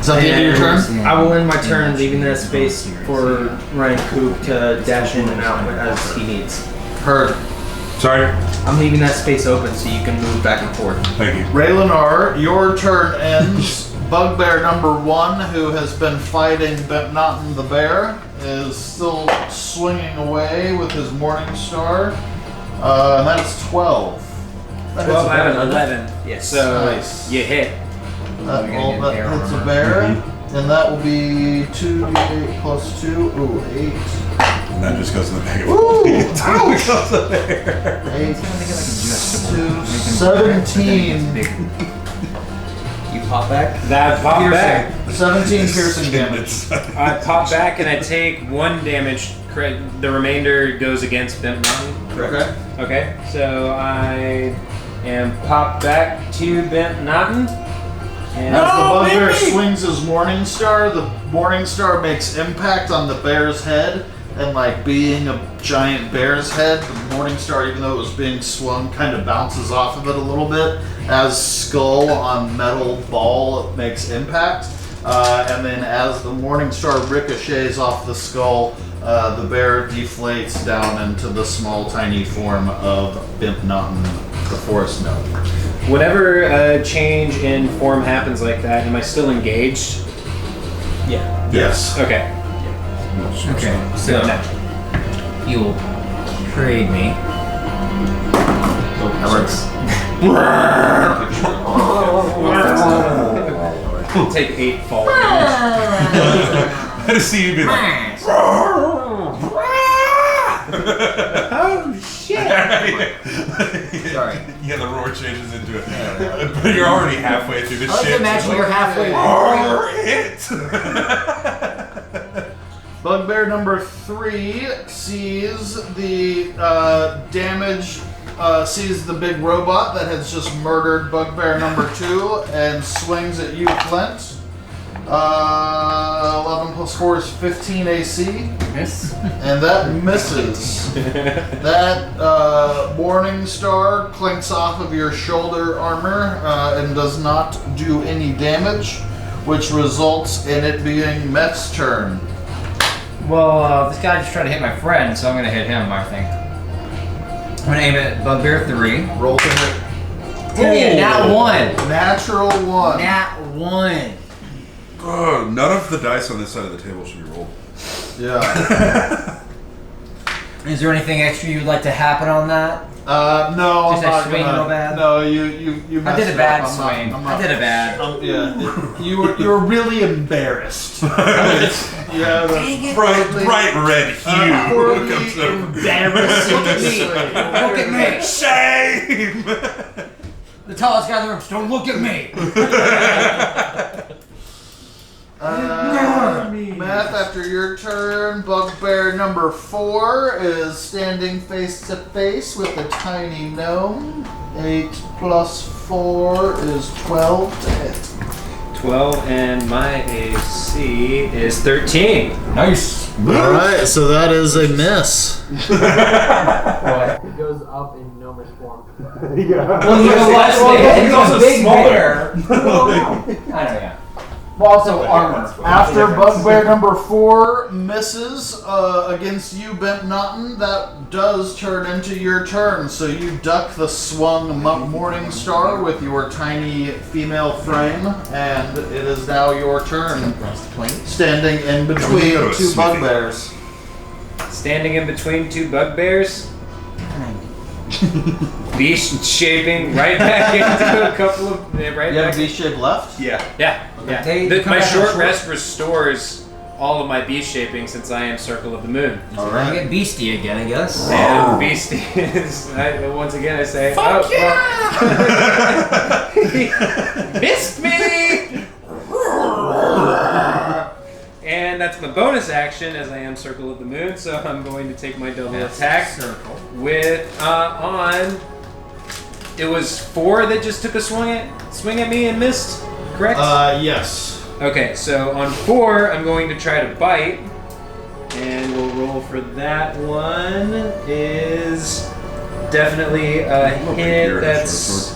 Is that the end of your turn? I will end my turn, leaving that space for Ryan Coop to dash in and out as he needs. Heard. Sorry. I'm leaving that space open so you can move back and forth. Thank you. Raylanar, your turn ends. Bugbear number 1, who has been fighting Bimpnottin the bear, is still swinging away with his Morning Star. And that's 12. That hits 12 a out bear. of 11. Yes. So Nice. you hit. That hits a bear. And that will be 2d8 plus 2. Ooh, 8. And that just goes in the bag of Ooh, goes in there. 8, 2, 17. You pop back. That pop back. 17 piercing damage. I pop back and I take 1 damage. The remainder goes against Bimpnottin. Okay. Okay, so I am popped back to Bimpnottin. And As the bugbear swings his Morning Star, the Morning Star makes impact on the bear's head, and like being a giant bear's head, the Morning Star, even though it was being swung, kind of bounces off of it a little bit. As skull on metal ball, it makes impact, and then as the Morning Star ricochets off the skull, the bear deflates down into the small, tiny form of Bimpnottin, the forest gnome. whenever change in form happens like that, am I still engaged? Yeah. Yes. Okay. Okay, so you will trade me. That works. I'll take 8 fall damage. I just see you be like, Oh shit! Sorry. Yeah, the roar changes into it. But you're already halfway through the I like shit. to imagine you're halfway. Hit! Bugbear number 3 sees the damage, sees the big robot that has just murdered Bugbear number 2 and swings at you, Clint. 11 plus 4 is 15 AC. Miss. And that misses. That Morning Star clinks off of your shoulder armor and does not do any damage, which results in it being Meth's turn. Well, this guy just tried to hit my friend, so I'm gonna hit him, I think. I'm gonna aim at Bugbear 3. Roll to hit. Give me a nat 1. Natural 1. Nat 1. Oh, none of the dice on this side of the table should be rolled. Yeah. Is there anything extra you'd like to happen on that? No, Just I'm I not swing gonna. real bad? No, you I messed did a it bad up. I'm not- swing. I'm I not- did a bad. Yeah, you were really embarrassed. Yeah, Bright red hue poorly comes over. embarrassing. Look at me. Look at me. Shame! The tallest guy in the room. Don't look at me. Math, after your turn, Bugbear number 4 is standing face to face with a tiny gnome. 8 plus 4 is 12 to hit. 12 and my AC is 13. Nice. Alright, so that is a miss. It goes up in gnomish form. Well, he's less big. He's also big bear. I know, yeah. Well, also armor. After Bugbear number 4 misses against you, Bimpnottin, that does turn into your turn. So you duck the swung Morning Star with your tiny female frame, and it is now your turn. Standing in between 2 bugbears. Standing in between 2 bugbears. Beast shaping right back into a couple of You have a V-shape left? Yeah. Yeah. They come My back short on rest restores all of my beast shaping since I am Circle of the Moon. I get beastie again, I guess. And beast is once again I say, Fuck yeah! Missed me. And that's my bonus action as I am Circle of the Moon, so I'm going to take my double attack with on. It was 4 that just took a swing at me and missed, correct? Yes. Okay, so on 4 I'm going to try to bite, and we'll roll for that one. Is definitely a hit. That's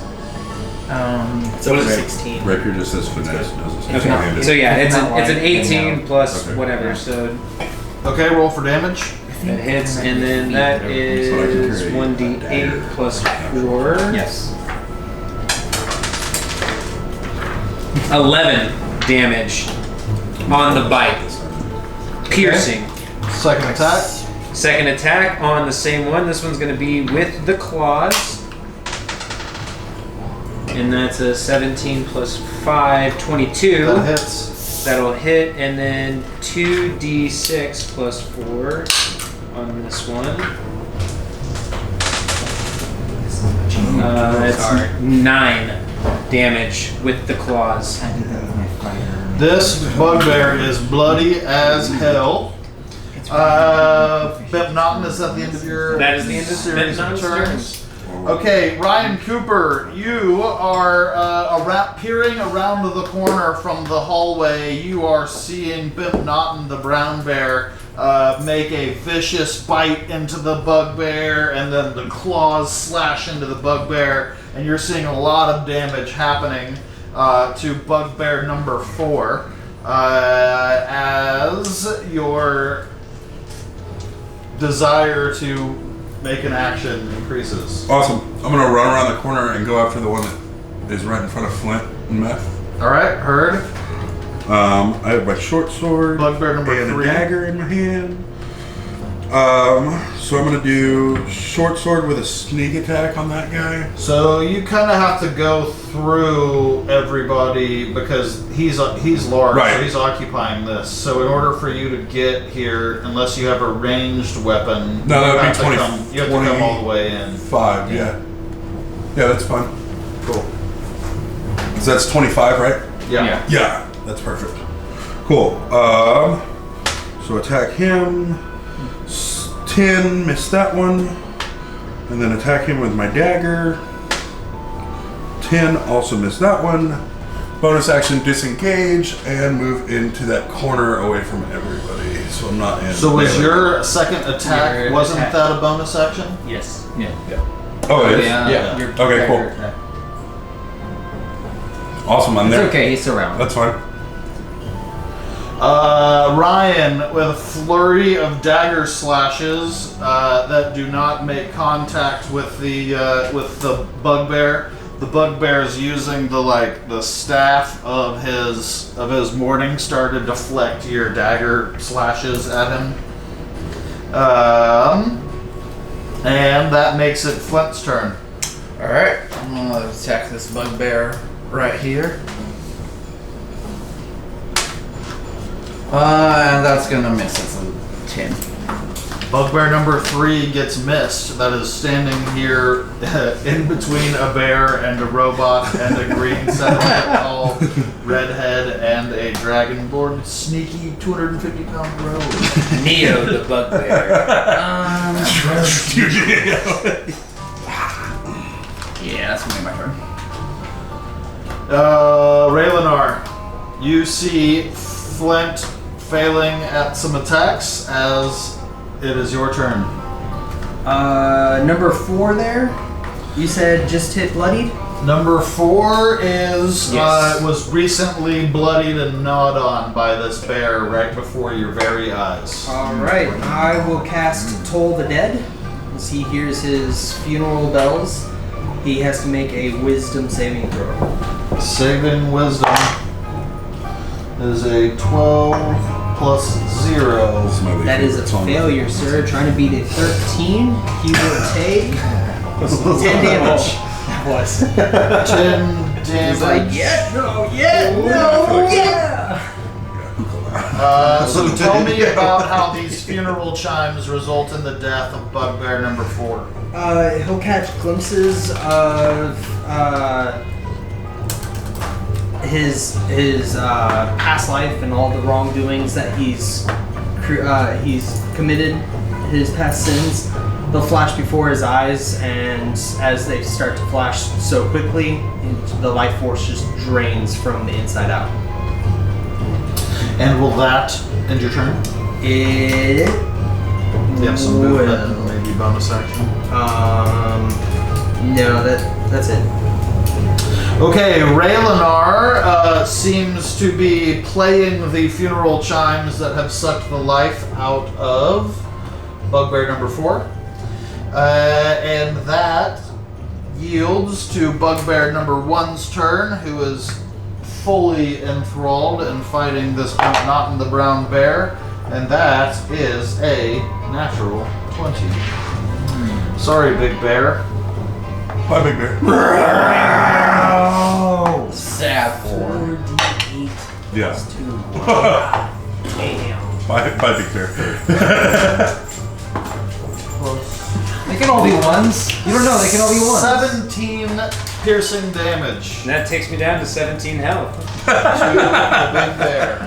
So it's 16. Rapier just says finesse. okay. So yeah, it's an 18 plus Okay. whatever. So Okay, roll for damage. that hits, and then that is 1d8 plus 4. Yes. 11 damage on the bite. Piercing. Second attack. Second attack on the same one. This one's going to be with the claws. And that's a 17 plus 5, 22. That hits. That'll hit, and then 2d6 plus 4 on this one. That's 9 damage with the claws. This bugbear is bloody as hell. Bimpnottin is at the end of your That is the end of series of Bimpnottin's turns. Okay, Ryan Cooper, you are peering around the corner from the hallway. You are seeing Bimpnottin, the brown bear, make a vicious bite into the bugbear, and then the claws slash into the bugbear, and you're seeing a lot of damage happening to bugbear number 4 as your desire to make an action increases. Awesome. I'm gonna run around the corner and go after the one that is right in front of Flint and Meth. All right, heard. I have my short sword, Bugbear number and 3. a dagger in my hand. So I'm gonna do short sword with a sneak attack on that guy. So you kind of have to go through everybody because he's large, Right. so he's occupying this. So in order for you to get here, unless you have a ranged weapon, No, that you would have be to 20, come, you have to come all the way in. 5, yeah. Yeah, that's fine. Cool. So that's 25, right? Yeah. Yeah, that's perfect. Cool. So attack him. 10, miss that one. And then attack him with my dagger. 10, also miss that one. Bonus action, disengage, and move into that corner away from everybody. So I'm not in. So was melee. your second attack, Your wasn't attack. that a bonus action? Yes. Yeah. Oh, it is? Yeah. Your Okay, dagger cool. attack. Awesome, I'm It's there. okay, he's around. That's fine. Ryan, with a flurry of dagger slashes that do not make contact with the bugbear. The bugbear is using the staff of his morning star to deflect your dagger slashes at him. And that makes it Flint's turn. Alright, I'm gonna attack this bugbear right here. And that's gonna miss. It's a 10. Bugbear number 3 gets missed. That is standing here in between a bear and a robot and a green 7-foot-tall redhead and a dragonborn sneaky 250-pound rogue. Neo the bugbear. Yeah, that's gonna be my turn. Raylanar, you see Flint failing at some attacks as it is your turn. Number 4 there. You said just hit bloodied. Number 4 is Yes. was recently bloodied and gnawed on by this bear right before your very eyes. All right. I will cast Toll the Dead as he hears his funeral bells. He has to make a Wisdom saving throw. Saving wisdom is a 12 plus 0. That is a failure, sir. Trying to beat a 13. He will take 10 damage. That was 10 damage. He's like, yeah, no, yeah. So tell me about how these funeral chimes result in the death of bugbear number 4. He'll catch glimpses of his past life and all the wrongdoings that he's committed, his past sins. They'll flash before his eyes, and as they start to flash so quickly, the life force just drains from the inside out. And will that end your turn? It You have some movement, maybe bonus action. No, that's it. Okay, Raylanar seems to be playing the funeral chimes that have sucked the life out of bugbear number 4. And that yields to bugbear number 1's turn, who is fully enthralled and fighting this Bimpnottin the brown bear, and that is a natural 20. Sorry, big bear. Bye, Big Bear. Sad for. Yeah. Damn. Bye, Big Bear. They can all be ones. You don't know. They can all be ones. 17 piercing damage. And that takes me down to 17 health. To the Big Bear.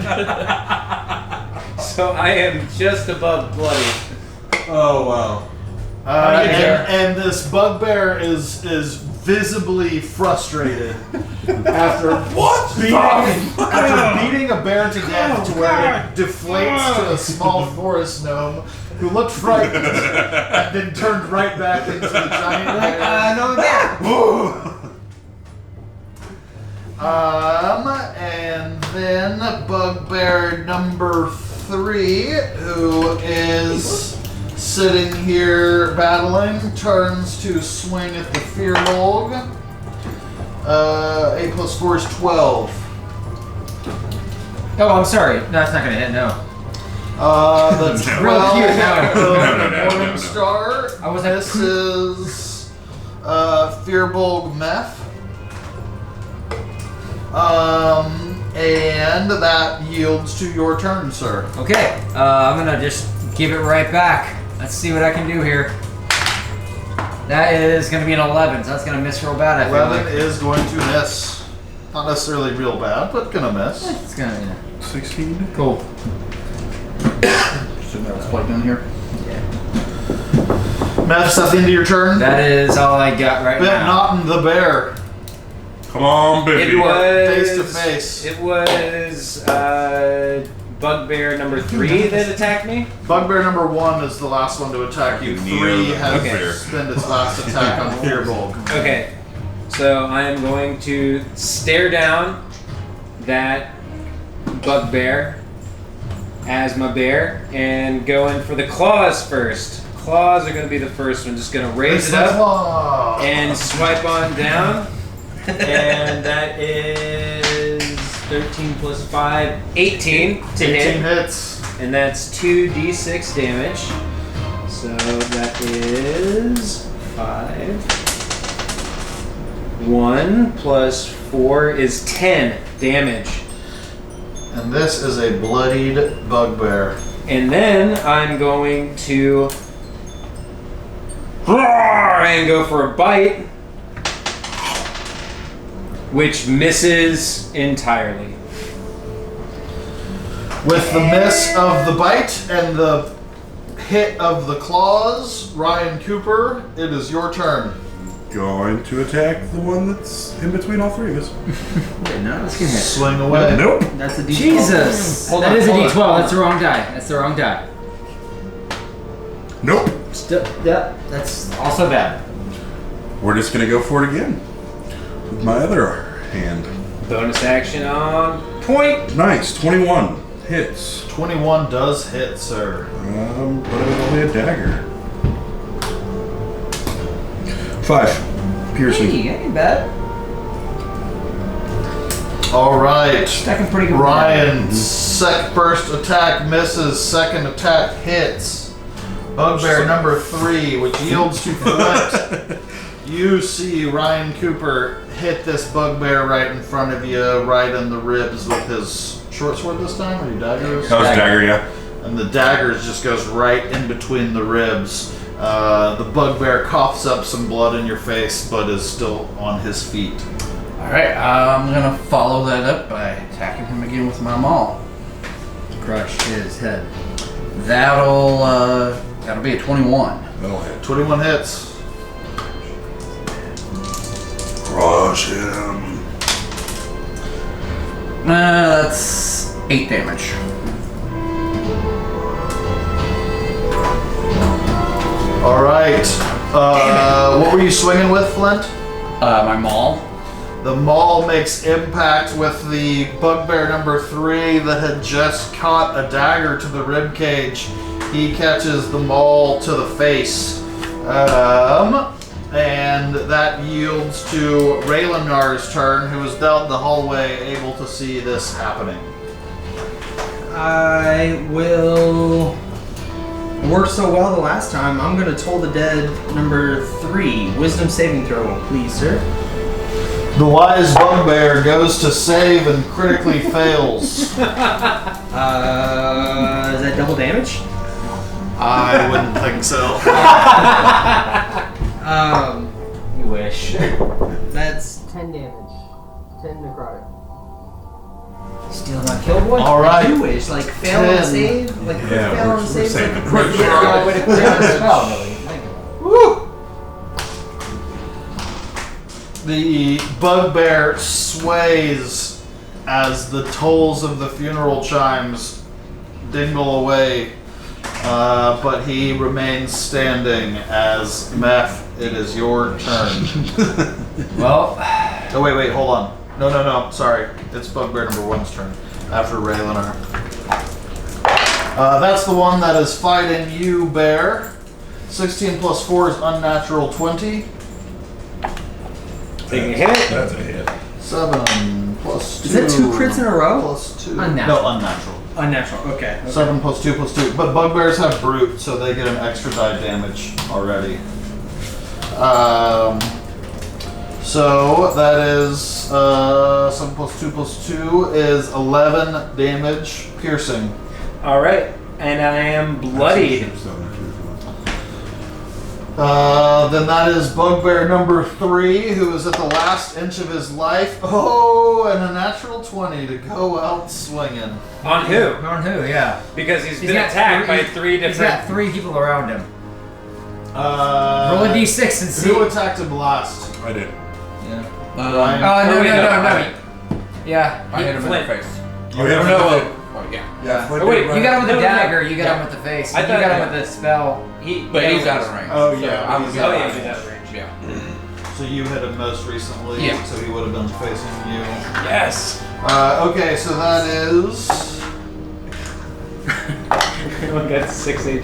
So I am just above bloody. Oh, wow. And this bugbear is visibly frustrated after beating a bear to death to where it deflates to a small forest gnome who looked frightened and then turned right back into the giant bear. No, there. And then bugbear number 3, who is sitting here battling, turns to swing at the Fearbolg. A plus 4 is 12. Oh, I'm sorry. No, that's not gonna hit. No. The 12 Real cute. of Morningstar. I was This is Fearbolg Meth. And that yields to your turn, sir. Okay. I'm gonna just give it right back. Let's see what I can do here. That is going to be an 11, so that's going to miss real bad, I feel 11 like. is going to miss. Not necessarily real bad, but gonna miss. It's going to, 16. Cool. So that was plugged in here. Meth, at the end of your turn. That is all I got right now. Bimpnottin the bear. Come on, baby. It was Face to face. It was bugbear number 3 that attacked me. Bugbear number 1 is the last one to attack you. 3 has Okay. spent its last attack on Fearbolg. Okay, so I am going to stare down that bugbear as my bear and go in for the claws first. Claws are going to be the first one. Just going to raise it up and swipe on down. And that is 13 plus 5, 18 to 18 hit. hits. And that's 2d6 damage. So that is 5. 1 plus 4 is 10 damage. And this is a bloodied bugbear. And then I'm going to roar and go for a bite, which misses entirely. With the miss of the bite and the hit of the claws, Ryan Cooper, it is your turn. Going to attack the one that's in between all three of us. Wait, no, let's get hit. Swing away. Nope. That's a D12. Jesus! That is a D12. That's the wrong die. That's the wrong die. Nope. Yeah, that's also bad. We're just gonna go for it again with my other hand. Bonus action on point. Nice, 21 hits. 21 does hit, sir. But it was only a dagger. 5 piercing. Hey, ain't bad. All right. Stacking pretty good. Ryan's first attack misses, second attack hits. Bugbear number 3, which yields to Flint. You see Ryan Cooper hit this bugbear right in front of you, right in the ribs with his short sword this time, or your daggers? That was dagger, yeah. And the dagger just goes right in between the ribs. The bugbear coughs up some blood in your face, but is still on his feet. Alright, I'm gonna follow that up by attacking him again with my maul. Crush his head. That'll be a 21. That'll hit. 21 hits. Crush him. That's 8 damage. All right. What were you swinging with, Flint? My maul. The maul makes impact with the bugbear number 3 that had just caught a dagger to the rib cage. He catches the maul to the face. And that yields to Raylanar's turn, who is down the hallway able to see this happening. I will. It worked so well the last time. I'm gonna toll the dead number 3. Wisdom saving throw, please, sir. The wise bugbear goes to save and critically fails. Is that double damage? I wouldn't think so. You wish. That's 10 damage. 10 necrotic. Still not killed one? All I right. do wish. Like, fail on a 10. save? Like, Yeah, fail on a we're save? saving Like, it. crit Yeah, fail. way to clear the spell, really. Woo! The bugbear sways as the tolls of the funeral chimes dingle away, but he remains standing as Meph, it is your turn. Well, Oh, wait, hold on. No, sorry. It's bugbear number 1's turn after Raylanar. That's the one that is fighting you, bear. 16 plus 4 is unnatural 20. Taking a hit. That's a hit. 7 plus 2. Is that 2 crits in a row? Plus 2. Unnatural. No, unnatural. Unnatural. Okay. 7 plus 2 plus 2. But bugbears have brute, so they get an extra die damage already. So that is 7 plus 2 plus 2 is 11 damage piercing. All right, and I am bloodied. Then that is bugbear number 3, who is at the last inch of his life. Oh, and a natural 20 to go out swinging. On who? on who? Yeah. Because he's been got attacked three- by 3 He's got different. 3 people around him. Roll Roll a d6 and see. Who attacked him last? I did. Ryan? Oh, no. Yeah. I hit him in the Flint. face. Oh, yeah. Oh, yeah. Yeah. Oh, wait, You got him with the No, no. dagger, you got him with the face. I You thought- got him with the spell. But he's out of range. Oh, yeah, So I was he's out Oh, of yeah, range. he's out of range. Yeah. So you hit him most recently, Yeah. so he would have been facing you. Yes. Okay, so that is... Everyone got 6 HP.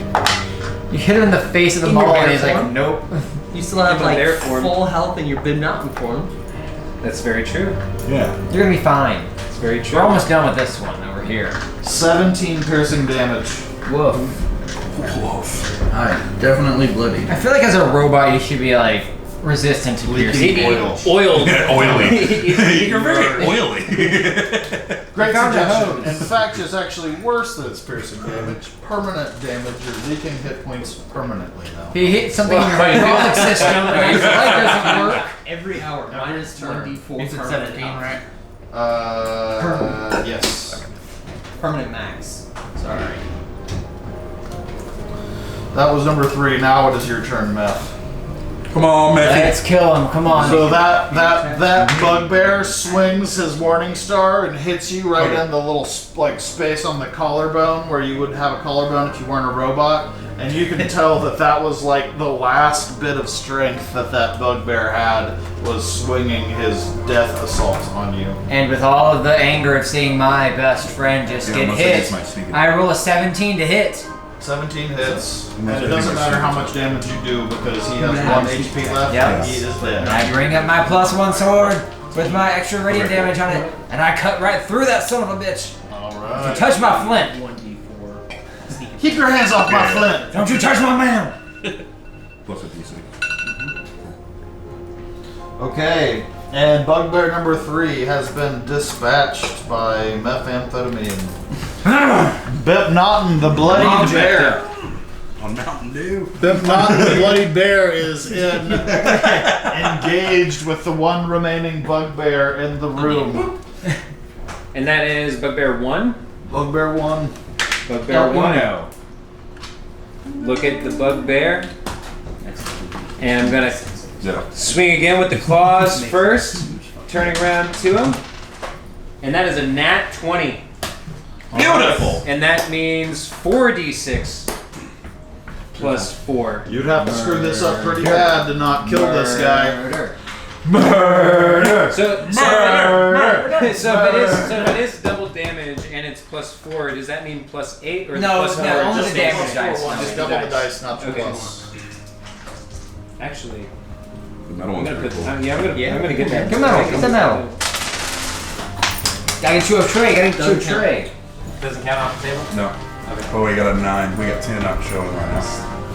You hit him in the face of the In your mall and bear he's like, form? nope. You still have In like their form. full health in your Bimpnottin form. That's very true. Yeah. You're gonna be fine. It's very true. We're almost done with this one over here. 17 piercing damage. Woof. I'm definitely bloody. I feel like as a robot you should be like resistant to piercing. Oil. Oil. Oily. You're very oily. Great found a suggestion. hose. In fact, it's actually worse than its piercing damage. Permanent damage. You're leaking hit points permanently now. He hit something in your hydraulic system and his leg doesn't work. Every hour, minus 1d4. Is it 17, right? Yes. Permanent max. Sorry. That was number 3. Now it is your turn, Meth. Come on, Let's Matthew. kill him, come on. So that bugbear swings his morning star and hits you right in the little space on the collarbone where you would have a collarbone if you weren't a robot, and you can tell that was like the last bit of strength that bugbear had was swinging his death assault on you. And with all of the anger of seeing my best friend just Yeah, get unless I hit, get my sneak I roll a 17 to hit. 17 hits, And and it doesn't matter how much damage you do because he has 1 HP left. Yep. He is And dead. I bring up my +1 sword with my extra radiant damage on it, and I cut right through that son of a bitch. All You right. touch my flint. 1d4. Keep your hands off my flint. Don't you touch my man. Plus a d6. Okay, and bugbear number 3 has been dispatched by methamphetamine. Bimpnottin, the bloody bear. On Mountain Dew. Bimpnottin, the bloody bear, is engaged with the one remaining bugbear in the room. And that is Bugbear 1. Bugbear 1. Bugbear 1. Look at the Bugbear. And I'm going to Yeah. swing again with the claws first. Turning around to him. And that is a nat 20. Beautiful. And that means 4d6 plus 4. You'd have to screw this up pretty bad to not kill this guy. Murder. Murder! So if it is double damage and it's plus 4, does that mean plus 8 or No, plus no, 4? only Just the damage plus dice. 4, Just double the dice, not the Okay. plus. Actually, The metal I'm one's gonna pretty put. cool. I'm gonna get that. Get metal, get the metal. Gotta get you a tray, gotta get you a Doesn't count. tray. Doesn't count off the table. No. Okay. Oh, we got a 9. We got 10 up showing right now.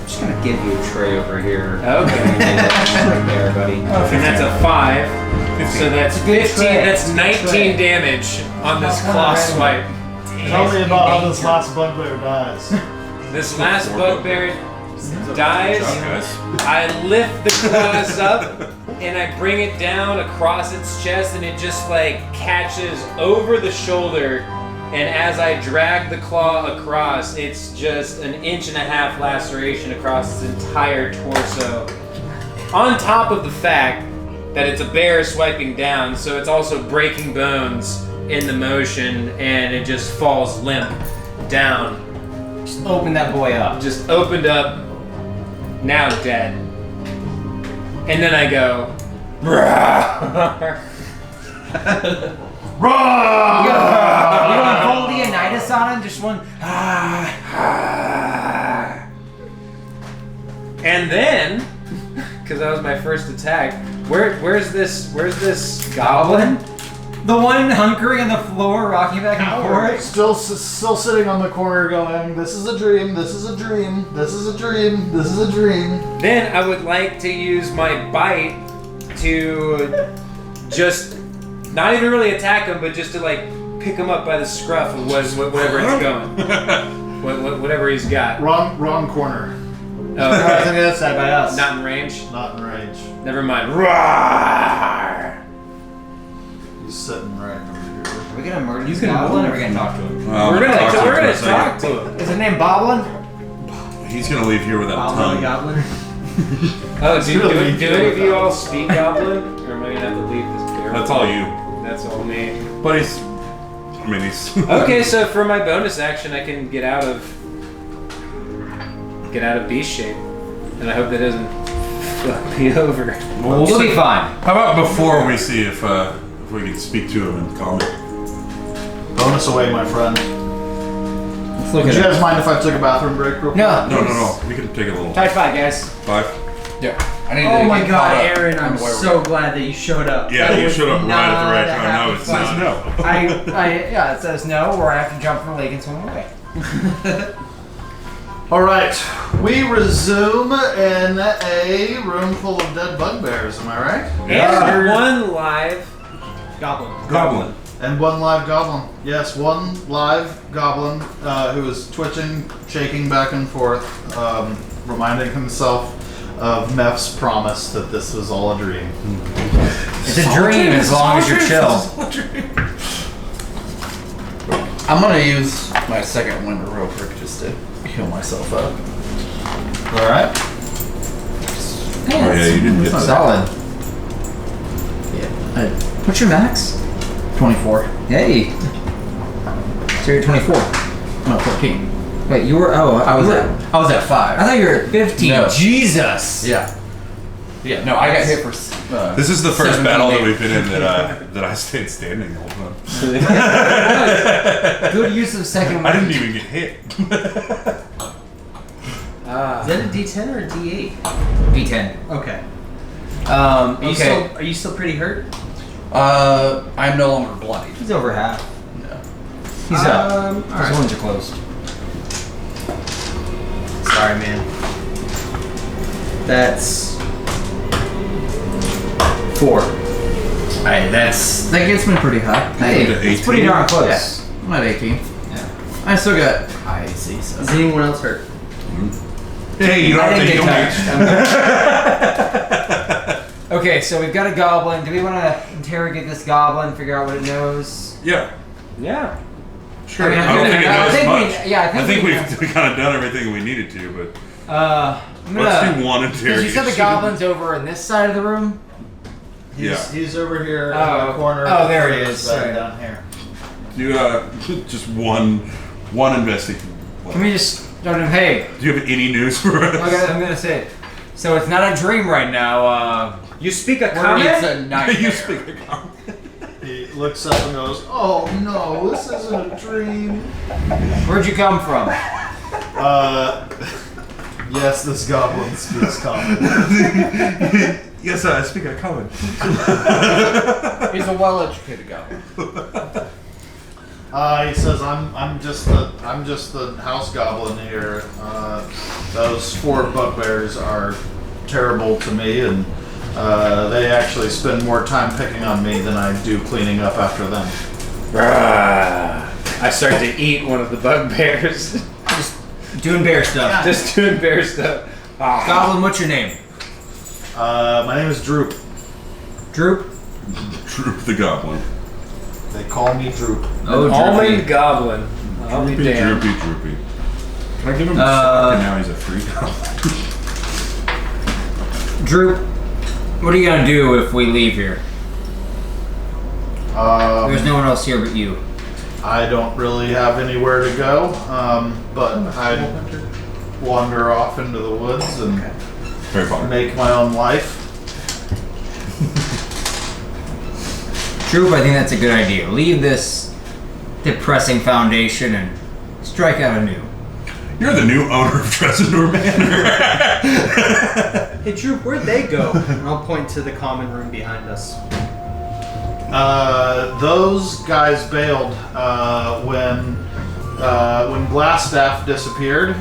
just gonna give you a tray over here. Okay. Right there, buddy. And that's a 5. So that's 15. tray. That's 19 damage on this claw swipe. Tell me about how this last bugbear dies. This last bugbear dies. Good job, guys. I lift the claws up and I bring it down across its chest, and it just like catches over the shoulder. And as I drag the claw across, it's just an 1.5 inch laceration across its entire torso. On top of the fact that it's a bear swiping down, so it's also breaking bones in the motion, and it just falls limp down. Just open that boy up. Just opened up, now dead. And then I go, "Roar." You going full Leonidas on him? Just one. And then, because that was my first attack, where's this goblin? The one hunkering on the floor, rocking back and forth. Still sitting on the corner going, this is a dream, this is a dream, this is a dream, this is a dream. Then I would like to use my bite to just not even really attack him, but just to like pick him up by the scruff of whatever it's going. Whatever he's got. Wrong corner. Oh, I think that's side by us. not in range? Not in range. Never mind. Roar! He's sitting right over here. Are we gonna murder this goblin or are we gonna talk to him? We're gonna talk to him. Is his name Boblin? He's gonna leave here without a Goblin, tongue. goblin. Oh, do really any of you all speak goblin? Or am I gonna have to leave this bear? That's all you. That's all me. But he's. Okay, so for my bonus action, I can get out of beast shape, and I hope that doesn't fuck me over. You'll be fine. How about before we see if we can speak to him and calm him? Bonus away, my friend. Let's look Would at you it. guys mind if I took a bathroom break real quick? No. No. We can take a little. Tight 5, guys. 5. Yeah. I need Oh to my get god, caught up Aaron, I'm on where we so are. glad that you showed up. Yeah, That you was showed up right at the right not a time. Now happy it says fight. no. Yeah, it says no, or I have to jump from a lake and swim away. Alright, we resume in a room full of dead bugbears, am I right? And one live Goblin. And one live goblin. Yes, one live goblin who is twitching, shaking back and forth, reminding himself of Meph's promise that this was all a dream. It's a dream as long as you're chill. I'm gonna use my second winter real quick just to heal myself up. Alright? Oh yeah, you didn't get that. Solid. Yeah. What's your max? 24. Hey. So you're 24. No, 14. Wait, you were. Oh, I was you were- at 5. I thought you were at 15. No. Jesus. Yeah. Yeah. No, I got hit for. This is the first 17 battle that damage. we've been in that I stayed standing the whole time. Good use of second. I didn't even get hit. Is that a D10 or a D8? D10. Okay. Okay. Are you still pretty hurt? I'm no longer bloody. He's over half. No. He's up. Alright. His wounds are closed. Sorry, man. That's 4. Hey, that gets me pretty high. Hey, to it's pretty 18? darn close. Yeah, I'm at 18. Yeah. I still got high AC, so. Is anyone else hurt? Hey, you don't I have to didn't heal get me. Okay, so we've got a goblin. Do we want to interrogate this goblin, figure out what it knows? Yeah. Yeah. Sure. I mean, I don't think it I knows think much. I think we've kind of done everything we needed to, but I'm let's gonna. do one Because interrogation. you said the goblin's over in this side of the room. He's over here in Oh, the corner. oh, there he of is. this bed Sorry. down here. Do just one investigation. Let me just. Hey, Do you have any news for us? I'm gonna say it. So it's not a dream right now. You speak a It's common? a nightmare. You speak a common. He looks up and goes, "Oh no, this isn't a dream." Where'd you come from? Yes, this goblin speaks common. Yes, I speak a common. He's a well-educated guy. He says, I'm just the house goblin here. Those 4 bugbears are terrible to me, and they actually spend more time picking on me than I do cleaning up after them. I start to eat one of the bugbears. Just doing bear stuff. Just doing bear stuff. Ah. Goblin, what's your name? My name is Droop. Droop? Droop the goblin. They call me Droop. Oh, Almond goblin. I'll be Droopy, damned. droopy, droopy. Can I give him a sock and now he's a free goblin? Droop, what are you gonna do if we leave here? There's no one else here but you. I don't really have anywhere to go, but I'd wander off into the woods and Harry Potter. make my own life. Droop, I think that's a good idea. Leave this depressing foundation and strike out anew. You're the new owner of Tesendar Manor. Hey, Droop, where'd they go? And I'll point to the common room behind us. Those guys bailed when Glassstaff disappeared.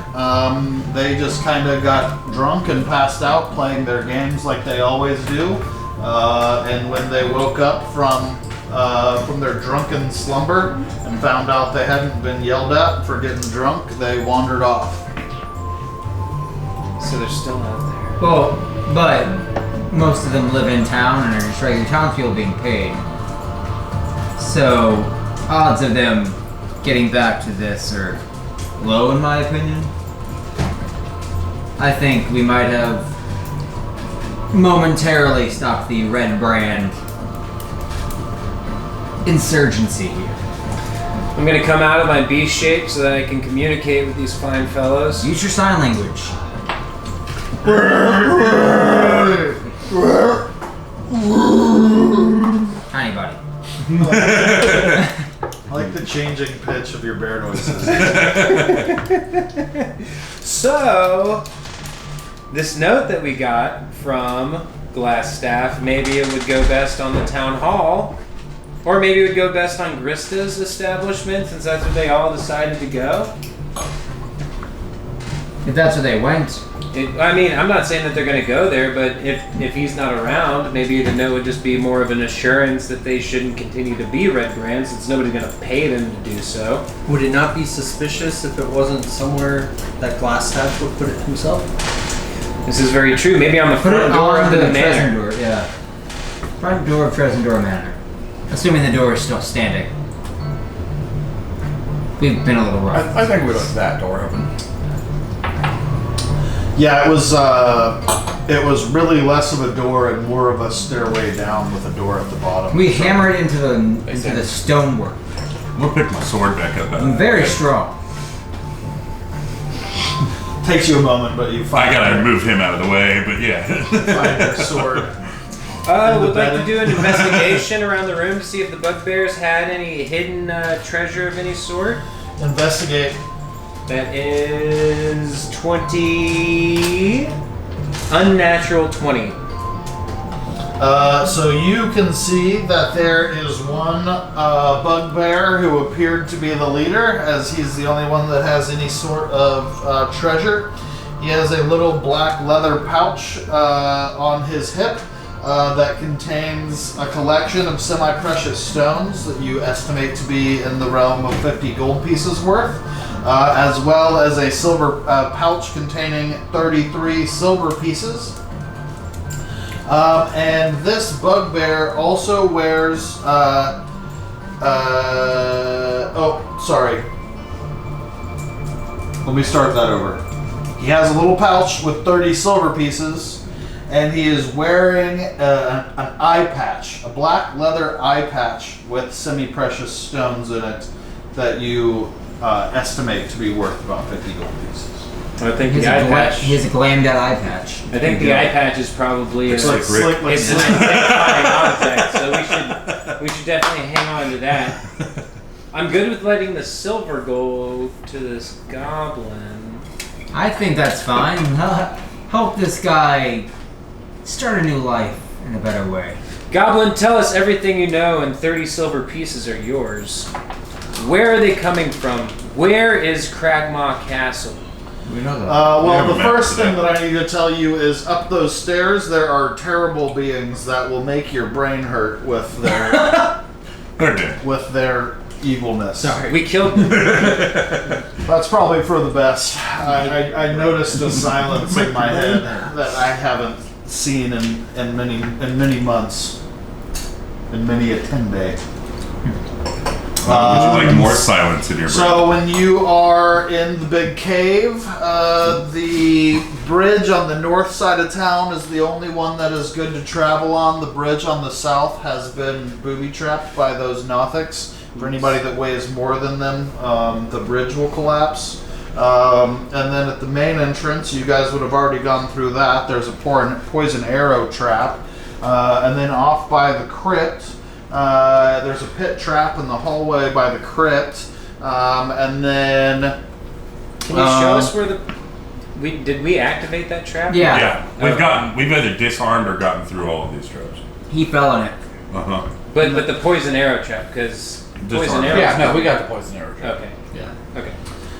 They just kind of got drunk and passed out playing their games like they always do. And when they woke up from their drunken slumber and found out they hadn't been yelled at for getting drunk, they wandered off. So they're still out there. Well, but most of them live in town and are just regular townspeople being paid. So, odds of them getting back to this are low in my opinion. I think we might have momentarily stopped the Redbrand insurgency here. I'm gonna come out of my beast shape so that I can communicate with these fine fellows. Use your sign language. Tiny buddy. I like the changing pitch of your bear noises. So, this note that we got from Glassstaff, maybe it would go best on the town hall, or maybe it would go best on Grista's establishment, since that's where they all decided to go. If that's where they went. I mean, I'm not saying that they're going to go there, but if he's not around, maybe the note would just be more of an assurance that they shouldn't continue to be Redbrands, since nobody's going to pay them to do so. Would it not be suspicious if it wasn't somewhere that Glassstaff would put it himself? This is very true. Maybe on the front door of the manor. Tesendar, yeah. Front door of Tesendar Manor. Assuming the door is still standing. We've been a little rough. I think we left that door open. Yeah, it was really less of a door and more of a stairway down with a door at the bottom. We hammered into the stonework. We'll pick my sword back up. Very strong. Takes you a moment, but you find I gotta move him out of the way, but yeah. find your sword. Would like to do an investigation around the room to see if the bugbears had any hidden treasure of any sort. Investigate. That is 20. Unnatural 20. So you can see that there is one bugbear who appeared to be the leader, as he's the only one that has any sort of treasure. He has a little black leather pouch on his hip that contains a collection of semi-precious stones that you estimate to be in the realm of 50 gold pieces worth, as well as a silver pouch containing 33 silver pieces. And this bugbear also wears, Let me start that over. He has a little pouch with 30 silver pieces, and he is wearing an eye patch, a black leather eye patch with semi-precious stones in it that you estimate to be worth about 50 gold pieces. I think the eye patch. He has a glammed out eye patch. I think the eye patch is probably It's like Rick. it's an identifying object, so we should definitely hang on to that. I'm good with letting the silver go to this goblin. I think that's fine. Help this guy start a new life in a better way. Goblin, tell us everything you know, and 30 silver pieces are yours. Where are they coming from? Where is Cragmaw Castle? We know that. Well, the Yeah, first map thing for that I need to tell you is up those stairs there are terrible beings that will make your brain hurt with their They're dead. with their evilness. Sorry. We killed them. That's probably for the best. I noticed a silence in my head that I haven't seen in many months, in many a 10-day. Would you like more silence in your brain? So when you are in the big cave, the bridge on the north side of town is the only one that is good to travel on. The bridge on the south has been booby-trapped by those Nothics. For anybody that weighs more than them, the bridge will collapse. And then at the main entrance, you guys would have already gone through that. There's a poison arrow trap. And then off by the crypt, there's a pit trap in the hallway by the crypt, and then Can you show us where did we activate that trap? Yeah. Yeah, we've either disarmed or gotten through all of these traps. He fell in it. But the poison arrow trap, because poison arrow. Yeah, no, we got the poison arrow. Okay. Yeah. Okay.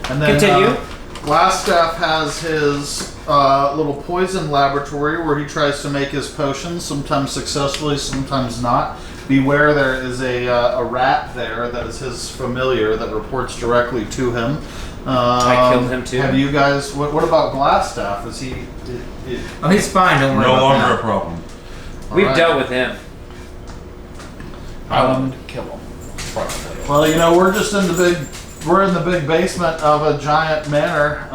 and then Continue. Glassstaff has his little poison laboratory where he tries to make his potions, sometimes successfully, sometimes not. Beware, there is a rat there that is his familiar that reports directly to him. I killed him too. Have you guys? What about Glassstaff? Is he? Oh, he's fine. Don't worry No about longer that. a problem. We've Alright. dealt with him. I wanted to kill him. Well, you know, we're just in the big basement of a giant manor.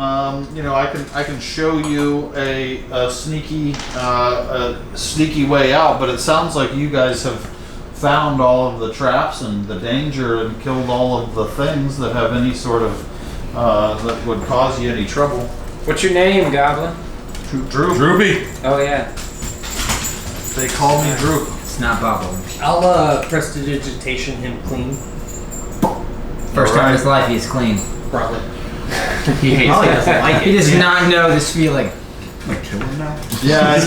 You know, I can show you a sneaky way out, but it sounds like you guys have found all of the traps and the danger and killed all of the things that have any sort of that would cause you any trouble. What's your name, Goblin? Droop. Droopy. Oh yeah. They call me Droop. It's not bobbling. I'll prestidigitation him clean. First time in his life, he's clean. Probably. He hates Probably it. doesn't like He it. does not know this feeling. Yeah,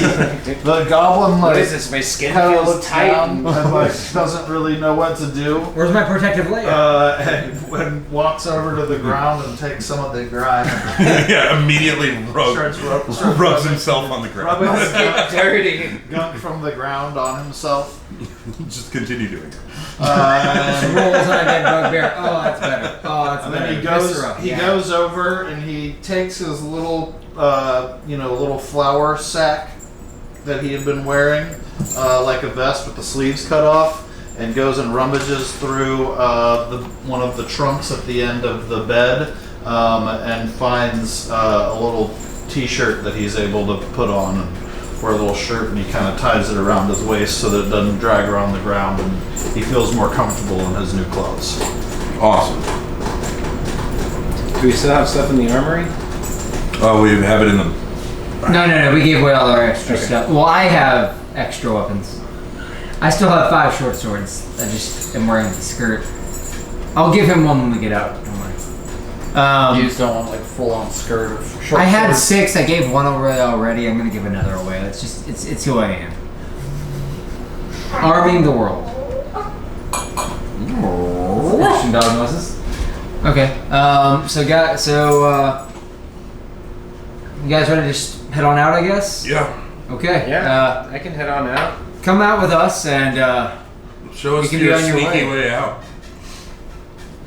the goblin What like is this? My skin kind of feels looks tight. down and like doesn't really know what to do. Where's my protective layer? And walks over to the ground and takes some of the grime. Yeah, immediately Starts rubs rubbing himself on the ground. rubbing his Dirty. gunk from the ground on himself. Just continue doing it. And Rolls on a dead bugbear. Oh, that's better. Oh, that's then better. he goes. Viscera. He Yeah. goes over and he takes his little, little flour sack that he had been wearing, like a vest with the sleeves cut off, and goes and rummages through one of the trunks at the end of the bed, and finds a little T-shirt that he's able to put on and wear a little shirt, and he kind of ties it around his waist so that it doesn't drag around the ground, and he feels more comfortable in his new clothes. Awesome. Do we still have stuff in the armory? Oh, we have it in the. No. We gave away all our extra stuff. Well, I have extra weapons. I still have 5 short swords. I just am wearing the skirt. I'll give him one when we get out. Don't worry. You just don't want like full on skirt or short I had shorts. 6. I gave one away already. I'm gonna give another away. It's who I am. Arming the world. Christian diagnosis. Okay. You guys ready to just head on out? I guess. Yeah. Okay. Yeah. I can head on out. Come out with us and. Show us You can be your on your sneaky way. way out.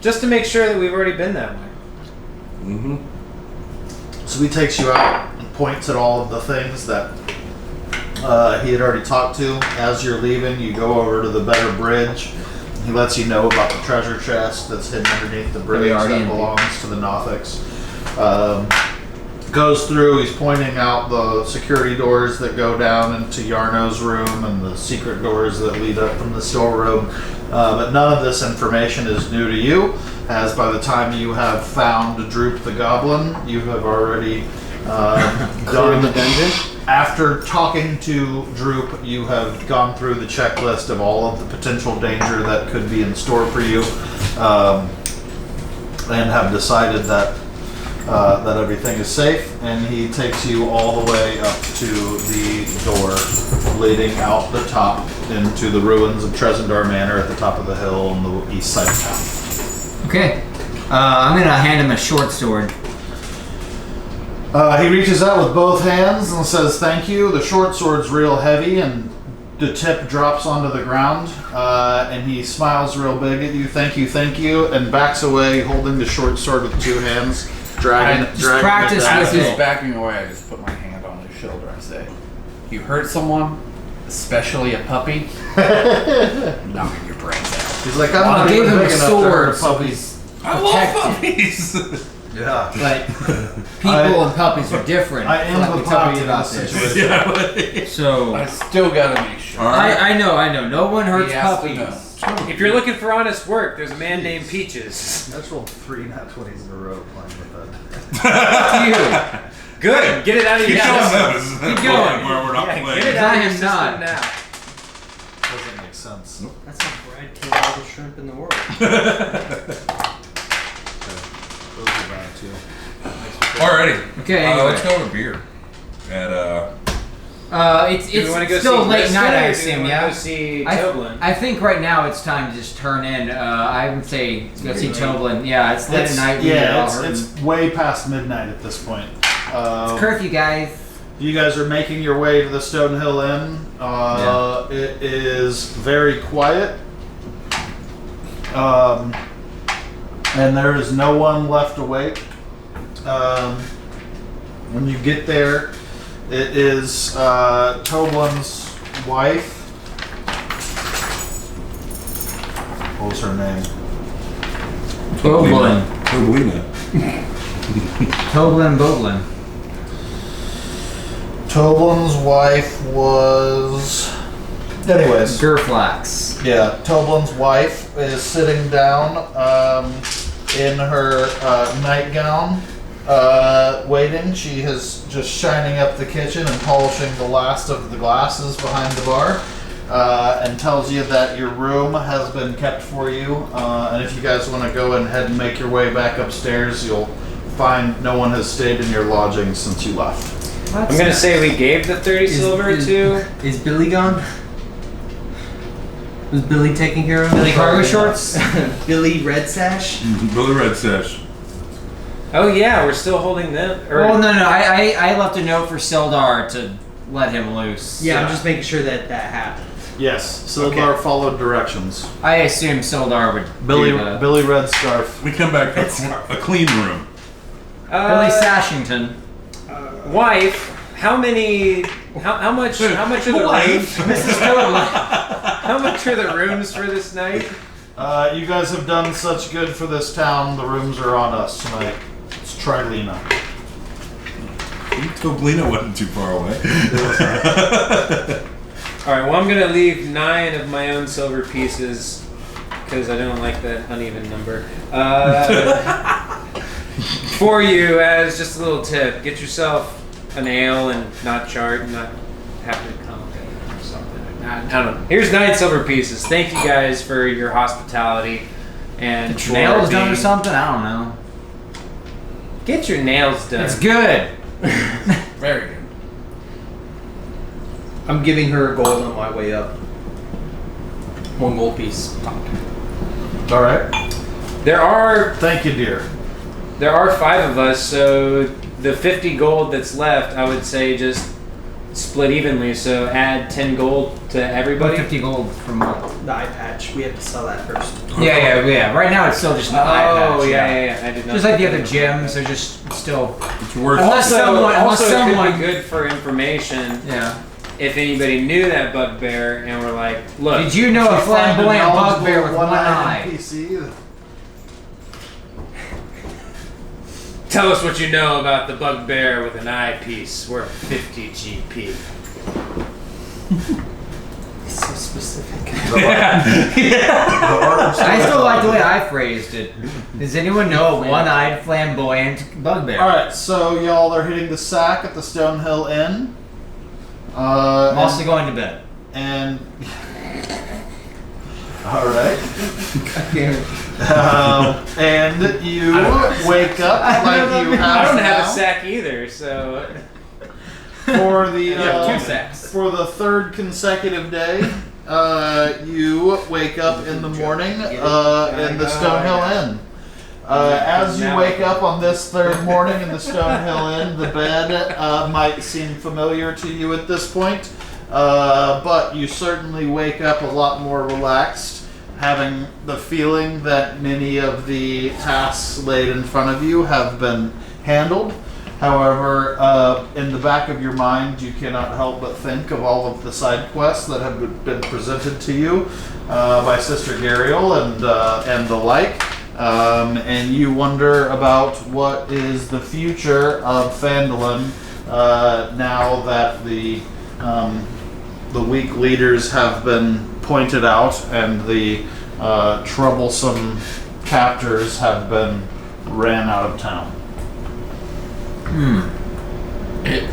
Just to make sure that we've already been that way. Mm-hmm. So he takes you out and points at all of the things that he had already talked to. As you're leaving, you go over to the better bridge. He lets you know about the treasure chest that's hidden underneath the bridge already that empty. belongs to the Nothics. Goes through, he's pointing out the security doors that go down into Jarno's room and the secret doors that lead up from the storeroom. But none of this information is new to you, as by the time you have found Droop the Goblin, you have already done the dungeon? After talking to Droop, you have gone through the checklist of all of the potential danger that could be in store for you, and have decided that everything is safe, and he takes you all the way up to the door leading out the top into the ruins of Tesendar Manor at the top of the hill on the east side of town. Okay. I'm gonna hand him a short sword. He reaches out with both hands and says, "Thank you." The short sword's real heavy, and the tip drops onto the ground. And he smiles real big at you. "Thank you," and backs away, holding the short sword with two hands. Dragging practice it down. As he's backing away, I just put my hand on his shoulder and say, "You hurt someone, especially a puppy, knocking your brains out." He's like, "I'm I not gave even him a big enough to hurt sword, a so puppy." he's I love protected. puppies. Yeah. But people and puppies are different. I am like the we talked puppy in about this this. situation. So I still gotta make sure. I know. No one hurts He has to puppies. know. If you're looking for honest work, there's a man named Peaches. That's rolled 3 nat 20s in a row playing with that. Fuck you. Good. Get it out of your Keep system. showing those. Keep going. Where we're not Yeah, playing. get it I out of am your system not. now. Doesn't make sense. That's how Brad killed all the shrimp in the world. Those are bad too. Alrighty. Okay. Anyway. Let's go have a beer. At It's Do we want to go still see late Kristen, night, I or do we assume. wanna Yeah. Go see I Toblin. think right now it's time to just turn in. I would say go see Toblin. Yeah, it's late at night. It's way past midnight at this point. It's curfew, guys. You guys are making your way to the Stonehill Inn. It is very quiet. And there is no one left awake. When you get there, it is Toblin's wife. What was her name? Toblin. Boblin. Toblin's wife was... Anyways. Gerflax. Yeah, Toblin's wife is sitting down in her nightgown, waiting. She is just shining up the kitchen and polishing the last of the glasses behind the bar, and tells you that your room has been kept for you. And if you guys want to go ahead and make your way back upstairs, you'll find no one has stayed in your lodging since you left. I'm going to say we gave the 30 silver to... Is Billy gone? Was Billy taking care of him? Billy cargo shorts? Billy Red Sash? Billy Red Sash. Oh yeah, we're still holding them. Oh no, I left a note for Sildar to let him loose. Yeah, I'm just making sure that happened. Yes, Sildar followed directions. I assume Sildar would Billy do the- Billy Red Scarf. We come back to a clean room. Billy Sashington. Wife, how much are the rooms? Mrs. Toblin. How much are the rooms for this night? You guys have done such good for this town. The rooms are on us tonight. It's Trilena. Toblina wasn't too far away. Alright, well I'm gonna leave 9 of my own silver pieces because I don't like that uneven number. For you as just a little tip. Get yourself an ale and not have to come or something. I don't know. Here's 9 silver pieces. Thank you guys for your hospitality and for Nails done or being- something? I don't know. Get your nails done. It's good. Very good. I'm giving her a gold on my way up. 1 gold piece. All right. Thank you, dear. There are 5 of us, so the 50 gold that's left, I would say just split evenly. So add 10 gold to everybody. 50 gold from what? The eye patch. We have to sell that first. Yeah. Right now it's still just an eye patch. Oh, yeah. I did not. Just like the other gyms, they're just still. It's worth Unless someone. It could be good for information. Yeah. If anybody knew that bugbear and were like, look. Did you know a flamboyant bugbear with one one-eyed eye? NPC? Tell us what you know about the bugbear with an eyepiece worth 50 GP. So specific. I still like the way I phrased it. Does anyone know a one-eyed flamboyant bugbear? All right, so y'all are hitting the sack at the Stonehill Inn. I'm also going to bed. And all right. And you wake up like you have. I don't have a now. sack either, so. For the have 2 sacks. for the 3rd consecutive day, you wake up in the morning in the Stonehill Inn. As you wake up on this third morning in the Stonehill Inn, the bed might seem familiar to you at this point, but you certainly wake up a lot more relaxed, having the feeling that many of the tasks laid in front of you have been handled. However, in the back of your mind, you cannot help but think of all of the side quests that have been presented to you by Sister Gariel and the like. And you wonder about what is the future of Phandalin now that the weak leaders have been pointed out and the troublesome captors have been ran out of town. It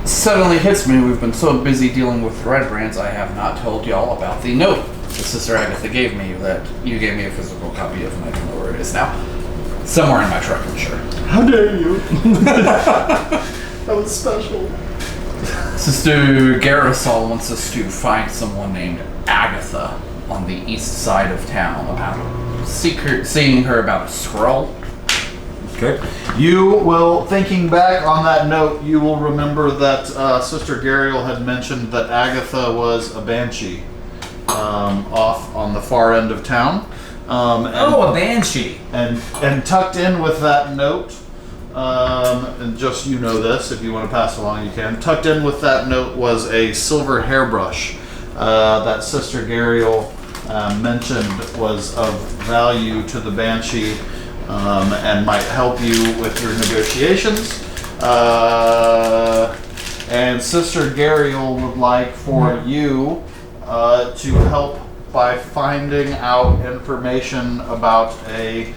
suddenly hits me we've been so busy dealing with Redbrands I have not told y'all about the note that Sister Agatha gave me that you gave me a physical copy of, and I don't know where it is now. Somewhere in my truck, I'm sure. How dare you? That was special. Sister Garrisol wants us to find someone named Agatha on the east side of town. Seeing her about a scroll. Okay. You will, thinking back on that note, you will remember that Sister Gariel had mentioned that Agatha was a banshee off on the far end of town. A banshee. And tucked in with that note, and just you know this, if you want to pass along, you can. Tucked in with that note was a silver hairbrush that Sister Gariel mentioned was of value to the banshee. And might help you with your negotiations. And Sister Gariel would like for you to help by finding out information about a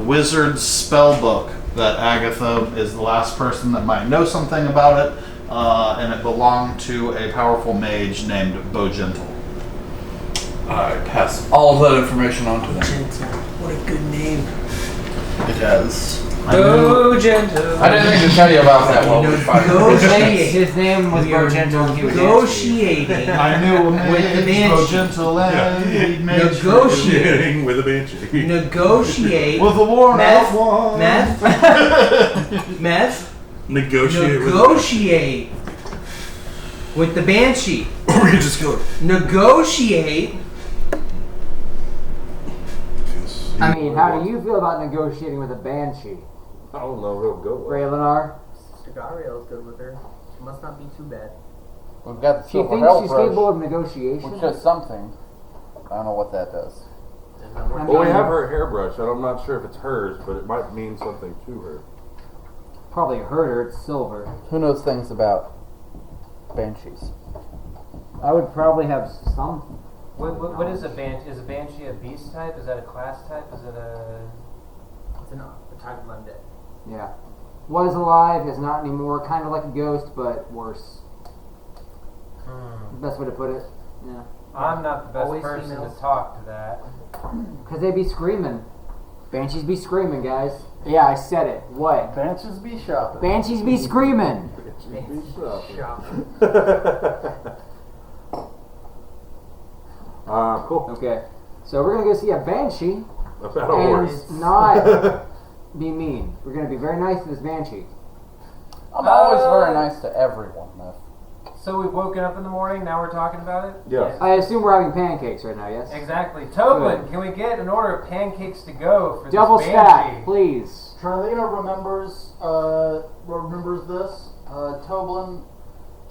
wizard's spell book that Agatha is the last person that might know something about it, and it belonged to a powerful mage named Bogentle. I pass all of that information on to them. What a good name. It has. Gentle. I didn't think to tell you about that while we fight. His name was Bogentle. He was Negotiating. I knew a With the mage, banshee. Bogentle, and he made Negotiate. With a banshee. Negotiate. with a worn Meth. out one. Meth. Meth. Negotiate. With the banshee. Or we could just go. Negotiate. I mean, how do you feel about negotiating with a banshee? I don't know, real good. Raylenar? Sister Gariel's good with her. She must not be too bad. We've got the She silver thinks she's hairbrush, capable of negotiation? which does something. I don't know what that does. I Well, we mean, have her hairbrush, and I'm not sure if it's hers, but it might mean something to her. Probably hurt her, it's silver. Who knows things about banshees? I would probably have some. What is a banshee? Is a banshee a beast type? Is that a class type? Is it a... It's a type of undead. Yeah. Was alive, is not anymore. Kind of like a ghost, but worse. Best way to put it. Yeah. I'm not the best Always person females. to talk to that. Because they be screaming. Banshees be screaming, guys. Yeah, I said it. What? Banshees be shopping. Banshees be screaming. Banshees be shopping. Cool. Okay. So we're going to go see a banshee. About a horse. And not be mean. We're going to be very nice to this banshee. I'm always very nice to everyone, though. So we've woken up in the morning, now we're talking about it? Yes. I assume we're having pancakes right now, yes? Exactly. Toblin, can we get an order of pancakes to go for Double this stack, banshee? please. Trilena remembers this.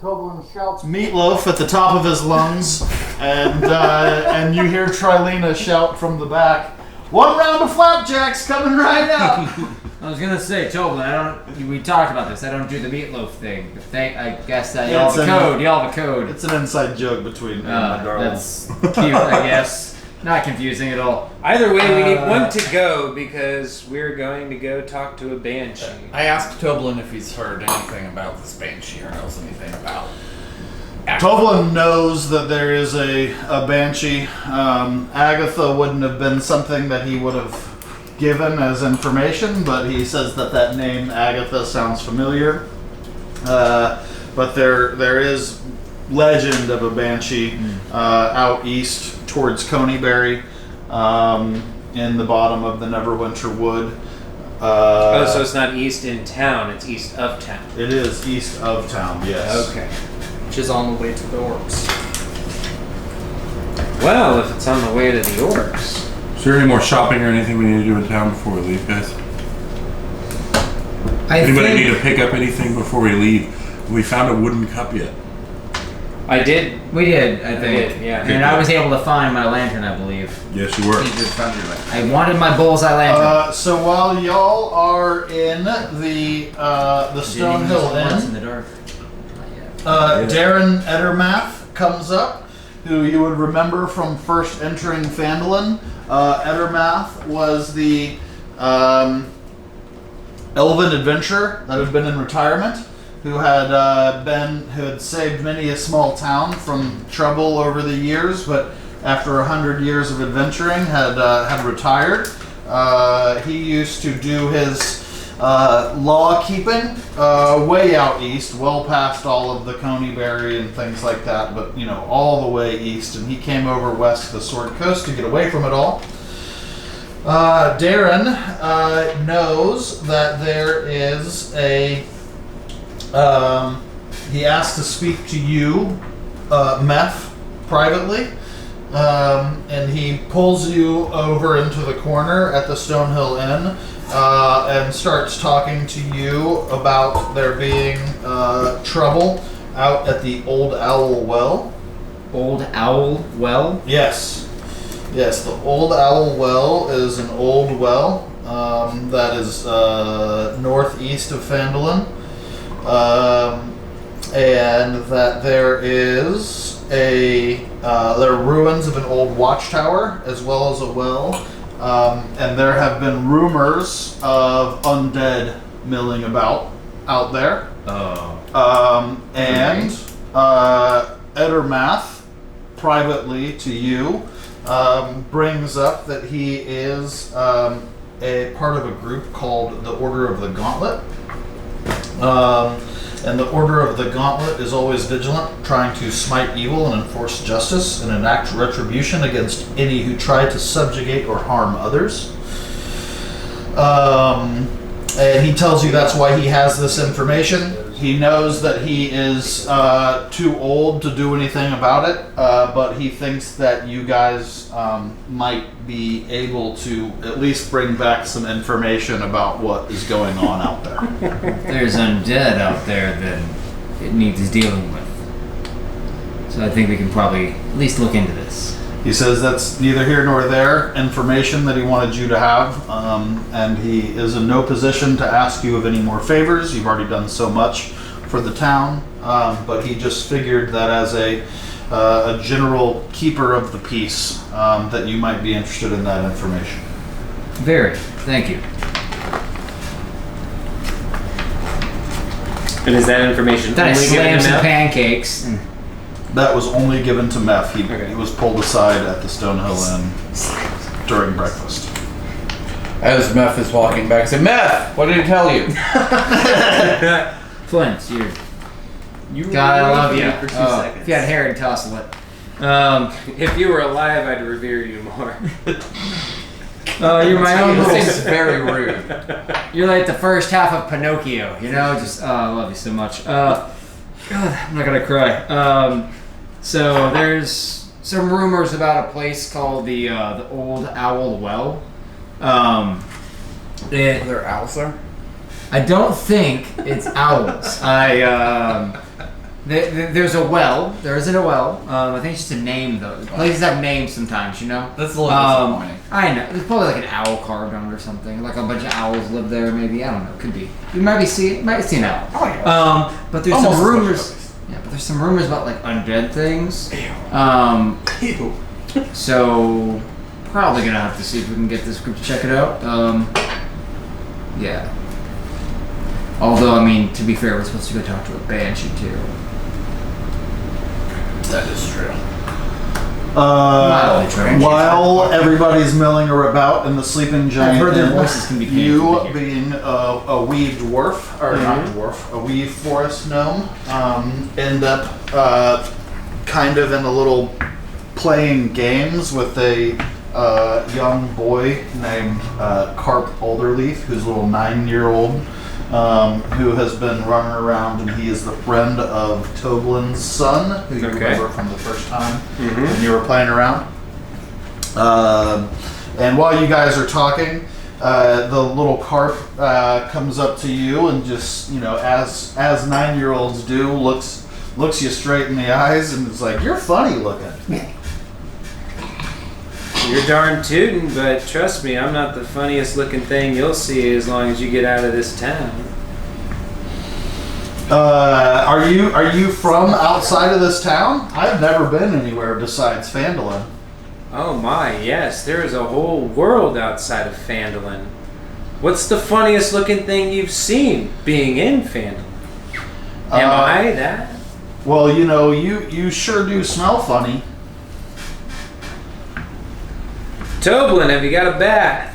Toblin shouts meatloaf at the top of his lungs, and you hear Trilena shout from the back, "One round of flapjacks coming right out." I was gonna say, Toblin, we talked about this. I don't do the meatloaf thing. But I guess that y'all have a code. Y'all have a code. It's an inside joke between me and my darling. That's cute, I guess. Not confusing at all. Either way, we need one to go because we're going to go talk to a banshee. I asked Toblin if he's heard anything about this banshee or knows anything about it. Toblin knows that there is a banshee. Agatha wouldn't have been something that he would have given as information, but he says that name Agatha sounds familiar. But there is legend of a banshee out east towards Coneyberry. in the bottom of the Neverwinter Wood. So it's not east in town, it's east of town. It is east of town, yes. Okay. Which is on the way to the orcs. Well, if it's on the way to the orcs. Is there any more shopping or anything we need to do in town before we leave, guys? Anybody need to pick up anything before we leave? We found a wooden cup yet? I did. We did, I think. did, yeah. And I was able to find my lantern, I believe. Yes, you were. I wanted my bullseye lantern. So while y'all are in the Stonehill in Inn, the dark. Darren Edermath comes up, who you would remember from first entering Phandalin. Edermath was the elven adventurer that had been in retirement, who had saved many a small town from trouble over the years, but after 100 years of adventuring had retired. He used to do his law keeping way out east, well past all of the Coneyberry and things like that, but all the way east, and he came over west to the Sword Coast to get away from it all. Darren knows that there is he asked to speak to you, Meth, privately, and he pulls you over into the corner at the Stonehill Inn and starts talking to you about there being trouble out at the Old Owl Well. Old Owl Well? Yes. Yes, the Old Owl Well is an old well that is northeast of Phandalin. And that there is there are ruins of an old watchtower as well as a well, and there have been rumors of undead milling about out there. And Edermath, privately to you, brings up that he is a part of a group called the Order of the Gauntlet. And the Order of the Gauntlet is always vigilant, trying to smite evil and enforce justice and enact retribution against any who try to subjugate or harm others. And he tells you that's why he has this information. He knows that he is too old to do anything about it, but he thinks that you guys might be able to at least bring back some information about what is going on out there. There's undead out there that it needs dealing with. So I think we can probably at least look into this. He says that's neither here nor there, information that he wanted you to have, and he is in no position to ask you of any more favors. You've already done so much for the town, but he just figured that as a general keeper of the peace, that you might be interested in that information. Very. Thank you. And is that information Then I only given slammed to some Meth? pancakes. And That was only given to Meth. He Okay. was pulled aside at the Stonehill Inn during breakfast. As Meth is walking back, I say, Meth, what did he tell you? Flint, You God, I love you. for 2 Oh, seconds. if you had hair, I'd toss it. If you were alive, I'd revere you more. You're my own This little. seems very rude. You're like the first half of Pinocchio, just, I love you so much. God, I'm not gonna cry. So there's some rumors about a place called the Old Owl Well. Are there owls there? I don't think it's owls. There's a well. There isn't a well. I think it's just a name though. Places have names sometimes, That's a little disappointing. I know. There's probably like an owl carved on it or something. Like a bunch of owls live there, maybe. I don't know. Could be. You might see an owl. But there's Almost some as much rumors. Yeah, but there's some rumors about like undead things. So probably gonna have to see if we can get this group to check it out. Yeah. Although, I mean, to be fair, we're supposed to go talk to a banshee too. That is true. While everybody's milling about in the sleeping giant, I've heard their inn, voices can be painful you to hear. being a wee dwarf, or not dwarf, a wee forest gnome, end up kind of in a little playing games with a young boy named Carp Alderleaf, who's a little 9-year-old, who has been running around, and he is the friend of Toblin's son, who you remember from the first time when you were playing around. And while you guys are talking, the little Carp comes up to you and just, as 9-year-olds do, looks you straight in the eyes and is like, "You're funny looking." You're darn tootin', but trust me, I'm not the funniest looking thing you'll see as long as you get out of this town. Are you from outside of this town? I've never been anywhere besides Phandalin. Oh my, yes, there is a whole world outside of Phandalin. What's the funniest looking thing you've seen being in Phandalin? Am I that? Well, you sure do smell funny. Toblin, have you got a bat?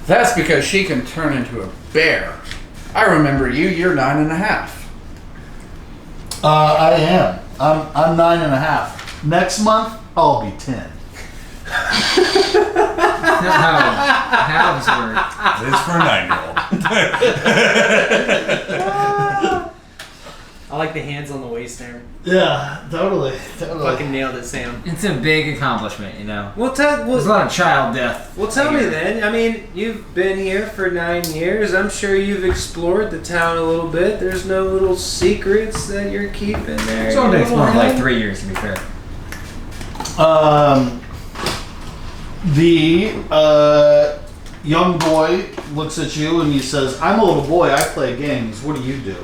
That's because she can turn into a bear. I remember you. You're 9.5. I am. I'm 9.5. Next month, I'll be 10. That's not how halves work. It is for a 9-year-old. I like the hands on the waist there. Yeah, totally. Fucking nailed it, Sam. It's a big accomplishment, Well, There's a lot of child death. Well, tell me then. I mean, you've been here for 9 years. I'm sure you've explored the town a little bit. There's no little secrets that you're keeping there. It's only explored like 3 years, to be fair. The young boy looks at you and he says, "I'm a little boy. I play games. What do you do?"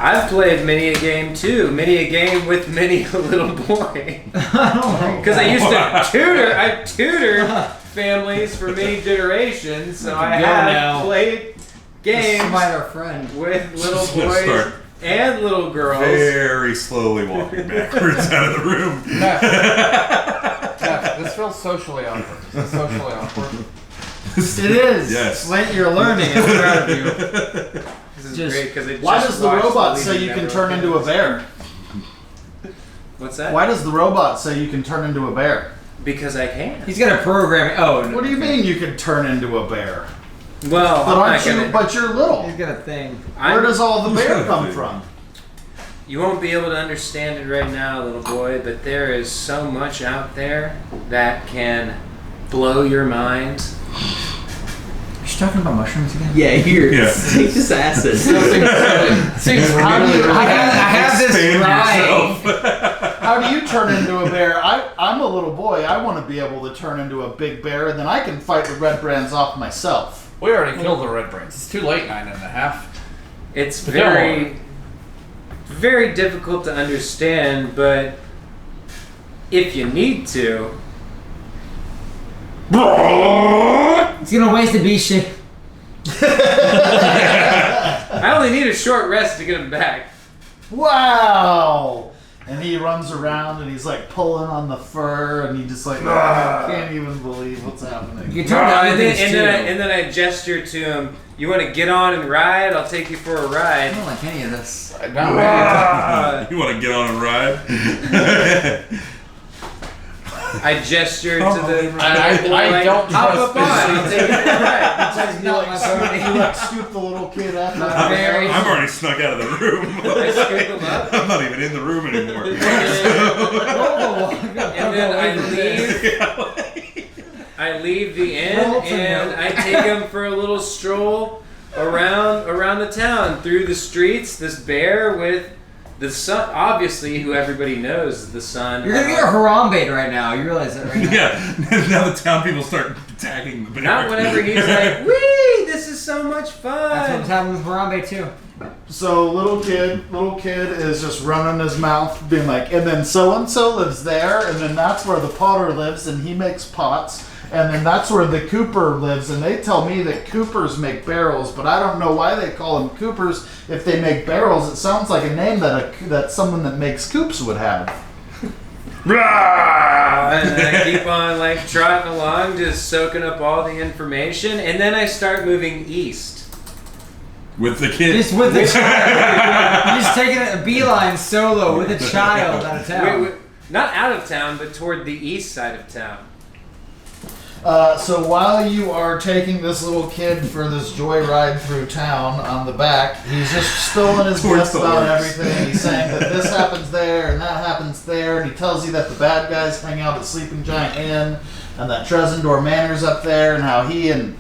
I've played many a game too. Many a game with many a little boy. Because I used to tutor. I tutored families for many generations, so I have played games our friend. with little boys and little girls. Very slowly walking backwards out of the room. This feels socially awkward. Is this socially awkward? It is. Yes. Slate, you're learning. I'm proud of you. This is great because Why does the robot say you can turn into a bear? What's that? Why does the robot say you can turn into a bear? Because I can. He's got a program. Oh, What do you mean you can turn into a bear? Well, But you're little. He's got a thing. Where does all the bear come from? You won't be able to understand it right now, little boy, but there is so much out there that can blow your mind. Are you talking about mushrooms again? Yeah, here. Yeah. Take this acid. Seems How do you, I have this Expand right. yourself. How do you turn into a bear? I'm a little boy. I want to be able to turn into a big bear, and then I can fight the Redbrands off myself. We already killed the Redbrands. It's too late, 9.5. It's very difficult to understand, but if you need to. It's gonna waste a bee shit. I only need a short rest to get him back. Wow! And he runs around and he's like pulling on the fur, and he just like, I can't even believe what's happening. You turn down and things too. then I gesture to him. You want to get on and ride? I'll take you for a I ride. don't like any of this. I don't You want to get on and ride? I gesture to the. I don't hop trust up on. I'll take you for a ride. You like scoop the little kid up. I've already snuck out of the room. I scoop him up. I'm not even in the room anymore. And then I leave the inn and I take him for a little stroll around the town through the streets. This bear with the son, obviously, who everybody knows is the son. You're gonna get a Harambe right now. You realize that, right? Yeah. Now the town people start attacking the bear. Not whenever he's like, "Wee! This is so much fun." That's what's happening with Harambe too. So little kid is just running his mouth, being like, and then so and so lives there, and then that's where the potter lives, and he makes pots. And then that's where the cooper lives, and they tell me that coopers make barrels, but I don't know why they call them coopers if they make barrels. It sounds like a name that someone that makes coops would have. And I keep on like trotting along, just soaking up all the information, and then I start moving east. With the kid. Just with the child. You're just taking a beeline solo with a child out of town. Not out of town, but toward the east side of town. So while you are taking this little kid for this joyride through town on the back, he's just spilling his guts about everything. He's saying that this happens there and that happens there, and he tells you that the bad guys hang out at Sleeping Giant Inn, and that Tesendar Manor's up there, and how he and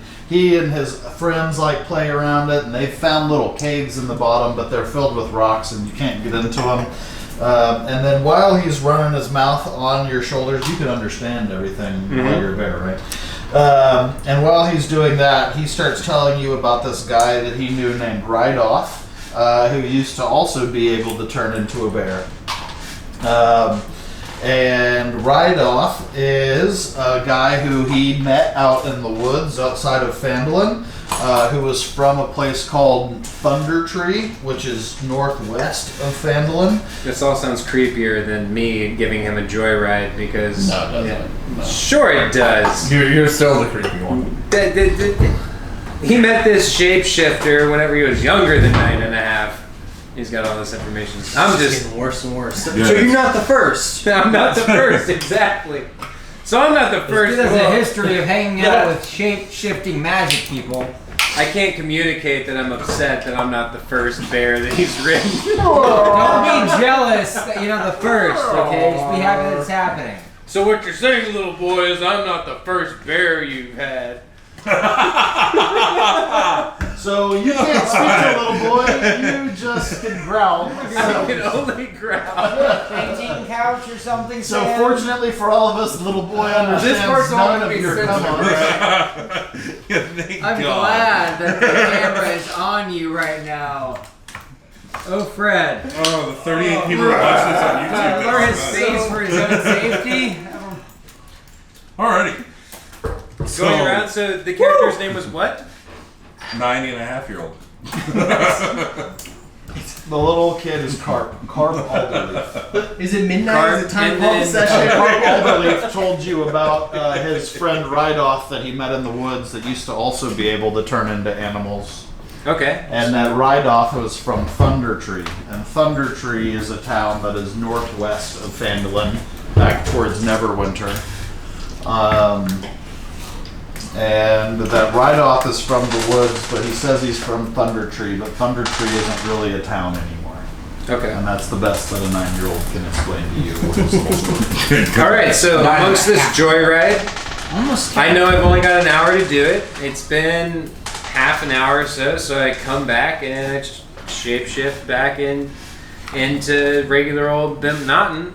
his friends like play around it, and they've found little caves in the bottom, but they're filled with rocks, and you can't get into them. And then while he's running his mouth on your shoulders, you can understand everything while you're a bear, right? And while he's doing that, he starts telling you about this guy that he knew named Rideoff, who used to also be able to turn into a bear. And Rideoff is a guy who he met out in the woods outside of Phandalin, who was from a place called Thunder Tree, which is northwest of Phandalin. This all sounds creepier than me giving him a joyride because... No, it doesn't. No. Sure it does. You're still the creepy one. He met this shapeshifter whenever he was younger than 9.5. He's got all this information. I'm just getting worse and worse. Yeah. So you're not the first. I'm not the first, exactly. So I'm not the first. There's a history of hanging out with shape-shifting magic people. I can't communicate that I'm upset that I'm not the first bear that he's ridden. Don't be jealous that you're not the first, okay? Just be happy that it's happening. So what you're saying, little boy, is I'm not the first bear you've had. So you can't speak to a little boy, you just can growl. I can only growl. Painting couch or something, So Sam? fortunately for all of us, the little boy understands part's all none gonna of be your censored. comments. I'm glad that the camera is on you right now. Oh, Fred. Oh, the 38 people that watch this on YouTube. Blur his face for his own safety. Alrighty. Going around, so the character's name was what? 9.5-year-old. The little kid is Carp. Carp Alderleaf. Is it midnight? Carp, Is it time and to call the then- session? Carp Alderleaf told you about his friend Rideoff that he met in the woods that used to also be able to turn into animals. Okay. And that Rideoff was from Thunder Tree. And Thunder Tree is a town that is northwest of Phandalin, back towards Neverwinter. And that Rideoff is from the woods, but he says he's from Thunder Tree, but Thunder Tree isn't really a town anymore. Okay. And that's the best that a 9-year-old can explain to you. What is the whole story. All right. So amongst this joyride, Almost. I know I've only got an hour to do it. It's been half an hour or so, so I come back and I shapeshift back into regular old Bimpnottin.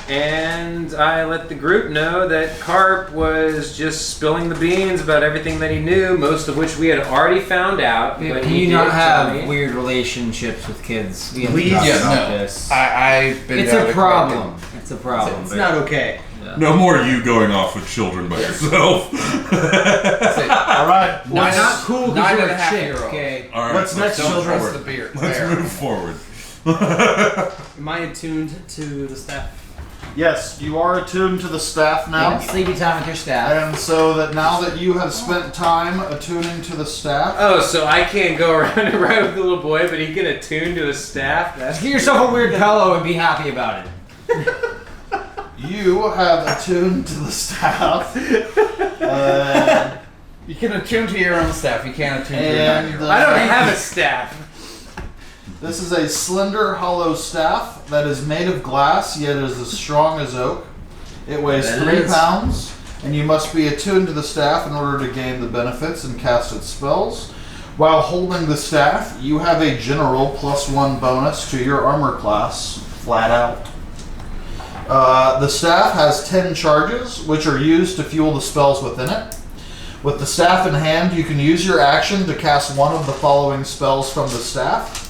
And I let the group know that Carp was just spilling the beans about everything that he knew, most of which we had already found out. But Do he you did not tell have me. weird relationships with kids? We Please. haven't talked Yeah, about no. this. I've been It's down a to problem. It's a problem. It's not okay. No more you going off with children by yourself. All right. Why not cool? 'Cause you're a chick, 9.5-year-old. okay. All right, What's next, Don't children? trust the beer. Let's Bear. move forward. Am I attuned to the staff? Yes, you are attuned to the staff now. Yeah, sleepy time with your staff. And so that now that you have spent time attuning to the staff, Oh, so I can't go around and ride with the little boy, but he can attune to the staff? That's Just get yourself a weird pillow and be happy about it. you have attuned to the staff. You can attune to your own staff. You can't attune to your And 9-year-old. I don't have a staff. this is a slender, hollow staff that is made of glass, yet is as strong as oak. It weighs That 3 is. pounds, and you must be attuned to the staff in order to gain the benefits and cast its spells. While holding the staff, you have a general +1 bonus to your armor class, flat out. The staff has 10 charges, which are used to fuel the spells within it. With the staff in hand, you can use your action to cast one of the following spells from the staff,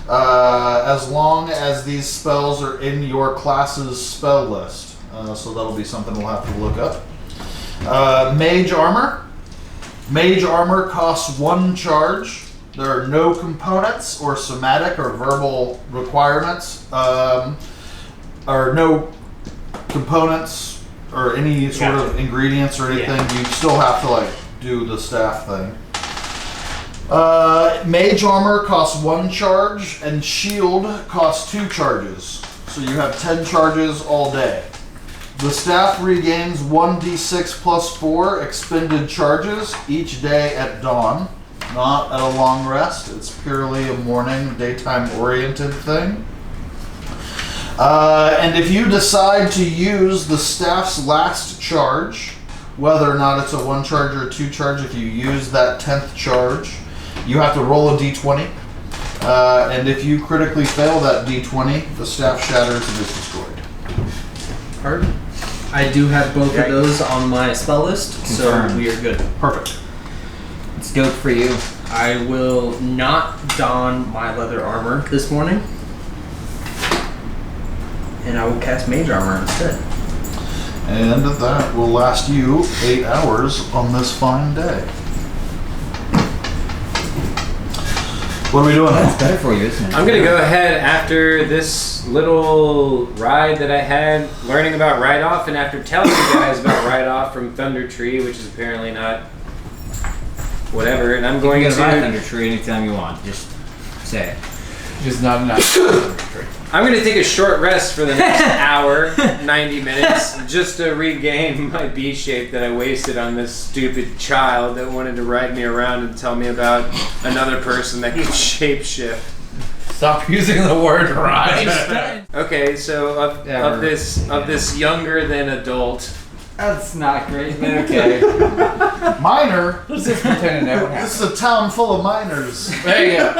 as long as these spells are in your class's spell list. So that'll be something we'll have to look up. Mage Armor. Mage Armor costs 1 charge. There are no components or somatic or verbal requirements, or no components or any sort of ingredients or anything. You still have to do the staff thing. Mage Armor costs 1 charge, and Shield costs 2 charges. So you have 10 charges all day. The staff regains 1d6 plus 4 expended charges each day at dawn. Not at a long rest. It's purely a morning, daytime-oriented thing. And if you decide to use the staff's last charge, whether or not it's a 1 charge or a 2 charge, if you use that 10th charge, you have to roll a d20. And if you critically fail that d20, the staff shatters and is destroyed. Pardon? I do have both of those on my spell list, Confirmed. so we are good. Perfect. It's dope for you. I will not don my leather armor this morning. And I will cast mage armor instead. And that will last you 8 hours on this fine day. What are we doing? That's better for you, isn't it? I'm gonna go ahead after this little ride that I had, learning about Ride Off, and after telling you guys about Ride Off from Thunder Tree, which is apparently not whatever, and I'm going You to. can ride Thunder Tree anytime you want. Just say it. Just not enough. I'm going to take a short rest for the next hour, 90 minutes, just to regain my B shape that I wasted on this stupid child that wanted to ride me around and tell me about another person that can shapeshift. Stop using the word ride. Okay, so of this younger than adult. That's not great, but okay. Minor? Let's just pretend it never happened. This is a town full of miners. There you go.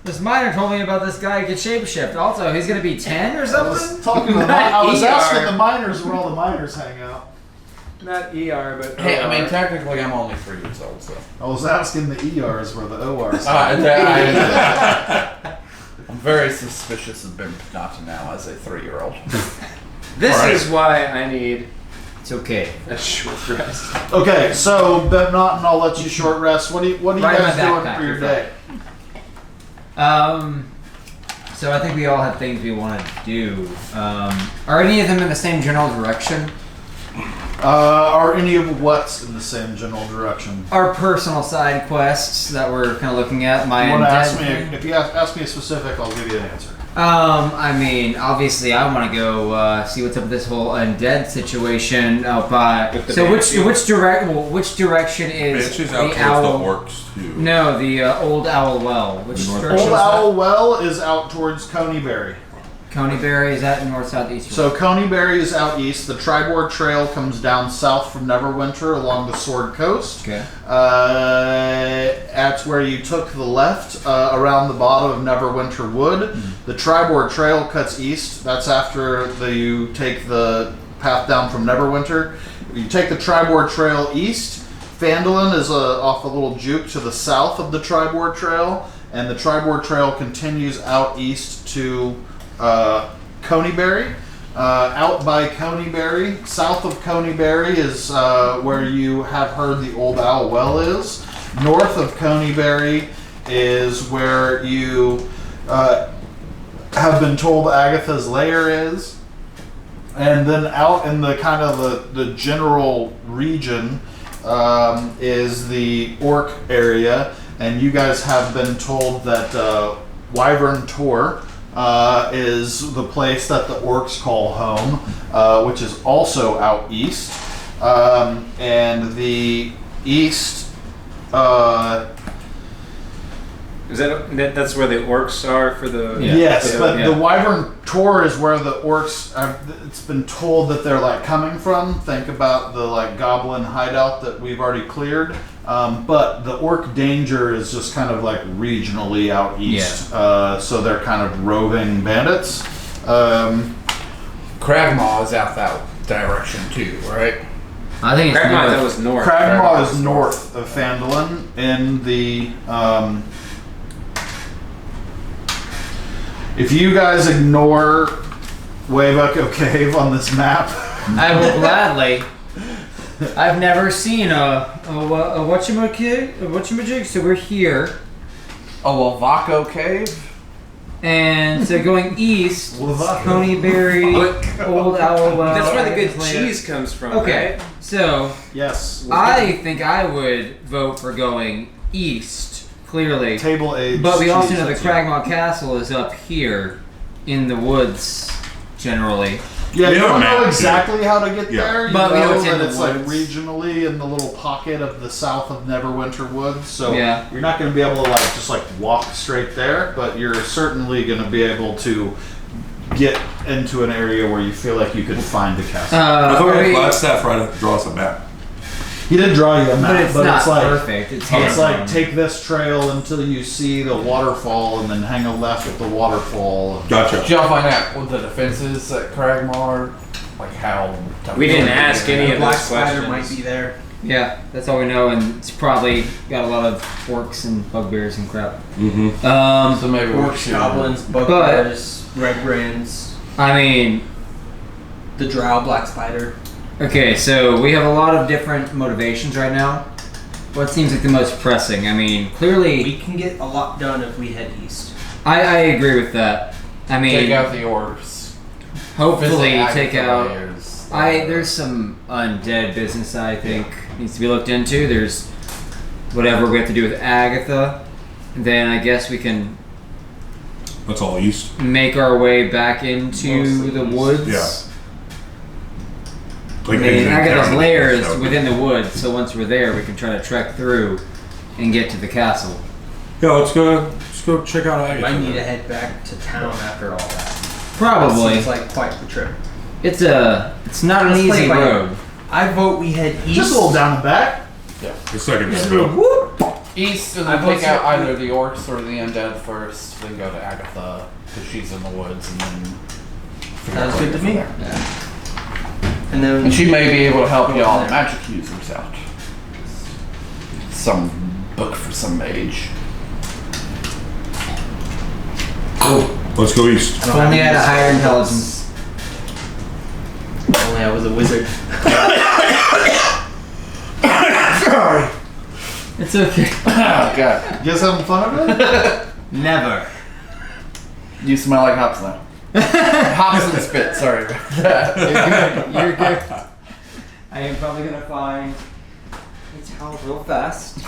This miner told me about this guy who could shapeshift. Also, he's gonna be 10 or something? I was ER. asking the miners where all the miners hang out. Not ER, but Hey, I mean, OR. technically, I'm only 3 years old, so. I was asking the ERs where the ORs hang out. I'm very suspicious of Bimpnottin now as a 3-year-old. This Right. is why I need It's okay. a short rest. Okay, so Bimpnottin, I'll let you short rest. What are you Right in guys my doing backpack, for your you're day? So I think we all have things we want to do. Are any of them in the same general direction? Are any of what's in the same general direction? Our personal side quests that we're kind of looking at. My You want to undead ask me? thing. If you ask me a specific, I'll give you an answer. I mean, obviously, I want to go see what's up with this whole undead situation out by. With the So Banshee. which direction is Banshee's the out towards owl? the orcs too. No, the old owl well. Which North- direction Old is that? Owl Well is out towards Coneyberry. Coneyberry, is that north, south, east? So Coneyberry is out east. The Tribord Trail comes down south from Neverwinter along the Sword Coast. Okay. That's where you took the left around the bottom of Neverwinter Wood. The Tribord Trail cuts east. That's after you take the path down from Neverwinter. You take the Tribord Trail east. Phandalin is off a little juke to the south of the Tribord Trail, and the Tribord Trail continues out east to Coneyberry. Out by Coneyberry, south of Coneyberry is where you have heard the Old Owl Well is. North of Coneyberry is where you have been told Agatha's lair is. And then out in the kind of the general region is the orc area. And you guys have been told that Wyvern Tor is the place that the orcs call home, which is also out east. And the east... Is that's where the orcs are for the? Yes, for but yeah. the Wyvern Tor is where the orcs. It's been told that they're like coming from. Think about the like goblin hideout that we've already cleared. But the orc danger is just kind of like regionally out east. So they're kind of roving bandits. Cragmaw is out that direction too, right? I think it's Cragmaw, north. that was north. Cragmaw is north of Phandalin in the. If you guys ignore Waybucko Cave on this map, I will gladly. I've never seen a whatchamajig, so we're here. Oh, Wavako Cave? And so going east, Wavako. Coneyberry, Old Owl Well. That's where the good Agatha's Lair. cheese comes from. Okay, so yes, I think I would vote for going east clearly. Table age. But we also know the cheese, Cragmaw Castle is up here in the woods, generally. Yeah, We you have a don't know map, exactly how to get Yeah. there. You But we know know it's in that the it's like woods. regionally in the little pocket of the south of Neverwinter Woods. So Yeah. you're not going to be able to just walk straight there, but you're certainly going to be able to get into an area where you feel like you could find the castle. I thought are we we- had Glassstaff right to draw us a map. He did draw you a map, but it's not like perfect. it's hands like on. take this trail until you see the waterfall, and then hang a left at the waterfall. Gotcha. Did y'all find out what the defenses at Cragmar? Like how... We didn't ask any The of black those spider questions. might be there. Yeah, that's all we know, and it's probably got a lot of orcs and bugbears and crap. Mm-hmm. So maybe we Orcs, should... goblins, bugbears, redbrands, I mean, the drow black spider. okay, so we have a lot of different motivations right now. What seems like the most pressing? I mean, clearly, We can get a lot done if we head east. I agree with that. I mean, Take out the orcs. hopefully Visit take Agatha out. Layers. There's some undead business I think needs to be looked into. There's whatever we have to do with Agatha. Then I guess we can That's all east. make our way back into Mostly the east. woods. Yeah. I mean, exiting Agatha's town. lair is So- within the woods, so once we're there, we can try to trek through and get to the castle. Yeah, let's go check out Agatha. I need to head back to town after all that. Probably. Seems like quite the trip. It's not an Let's play easy by ear. road. I vote we head east. Just a little down the back. The second spill. East, and I then vote take out so. either the orcs or the undead first, then go to Agatha, because she's in the woods, and then... figure out Sounds good where to me. from there. And then And she may be able to help Go y'all there. magic users out. Some book for some mage. Let's go east. If only I had a higher intelligence. If only I was a wizard. It's okay. Oh, God. You guys having fun of it? Never. You smell like hops now. Hops and spit, sorry about that. You're good. I am probably gonna find a towel real fast.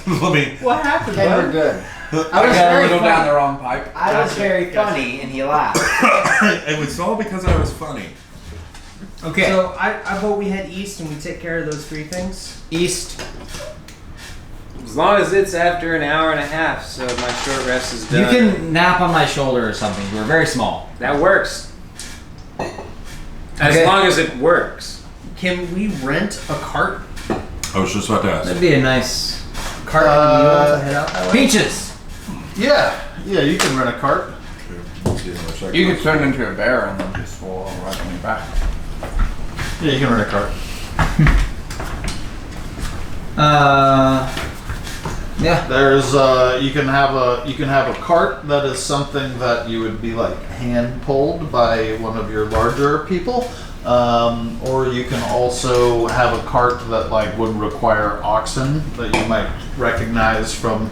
Let me. What happened, Okay, we're good. I I was got a very little down funny. the wrong pipe. I was Gotcha, very gotcha. funny, and he laughed. It was all because I was funny. Okay. So I vote we head east and we take care of those three things. East. As long as it's after an hour and a half, so my short rest is done. You can nap on my shoulder or something. We're very small. That works. As Okay. long as it works. Can we rent a cart? I was just about to ask. That'd be a nice Cart and a mule to head out that way? peaches. Yeah, you can rent a cart. Let's see another second. You could turn into a bear and then just fall right on your back. Yeah, you can rent a cart. Yeah. There's you can have a cart that is something that you would be hand pulled by one of your larger people, or you can also have a cart that would require oxen that you might recognize from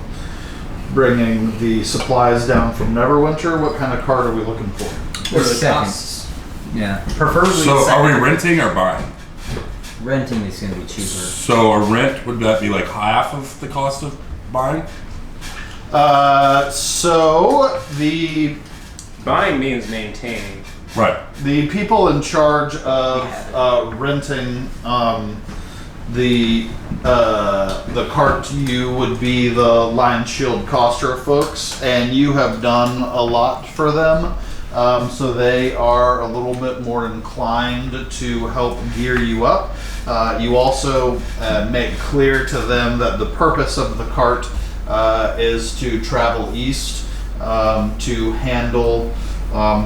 bringing the supplies down from Neverwinter. What kind of cart are we looking for? What are the Second. costs? Yeah. Preferably So second. are we renting or buying? Renting is gonna be cheaper. So a rent, would that be half of the cost of buying? So the Buying means maintaining. Right. The people in charge of renting the cart to you would be the Lion Shield Coster folks, and you have done a lot for them, so they are a little bit more inclined to help gear you up. You also make clear to them that the purpose of the cart is to travel east to handle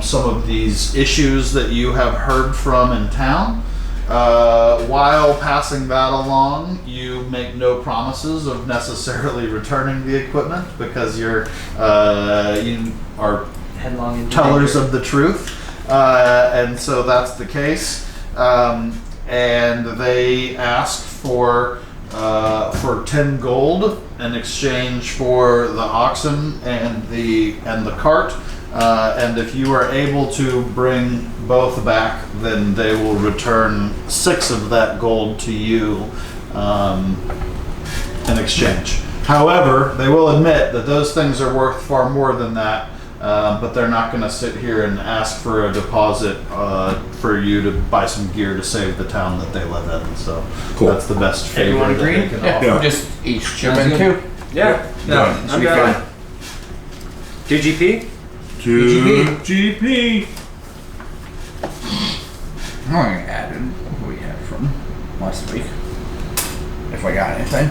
some of these issues that you have heard from in town. While passing that along, you make no promises of necessarily returning the equipment because you are Headlong into tellers danger. of the truth, and so that's the case. And they ask for 10 gold in exchange for the oxen and the cart. And if you are able to bring both back, then they will return 6 of that gold to you in exchange. However, they will admit that those things are worth far more than that, but they're not going to sit here and ask for a deposit for you to buy some gear to save the town that they live in. So that's the best favor Everyone that agree? they can offer. Just each chip in two. Yeah. Should I'm be down. fine. 2 GP? 2 GP. I'm going to add in what we had from last week. If I got anything.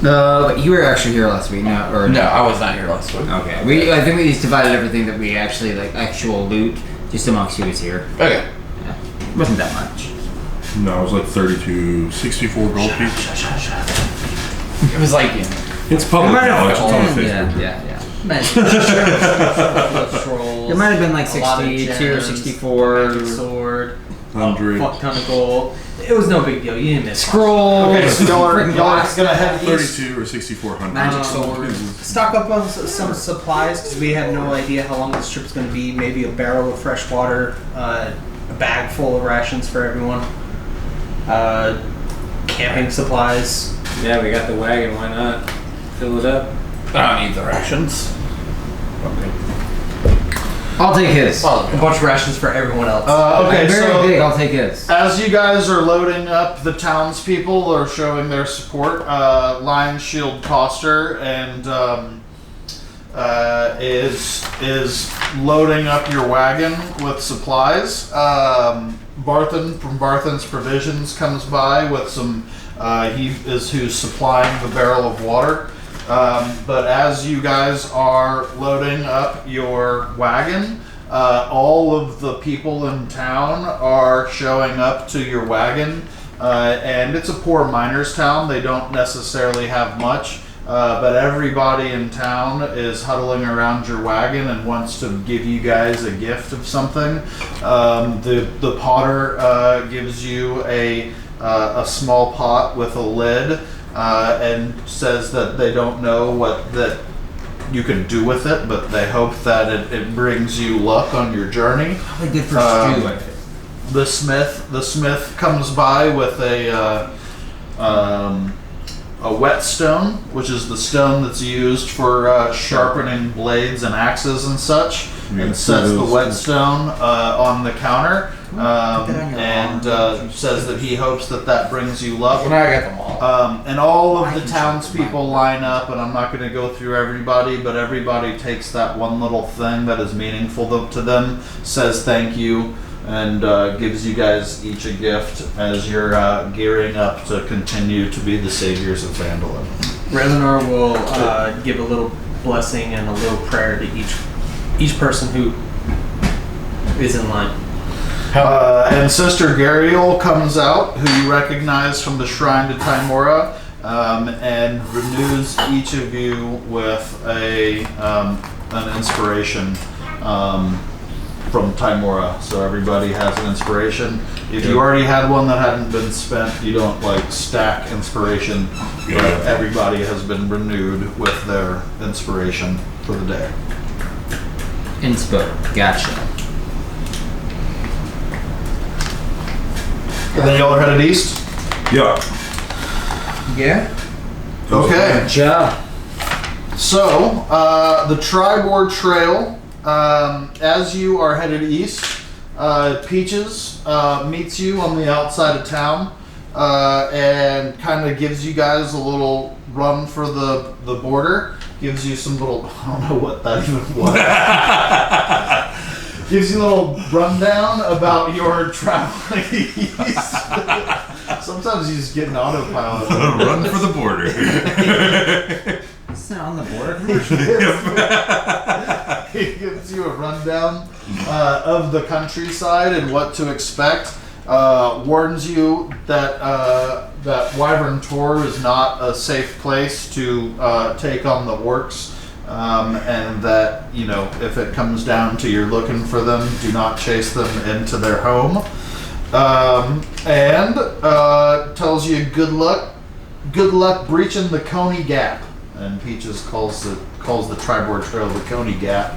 But you were actually here last week, no? Or No, I was not here last week. Okay. I think we just divided everything that we actually, like, actual loot, just amongst who was here. Okay. Yeah. It wasn't that much. No, it was like 32, 64 gold pieces. It was like, you know, It's public knowledge. It's on Facebook. Yeah. Scrolls, It might have been like a lot of 62 or gems, 64. magic sword, 100. fuck ton of gold. It was no big deal. You didn't miss Scroll. Okay, so y'all are gonna head east. 32 or 6400. Magic sword. Stock up on some supplies because we have no idea how long this trip's going to be. Maybe a barrel of fresh water, a bag full of rations for everyone, camping supplies. Yeah, we got the wagon. Why not? Fill it up. I don't need the rations. I'll take his. A bunch of rations for everyone else. Okay, Very so big. I'll take his. as you guys are loading up, the townspeople are showing their support. Lion Shield Coster and is loading up your wagon with supplies. Barthen from Barthen's Provisions comes by with some. He is who's supplying the barrel of water. But as you guys are loading up your wagon, all of the people in town are showing up to your wagon. And it's a poor miners' town. They don't necessarily have much. But everybody in town is huddling around your wagon and wants to give you guys a gift of something. The potter gives you a small pot with a lid and says that they don't know what that you can do with it, but they hope that it brings you luck on your journey. Probably good for stew, I think. The smith comes by with a whetstone, which is the stone that's used for sharpening blades and axes and such, and sets the whetstone on the counter, and says that he hopes that brings you luck. Well, now I got them all. And all of the townspeople line up, and I'm not going to go through everybody, but everybody takes that one little thing that is meaningful to them, says thank you, and gives you guys each a gift as you're gearing up to continue to be the saviors of Phandalin. Relinor will give a little blessing and a little prayer to each person who is in line. And Sister Gariel comes out, who you recognize from the Shrine to Tymora, and renews each of you with an inspiration from Tymora. So everybody has an inspiration. If you already had one that hadn't been spent, you don't stack inspiration. But everybody has been renewed with their inspiration for the day. Inspo. Gotcha. And then y'all are headed east? Yeah. Yeah? Okay. job. So, the Tribord Trail, as you are headed east, Peaches meets you on the outside of town and kind of gives you guys a little run for the border. Gives you some little, I don't know what that even was. Gives you a little rundown about your traveling east. Sometimes you just get an autopilot. Run for the border. It's not on the board. He gives you a rundown of the countryside and what to expect. Warns you that that Wyvern Tor is not a safe place to take on the orcs, and that if it comes down to you're looking for them, do not chase them into their home. And tells you good luck breaching the Coney Gap. And Peaches calls the Tribord Trail the Coney Gap,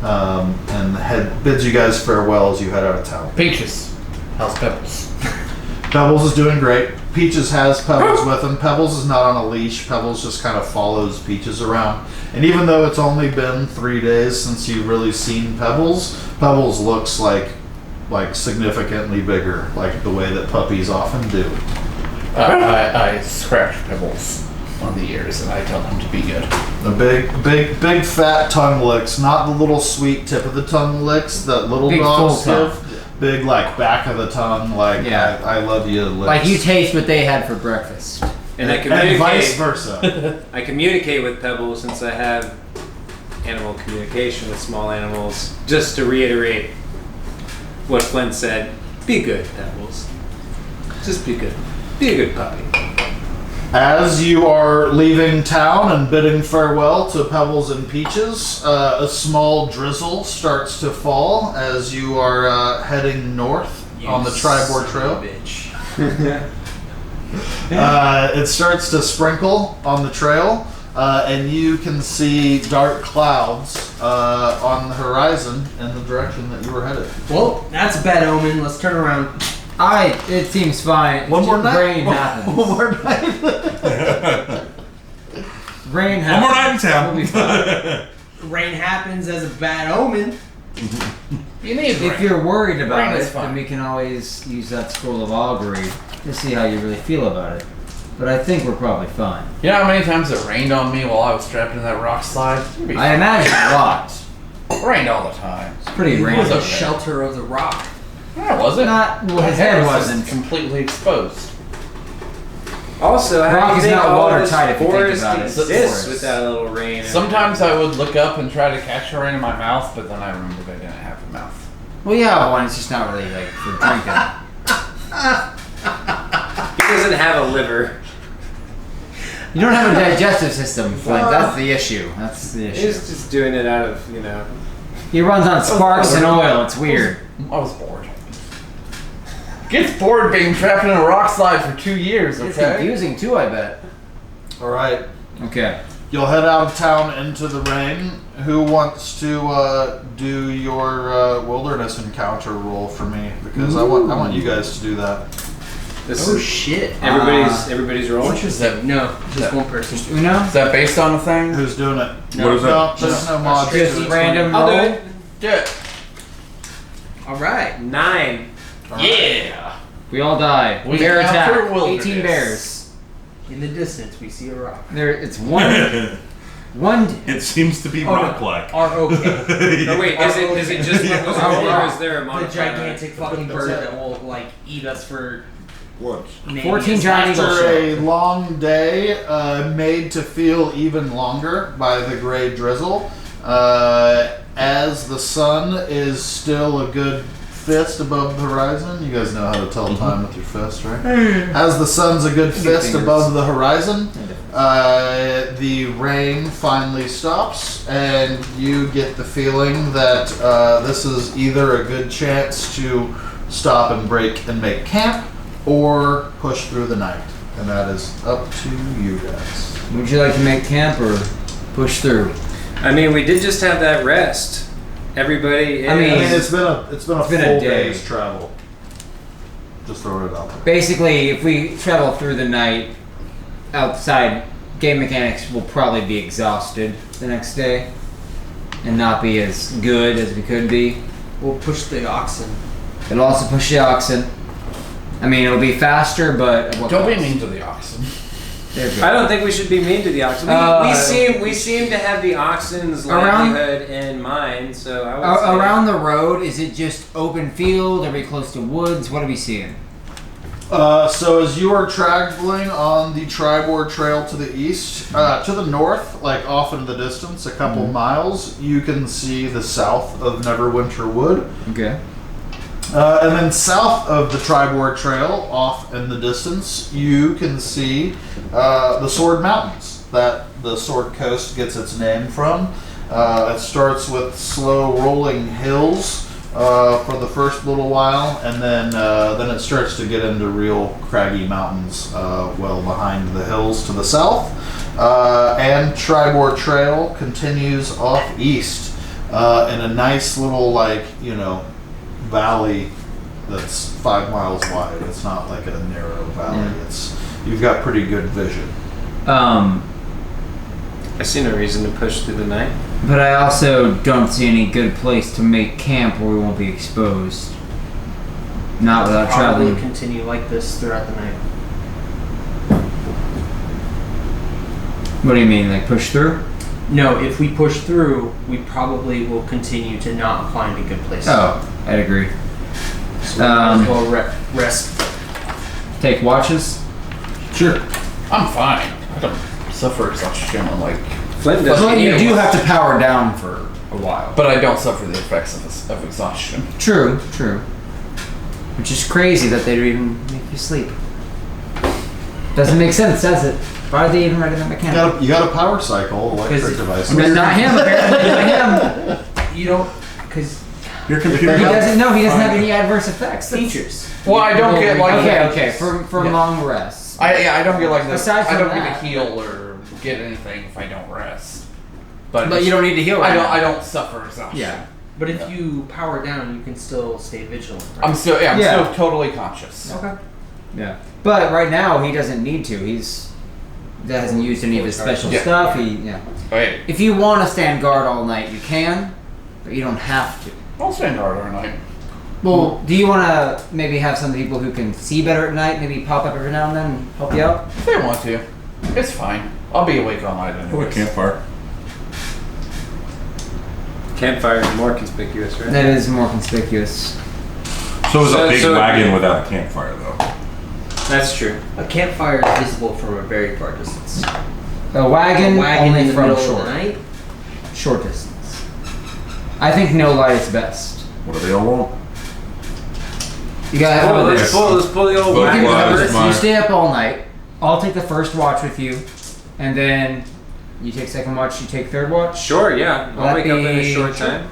and bids you guys farewell as you head out of town. Peaches. How's Pebbles? Pebbles is doing great. Peaches has Pebbles with him. Pebbles is not on a leash. Pebbles just kind of follows Peaches around. And even though it's only been 3 days since you've really seen Pebbles, Pebbles looks like significantly bigger, like the way that puppies often do. I scratch Pebbles on the ears and I tell him to be good. The big fat tongue licks, not the little sweet tip of the tongue licks that little Big dogs full give. Big back of the tongue, Yeah. I love you licks. Like you taste what they had for breakfast. And I and communicate. vice versa. I communicate with Pebbles since I have animal communication with small animals. Just to reiterate what Flint said: be good, Pebbles. Just be good. Be a good puppy. As you are leaving town and bidding farewell to Pebbles and Peaches, a small drizzle starts to fall as you are heading north on the Tribord Trail. It starts to sprinkle on the trail, and you can see dark clouds on the horizon in the direction that you were headed. Well, that's a bad omen. Let's turn around. It seems fine. One more night. Rain happens. One more night. Rain happens. One more night in town. We'll be fine. Rain happens as a bad omen. You need If you're worried about Rain is it, fine. then we can always use that scroll of augury to see how you really feel about it. But I think we're probably fine. You know how many times it rained on me while I was trapped in that rock slide? I imagine a lot. It rained all the time. It's pretty It rainy. was a okay. shelter of the rock. Yeah, was it? Not well, My his head was wasn't. completely exposed. Also, how Rock do you is think not all this watertight if you think forest about it. exists Forest. without a little rain? and Sometimes I would look up and try to catch the rain in my mouth, but then I remembered I didn't have a mouth. Well, yeah, one. It's just not really for drinking. He doesn't have a liver. You don't have a digestive system, Flint. That's the issue. That's the issue. He's just doing it out of, He runs on sparks and oil. It's weird. I was bored. Gets bored being trapped in a rock slide for 2 years, It's okay? confusing too, I bet. All right. Okay. You'll head out of town into the rain. Who wants to do your wilderness encounter roll for me? Because I want you guys to do that. This Oh is shit. everybody's rolling. Is that, No, just one person. Uno? is that based on a thing? Who's doing it? What is that? No, there's no mod. Just random I'll do roll? it. Do it. All right. 9. Yeah! We all die. We Bear encounter attack. wilderness. 18 bears. In the distance, we see a rock. There, it's one. One. It seems to be rock-like. R-O-K. Oh wait, is it just what was rolled, or is there a The modifier? gigantic fucking bird that will, eat us for What? naming 14 us. giant eagle After shot. a long day, made to feel even longer by the gray drizzle, as the sun is still a good fist above the horizon. You guys know how to tell time with your fist, right? As the sun's a good fist fingers. above the horizon, the rain finally stops, and you get the feeling that this is either a good chance to stop and break and make camp, or push through the night. And that is up to you guys. Would you like to make camp or push through? I mean, we did just have that rest. Everybody. I mean, I mean, it's been a full been a day. day's travel. Just throwing it out there. Basically, if we travel through the night outside, game mechanics will probably be exhausted the next day and not be as good as we could be. We'll push the oxen. It'll also push the oxen. I mean, it'll be faster, but at what Don't be cost? mean to the oxen. There we I go. don't think we should be mean to the oxen. We seem to have the oxen's Around- livelihood in mind. So I would say Around the road, is it just open field? Are we close to woods? What are we seeing? So as you are traveling on the Tribord Trail to the east, to the north, off in the distance, a couple miles, you can see the south of Neverwinter Wood. Okay. And then south of the Tribord Trail, off in the distance, you can see the Sword Mountains that the Sword Coast gets its name from. It starts with slow rolling hills for the first little while, and then it starts to get into real craggy mountains well behind the hills to the south. And Tribord Trail continues off east in a nice little valley that's 5 miles wide. It's not like a narrow valley. You've got pretty good vision. I see no reason to push through the night. But I also don't see any good place to make camp where we won't be exposed. Not without Probably traveling. continue like this throughout the night. What do you mean, like push through? No, if we push through, we probably will continue to not find a good place. Oh, I'd agree. So we might as well rest. Take watches? Sure. I'm fine. I don't suffer exhaustion like. Flint does. Well, you do have to power down for a while. But I don't suffer the effects of exhaustion. True. Which is crazy that they don't even make you sleep. Doesn't make sense, does it? Why are they even writing that mechanic? You got a power cycle, electric device. Not him, apparently. Not him. You don't, because Your computer. He doesn't have any adverse effects. features. Well, I don't get like Okay. For long rests. I don't get like this. Aside from I don't that. get to heal or get anything if I don't rest. But you don't need to heal. I don't suffer exhaustion. Yeah. But if you power down, you can still stay vigilant. Right? I'm still totally conscious. Okay. Yeah. But right now he doesn't need to. He hasn't used any of his special stuff. Wait, If you want to stand guard all night, you can, but you don't have to. I'll stand guard all night. Well, do you want to maybe have some people who can see better at night maybe pop up every now and then and help you out? If they want to, it's fine. I'll be awake all night Or a anyway. campfire. Campfire is more conspicuous, right? That is more conspicuous. So is a big So- wagon without a campfire, though. That's true. A campfire is visible from a very far distance. A wagon, A wagon only in the from middle short. of the night. Short distance. I think no light is best. What do they all want? You gotta have Let's pull the old But wagon why cover. is So you stay up all night. I'll take the first watch with you, and then you take second watch. You take third watch. Sure, yeah. Will I'll that wake up in a be- short time.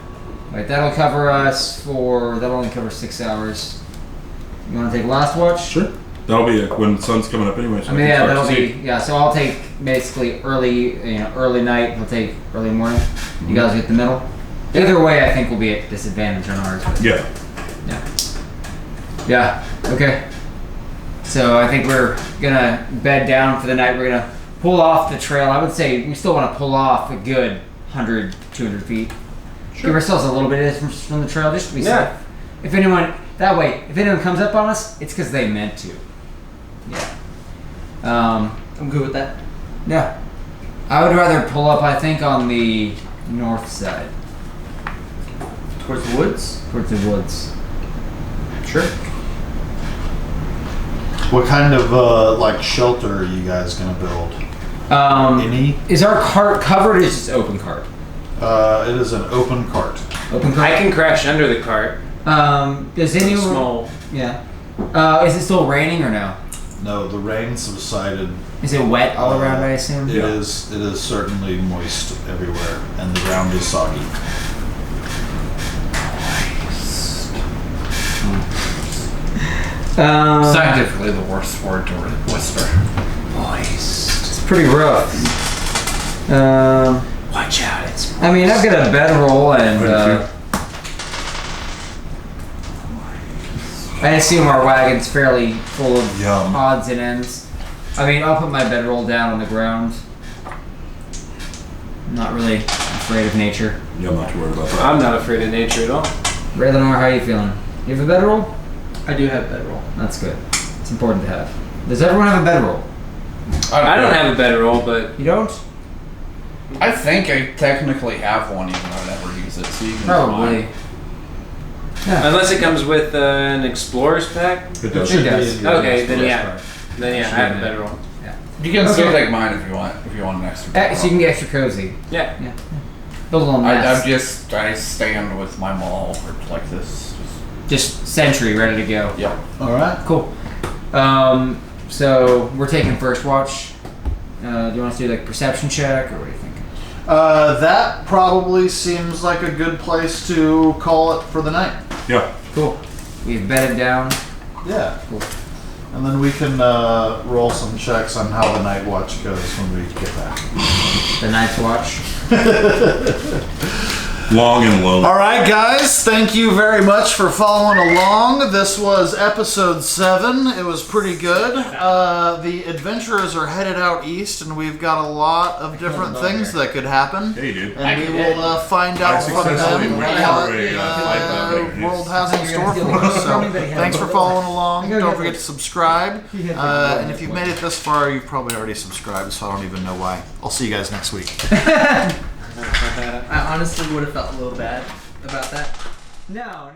Right, that'll cover us for. That'll only cover 6 hours. You want to take last watch? Sure. That'll be when the sun's coming up anyway. So I mean, can yeah, start that'll to see. be So I'll take basically early night. He'll take early morning. You guys get the middle. Either way, I think we'll be at disadvantage on ours. But Yeah. Yeah. Okay. So I think we're gonna bed down for the night. We're gonna pull off the trail. I would say we still want to pull off a good 100, 200 feet. Give ourselves a little bit of distance from the trail, just to be safe. If anyone comes up on us, it's because they meant to. Yeah. I'm good with that. Yeah. I would rather pull up, I think, on the north side, Towards the woods. towards the woods. Sure. What kind of shelter are you guys gonna build? Any? Is our cart covered or is it just open cart? It is an open cart. Open I cart. can crash under the cart. Does anyone? Small. Yeah. Is it still raining or no? No, the rain subsided. Is it wet all around, I assume? It is. It is certainly moist everywhere, and the ground is soggy. Scientifically, the worst word to whisper. Moist. It's pretty rough. Watch out, it's I mean, I've got a bedroll and I assume our wagon's fairly full of Yum. odds and ends. I mean, I'll put my bedroll down on the ground. I'm not really afraid of nature. Yeah, I'm not too worried about that. I'm not afraid of nature at all. Raylanor, how are you feeling? You have a bedroll? I do have bedroll. That's good. It's important to have. Does everyone have a bedroll? I don't have a bedroll, but You don't? I think I technically have one, even though I never use it. So you can Probably. Yeah. unless it comes with an explorer's pack. It does. It does. Okay, then yeah, I have a bedroll. You can still Okay. take mine if you want. If you want an extra. So you can get extra cozy. Yeah. Build a little nest. I stand with my maul like this. Just sentry ready to go. Yep. All right. Cool. So we're taking first watch. Do you want us to do like perception check or what do you think? That probably seems like a good place to call it for the night. Yeah. Cool. We've bedded down. Yeah. Cool. And then we can roll some checks on how the night watch goes when we get back. The night's watch. Long and lonely. All right, guys, thank you very much for following along. This was episode 7. It was pretty good. The adventurers are headed out east, and we've got a lot of different things that could happen. Hey, dude. And we will find out from successfully them went what through a, the world has in store for us. So thanks for following along. Don't forget to subscribe. And if you've made it this far, you've probably already subscribed, so I don't even know why. I'll see you guys next week. I honestly would have felt a little bad about that. No.